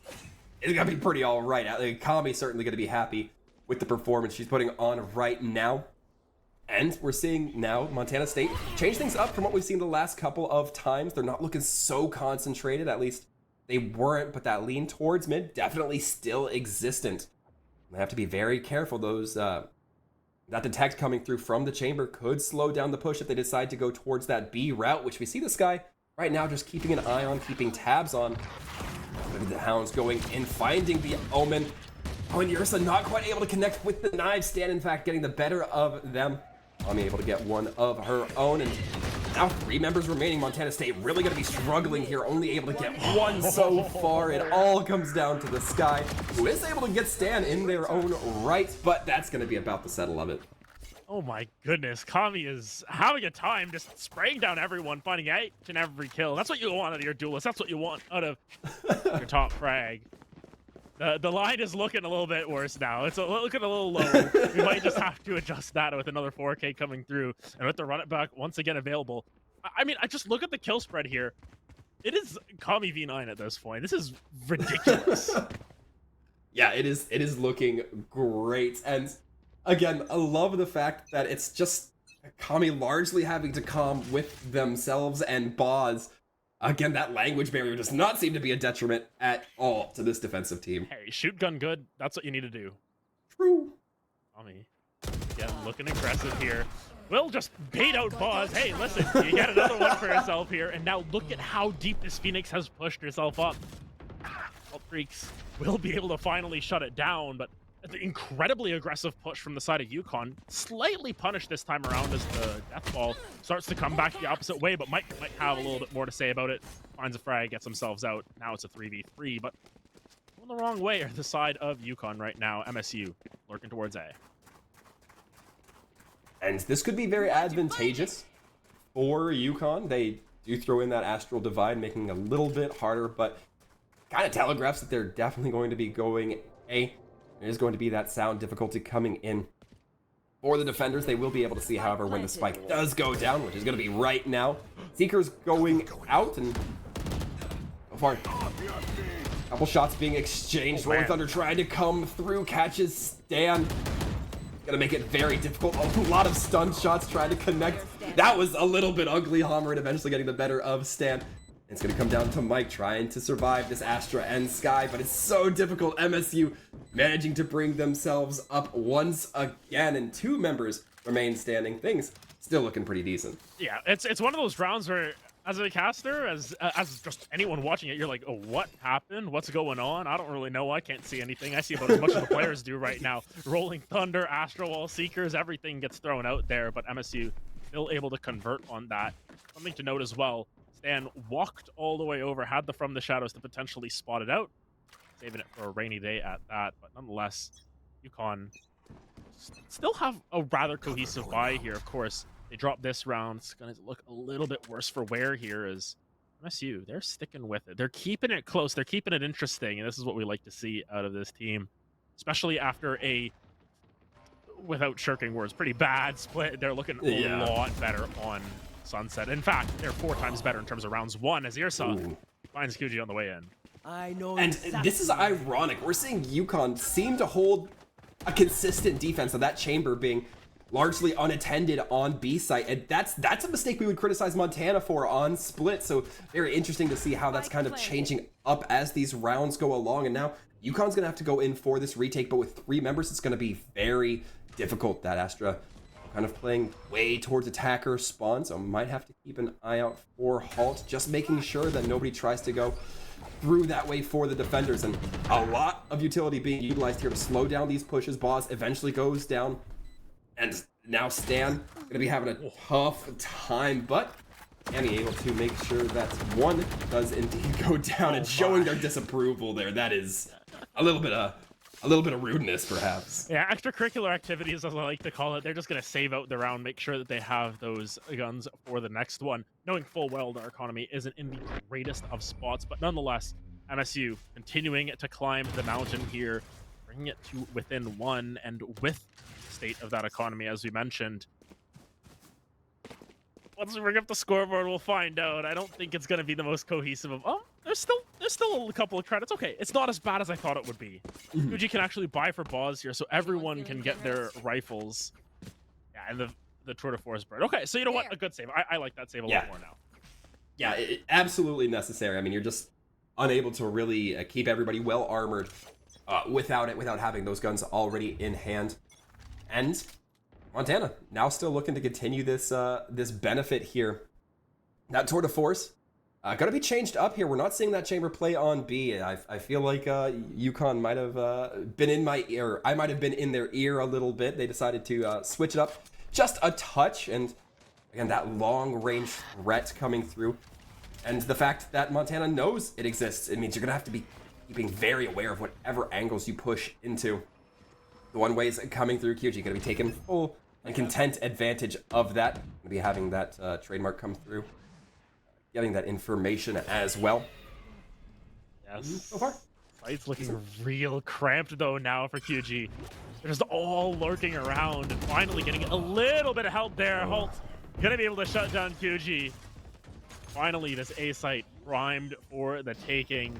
gonna be pretty all right. I think Kami's certainly gonna be happy with the performance she's putting on right now. And we're seeing now Montana State change things up from what we've seen the last couple of times. They're not looking so concentrated, at least they weren't, but that lean towards mid definitely still existent. They have to be very careful. Those that detect coming through from the chamber could slow down the push if they decide to go towards that B route, which we see this guy right now just keeping an eye on, keeping tabs on. The Hounds going in, finding the Omen. Oh, and Ursa not quite able to connect with the knives. Stan, in fact, getting the better of them. Kami able to get one of her own, and now 3 members remaining. Montana State really going to be struggling here, only able to get one so far. It all comes down to the Sky, who is able to get Stan in their own right, but that's going to be about the settle of it. Oh my goodness, Kami is having a time just spraying down everyone, finding each and every kill. That's what you want out of your duelist. That's what you want out of your top frag. The line is looking a little bit worse now. It's looking a little low. We might just have to adjust that with another 4K coming through. And with the run it back once again available. I mean, I just look at the kill spread here. It is Kami v9 at this point. This is ridiculous. Yeah, it is looking great. And again, I love the fact that it's just Kami largely having to calm with themselves and Boz. Again, that language barrier does not seem to be a detriment at all to this defensive team. Hey, shoot gun good. That's what you need to do. True. Kami, again, looking aggressive here. Will just bait out Boz. Hey, listen, you get another one for yourself here. And now look at how deep this Phoenix has pushed herself up. Alt Freaks will be able to finally shut it down, but the incredibly aggressive push from the side of UConn, slightly punished this time around as the death ball starts to come back the opposite way, but might have a little bit more to say about it. Finds a frag, gets themselves out. Now it's a 3v3, but going the wrong way are the side of UConn right now. MSU lurking towards A. And this could be very advantageous for UConn. They do throw in that Astral Divide, making it a little bit harder, but kind of telegraphs that they're definitely going to be going A. There is going to be that sound difficulty coming in for the defenders. They will be able to see, however, when the spike does go down, which is going to be right now. Seeker's going out, and so far, a couple shots being exchanged. Rolling Thunder trying to come through, catches Stan. Gonna make it very difficult. A lot of stun shots trying to connect. That was a little bit ugly. Hammerin eventually getting the better of Stan. It's going to come down to Mike trying to survive this Astra and Sky, but it's so difficult. MSU managing to bring themselves up once again, and 2 members remain standing. Things still looking pretty decent. Yeah, it's one of those rounds where, as a caster, as just anyone watching it, you're like, oh, what happened? What's going on? I don't really know. I can't see anything. I see about as much as the players do right now. Rolling Thunder, Astro Wall, Seekers, everything gets thrown out there, but MSU still able to convert on that. Something to note as well. Stan walked all the way over, had the From the Shadows to potentially spot it out, saving it for a rainy day at that. But nonetheless, UConn still have a rather cohesive buy here. Of course, they drop this round. It's going to look a little bit worse for wear here as MSU, they're sticking with it. They're keeping it close. They're keeping it interesting, and this is what we like to see out of this team, especially after a, without shirking words, pretty bad split. They're looking a lot better on Sunset. In fact, they're 4 times better in terms of rounds 1 as Irsa finds QG on the way in. I know. And this is ironic. We're seeing UConn seem to hold a consistent defense of that chamber being largely unattended on B site, and that's a mistake we would criticize Montana for on split. So very interesting to see how that's kind of changing up as these rounds go along. And now UConn's gonna have to go in for this retake, but with 3 members, it's gonna be very difficult. That Astra kind of playing way towards attacker spawn, so might have to keep an eye out for Halt, just making sure that nobody tries to go through that way for the defenders. And a lot of utility being utilized here to slow down these pushes. Boss eventually goes down, and now Stan gonna be having a tough time, but Annie able to make sure that one does indeed go down, and showing their disapproval there. That is a little bit of rudeness, perhaps. Yeah, extracurricular activities, as I like to call it. They're just going to save out the round, make sure that they have those guns for the next one, knowing full well our economy isn't in the greatest of spots. But nonetheless, MSU continuing to climb the mountain here, bringing it to within 1, and with the state of that economy, as we mentioned, once we bring up the scoreboard, we'll find out. I don't think it's going to be the most cohesive of... Oh, there's still a couple of credits. Okay, it's not as bad as I thought it would be. Fuji can actually buy for Boz here, so everyone can get their rifles. Yeah, and the Tour de Force bird. Okay, so you know what? A good save. I like that save a lot more now. Yeah, absolutely necessary. I mean, you're just unable to really keep everybody well armored without having those guns already in hand. And Montana now still looking to continue this this benefit here. That Tour de Force gonna be changed up here. We're not seeing that chamber play on B. I feel like UConn might have been in my ear. I might have been in their ear a little bit. They decided to switch it up just a touch, and again, that long range threat coming through, and the fact that Montana knows it exists, it means you're gonna have to be keeping very aware of whatever angles you push into. The one ways coming through QG gonna be taking full and content advantage of that. Gonna be having that trademark come through, getting that information as well. Yes. So far, Fight's looking real cramped though now for QG. They're just all lurking around and finally getting a little bit of help there. Halt gonna be able to shut down QG. Finally, this A site primed for the taking.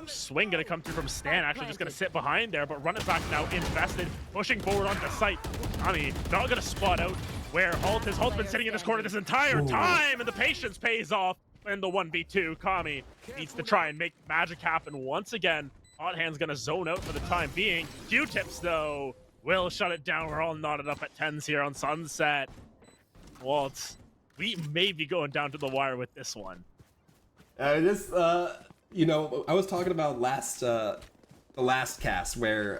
Swing gonna come through from Stan, actually just gonna sit behind there, but run it back now, invested, pushing forward onto the site. Kami not gonna spot out where Halt is. Halt's been sitting in this corner this entire time, and the patience pays off in the 1v2. Kami needs to try and make magic happen once again. Hot Hand's gonna zone out for the time being. Q-tips though will shut it down. We're all knotted up at 10s here on Sunset. Walt, we may be going down to the wire with this one. You know, I was talking about the last cast where,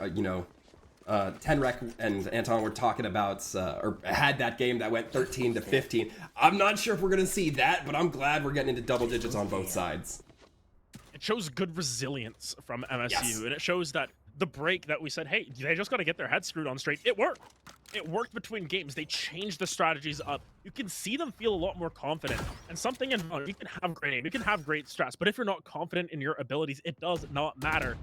Tenrek and Anton were talking about, or had that game that went 13-15. I'm not sure if we're going to see that, but I'm glad we're getting into double digits on both sides. It shows good resilience from MSU, Yes. and it shows that the break that we said, hey, they just got to get their head screwed on straight, it worked. it worked between games. They changed the strategies up. You can see them feel a lot more confident. And something in Valorant, you can have great aim, you can have great strats, but if you're not confident in your abilities, it does not matter.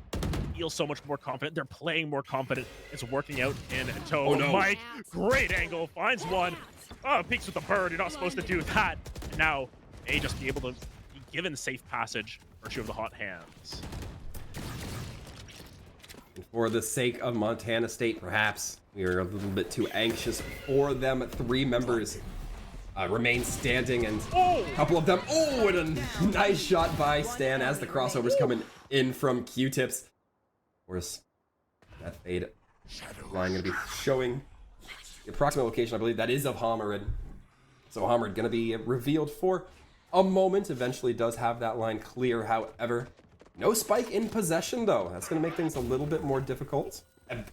You feel so much more confident. They're playing more confident. It's working out in toe. Oh, no. Mike, great angle, finds one. Oh, peeks with the bird. You're not supposed to do that. And now, A just be able to be given safe passage, virtue of the hot hands. For the sake of Montana State, perhaps we are a little bit too anxious for them. 3 members remain standing, and a couple of them. Oh, and a nice shot by Stan as the crossover's coming in from Q-tips. Of course, that fade line going to be showing the approximate location. I believe that is of Hammerid. So Hammerid going to be revealed for a moment. Eventually does have that line clear, however. No spike in possession, though. That's going to make things a little bit more difficult.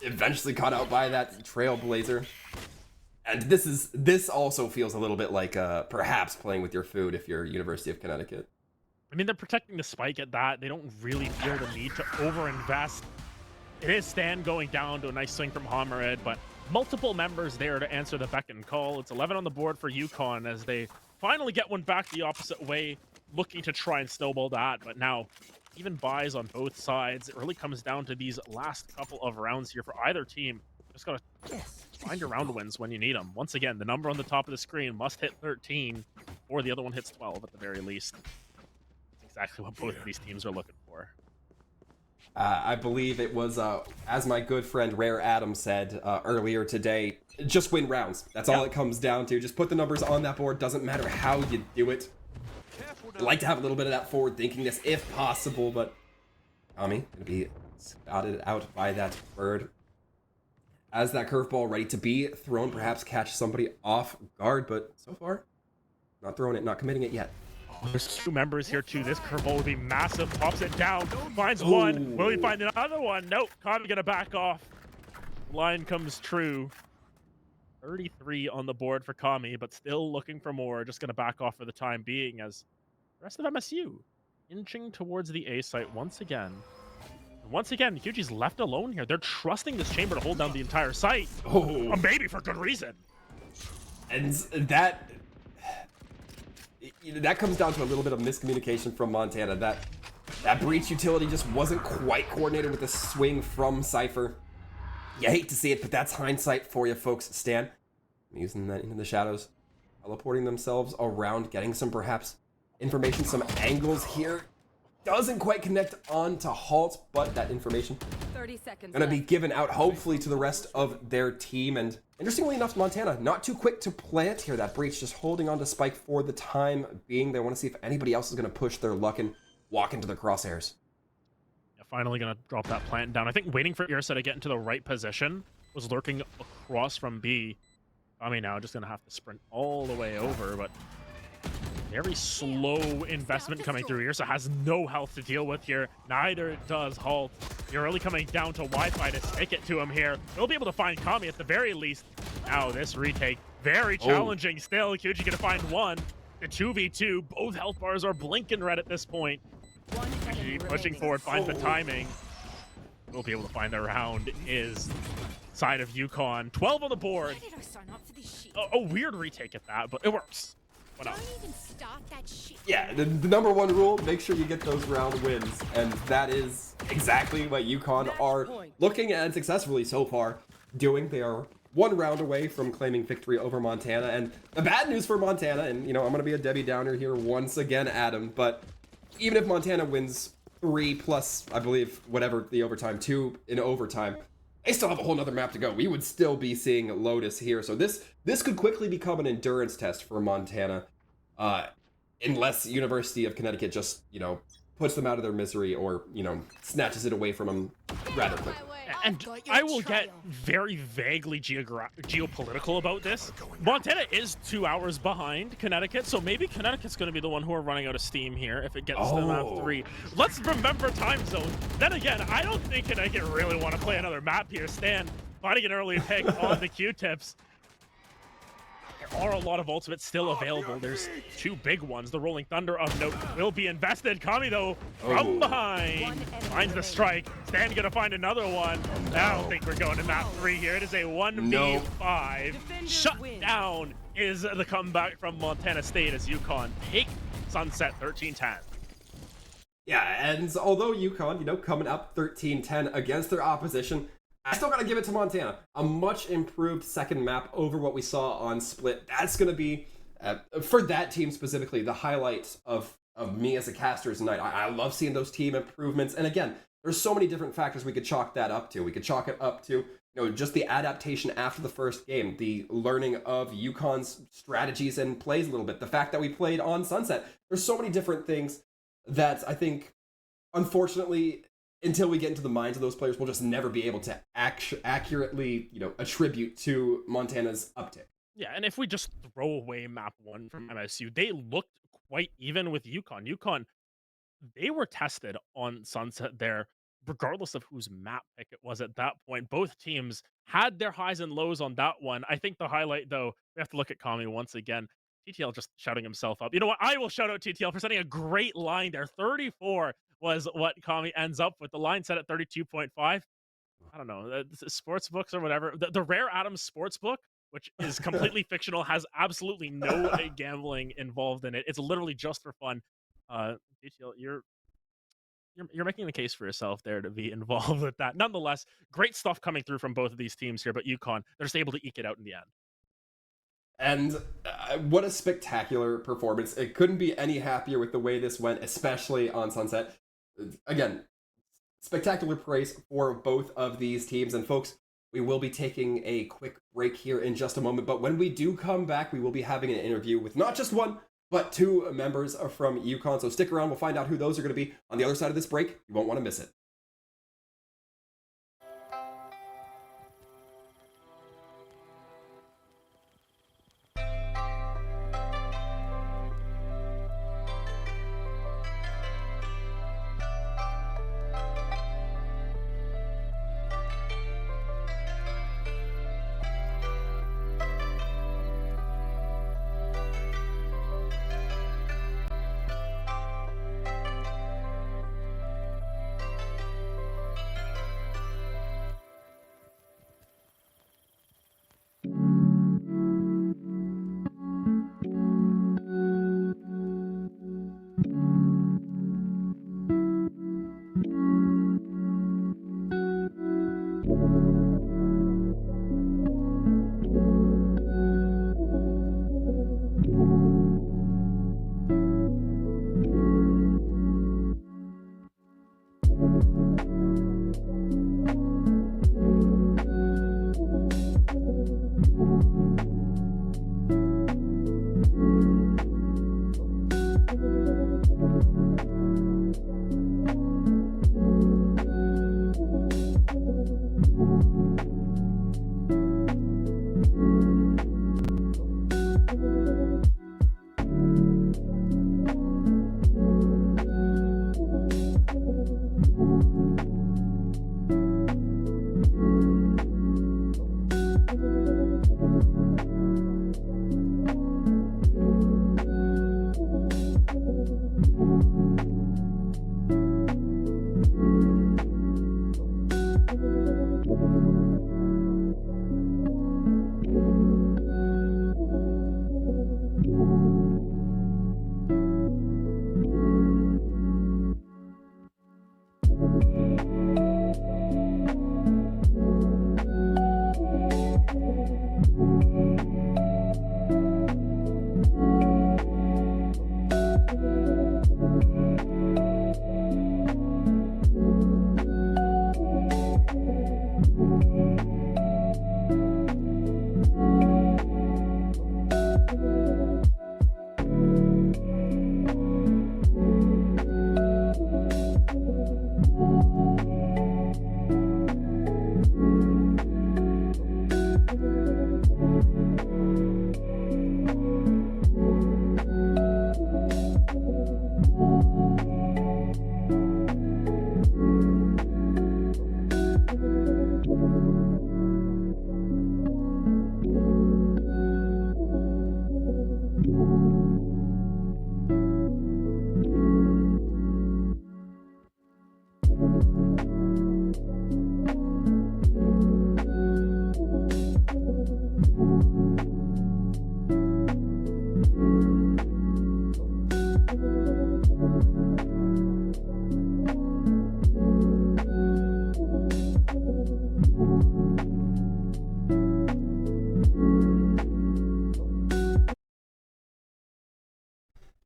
Eventually caught out by that Trailblazer. And this also feels a little bit like perhaps playing with your food if you're University of Connecticut. I mean, they're protecting the spike at that. They don't really feel the need to overinvest. It is Stan going down to a nice swing from Hammerid, but multiple members there to answer the beck and call. It's 11 on the board for UConn as they finally get one back the opposite way, looking to try and snowball that, but now even buys on both sides. It really comes down to these last couple of rounds here for either team. Just gotta find your round wins when you need them. Once again, the number on the top of the screen must hit 13, or the other one hits 12 at the very least. That's exactly what both of these teams are looking for. I believe it was, as my good friend Rare Adam said earlier today, just win rounds. That's all it comes down to. Just put the numbers on that board. Doesn't matter how you do it. I'd like to have a little bit of that forward thinkingness if possible, but Tommy gonna be spotted out by that bird. As that curveball ready to be thrown, perhaps catch somebody off guard, but so far, not throwing it, not committing it yet. There's 2 members here too. This curveball would be massive. Pops it down. Finds one. Will he find another one? Nope. Kami gonna back off. Line comes true. 33 on the board for Kami, but still looking for more. Just gonna back off for the time being as the rest of MSU inching towards the A site once again. And once again, Hughie's left alone here. They're trusting this chamber to hold down the entire site. Oh, maybe for good reason. And that comes down to a little bit of miscommunication from Montana. That breach utility just wasn't quite coordinated with the swing from Cypher. You hate to see it, but that's hindsight for you folks. Stan using that into the shadows, teleporting themselves around, getting some perhaps information, some angles here. Doesn't quite connect on to Halt, but that information 30 seconds gonna be given out hopefully to the rest of their team. And interestingly enough, Montana not too quick to plant here. That breach just holding on to Spike for the time being. They want to see if anybody else is gonna push their luck and walk into the crosshairs. Yeah, finally gonna drop that plant down. I think waiting for Irsa to get into the right position, was lurking across from B. I mean, now just gonna have to sprint all the way over, but very slow investment coming through. Irsa has no health to deal with here. Neither does Halt. You're really coming down to Wi-Fi to stick it to him here. They'll be able to find Kami at the very least. Now this retake, very challenging still. Kyuji gonna find one. The 2v2, both health bars are blinking red at this point. Kyuji pushing forward, finds the timing. We'll be able to find the round is side of UConn. 12 on the board. Why did I sign up for this shit? A weird retake at that, but it works. What Don't else? even start that shit. Yeah, the number one rule, make sure you get those round wins. And that is exactly what UConn are looking at successfully so far doing. They are 1 round away from claiming victory over Montana. And the bad news for Montana, and you know, I'm going to be a Debbie Downer here once again, Adam, but even if Montana wins 3 plus, I believe, whatever the overtime, 2 in overtime, they still have a whole nother map to go. We would still be seeing Lotus here. So this could quickly become an endurance test for Montana, unless University of Connecticut just, you know, puts them out of their misery or, you know, snatches it away from them rather quickly. And I will get very vaguely geopolitical about this. Montana is 2 hours behind Connecticut, so maybe Connecticut's going to be the one who are running out of steam here if it gets them at 3. Let's remember time zone. Then again, I don't think Connecticut really want to play another map here. Stan finding an early pick on the Q-tips. are a lot of ultimates still available. There's 2 big ones. The Rolling Thunder of note will be invested. Kami, though, from behind, finds the strike. Stan gonna find another one. I don't think we're going to map 3 here. It is a 1v5. Shut down is the comeback from Montana State as UConn take Sunset 13-10. Yeah, and although UConn, coming up 13-10 against their opposition, I still gotta give it to Montana. A much improved second map over what we saw on Split. That's gonna be, for that team specifically, the highlight of me as a caster tonight. I love seeing those team improvements. And again, there's so many different factors we could chalk that up to. We could chalk it up to, just the adaptation after the first game, the learning of UConn's strategies and plays a little bit, the fact that we played on Sunset. There's so many different things that I think, unfortunately, until we get into the minds of those players, we'll just never be able to accurately, attribute to Montana's uptick. Yeah, and if we just throw away map 1 from MSU, they looked quite even with UConn. UConn, they were tested on Sunset there, regardless of whose map pick it was at that point. Both teams had their highs and lows on that one. I think the highlight, though, we have to look at Kami once again. TTL just shouting himself up. You know what? I will shout out TTL for setting a great line there. 34 was what Kami ends up with. The line set at 32.5. I don't know, sports books or whatever. The Rare Adams Sportsbook, which is completely fictional, has absolutely no gambling involved in it. It's literally just for fun. TTL, you're making the case for yourself there to be involved with that. Nonetheless, great stuff coming through from both of these teams here, but UConn, they're just able to eke it out in the end. And what a spectacular performance. It couldn't be any happier with the way this went, especially on Sunset. Again, spectacular praise for both of these teams. And folks, we will be taking a quick break here in just a moment. But when we do come back, we will be having an interview with not just one, but 2 members from UConn. So stick around. We'll find out who those are going to be on the other side of this break. You won't want to miss it.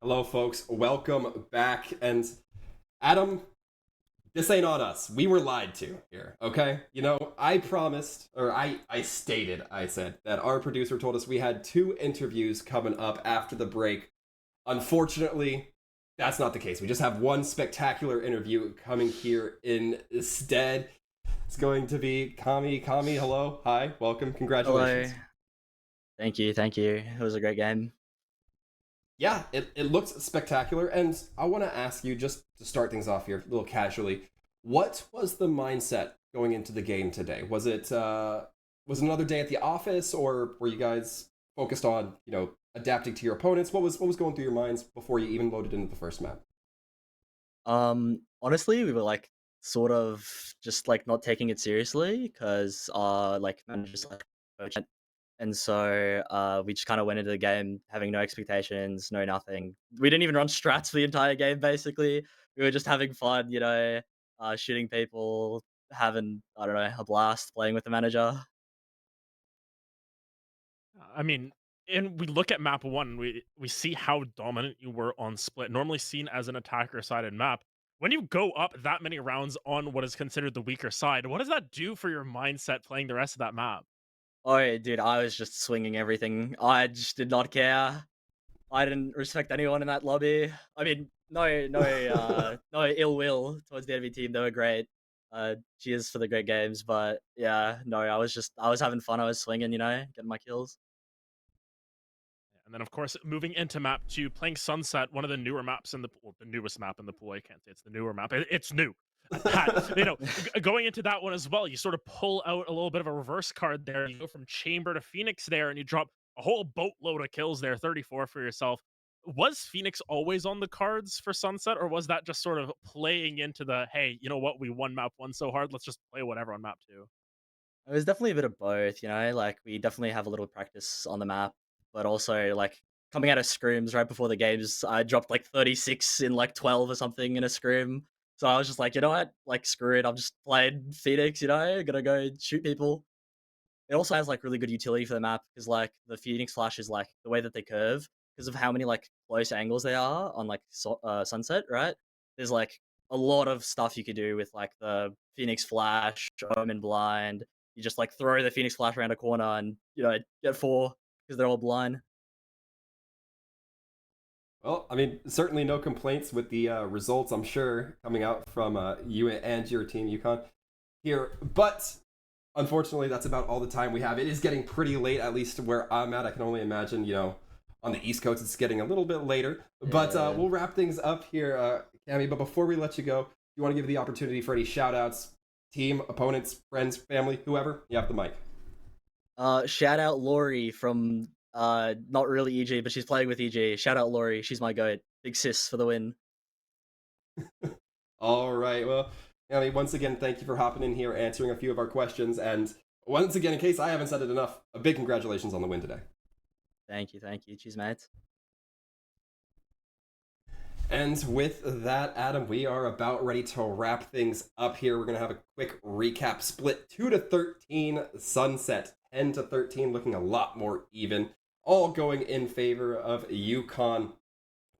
Hello, folks. Welcome back. And Adam, this ain't on us. We were lied to here, okay? You know, I promised, or I said that our producer told us we had 2 interviews coming up after the break. Unfortunately, that's not the case. We just have 1 spectacular interview coming here instead. It's going to be Kami. Kami, hello. Hi. Welcome. Congratulations. Hello. Thank you. It was a great game. Yeah, it looks spectacular, and I want to ask you, just to start things off here, a little casually, what was the mindset going into the game today? Was it another day at the office, or were you guys focused on, adapting to your opponents? What was going through your minds before you even loaded into the first map? Honestly, we were like sort of just like not taking it seriously because like managers like coach it. And so we just kind of went into the game having no expectations, no nothing. We didn't even run strats for the entire game. Basically, we were just having fun, shooting people, having I don't know a blast playing with the manager. I mean, and we look at map 1, we see how dominant you were on split, normally seen as an attacker-sided map. When you go up that many rounds on what is considered the weaker side, what does that do for your mindset playing the rest of that map? Oh, dude, I was just swinging everything. I just did not care. I didn't respect anyone in that lobby. I mean, no ill will towards the enemy team. They were great. Cheers for the great games, but yeah, no, I was having fun. I was swinging, getting my kills. And then, of course, moving into map 2, playing Sunset, one of the newer maps in the pool, the newest map in the pool. I can't say it's the newer map. It's new. Going into that one as well, you sort of pull out a little bit of a reverse card there. You go from Chamber to Phoenix there, and you drop a whole boatload of kills there, 34 for yourself. Was Phoenix always on the cards for Sunset, or was that just sort of playing into the, hey, you know what, we won map 1 so hard, let's just play whatever on map 2? It was definitely a bit of both, like we definitely have a little practice on the map, but also like coming out of scrims right before the games, I dropped like 36 in like 12 or something in a scrim. So I was just like, you know what? Like screw it, I'm just playing Phoenix, gonna go shoot people. It also has like really good utility for the map because like the Phoenix Flash is like the way that they curve because of how many like close angles they are on like Sunset, right? There's like a lot of stuff you could do with like the Phoenix Flash, Omen Blind. You just like throw the Phoenix Flash around a corner and get 4 because they're all blind. Well, I mean, certainly no complaints with the results, I'm sure, coming out from you and your team, UConn, here. But unfortunately, that's about all the time we have. It is getting pretty late, at least where I'm at. I can only imagine, on the East Coast, it's getting a little bit later. Yeah. But we'll wrap things up here, Cami. But before we let you go, you want to give the opportunity for any shout-outs, team, opponents, friends, family, whoever? You have the mic. Shout out Lori from not really EG, but she's playing with EG. Shout out Lori, she's my goat. Big sis for the win. All right, well, Cami, once again, thank you for hopping in here, answering a few of our questions, and once again, in case I haven't said it enough, a big congratulations on the win today. Thank you. Cheers, mates. And with that, Adam, we are about ready to wrap things up here. We're going to have a quick recap. Split 2-13, Sunset 10-13, looking a lot more even. All going in favor of UConn.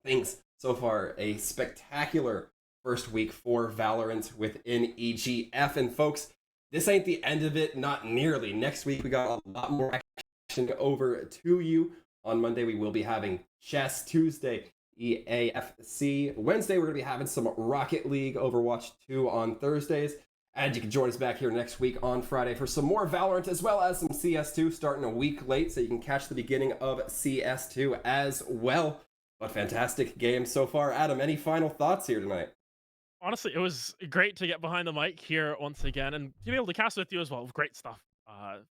Things so far, a spectacular first week for Valorant within EGF. And folks, this ain't the end of it, not nearly. Next week, we got a lot more action over to you. On Monday, we will be having Chess. Tuesday, EAFC. Wednesday, we're going to be having some Rocket League, Overwatch 2 on Thursdays. And you can join us back here next week on Friday for some more Valorant, as well as some CS2 starting a week late, so you can catch the beginning of CS2 as well. But fantastic game so far. Adam, any final thoughts here tonight? Honestly, it was great to get behind the mic here once again and to be able to cast with you as well. Great stuff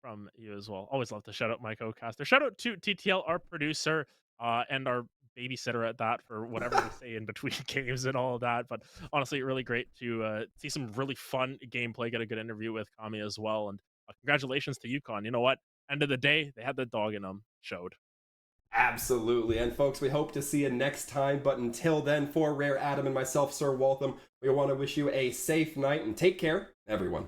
from you as well. Always love to shout out my co-caster. Shout out to TTL, our producer, and our babysitter at that for whatever we say in between games and all of that. But honestly, really great to see some really fun gameplay, get a good interview with Kami as well. And congratulations to UConn. You know what? End of the day, they had the dog in them. Showed. Absolutely. And folks, we hope to see you next time. But until then, for Rare Adam and myself, Sir Waltham, we want to wish you a safe night and take care, everyone.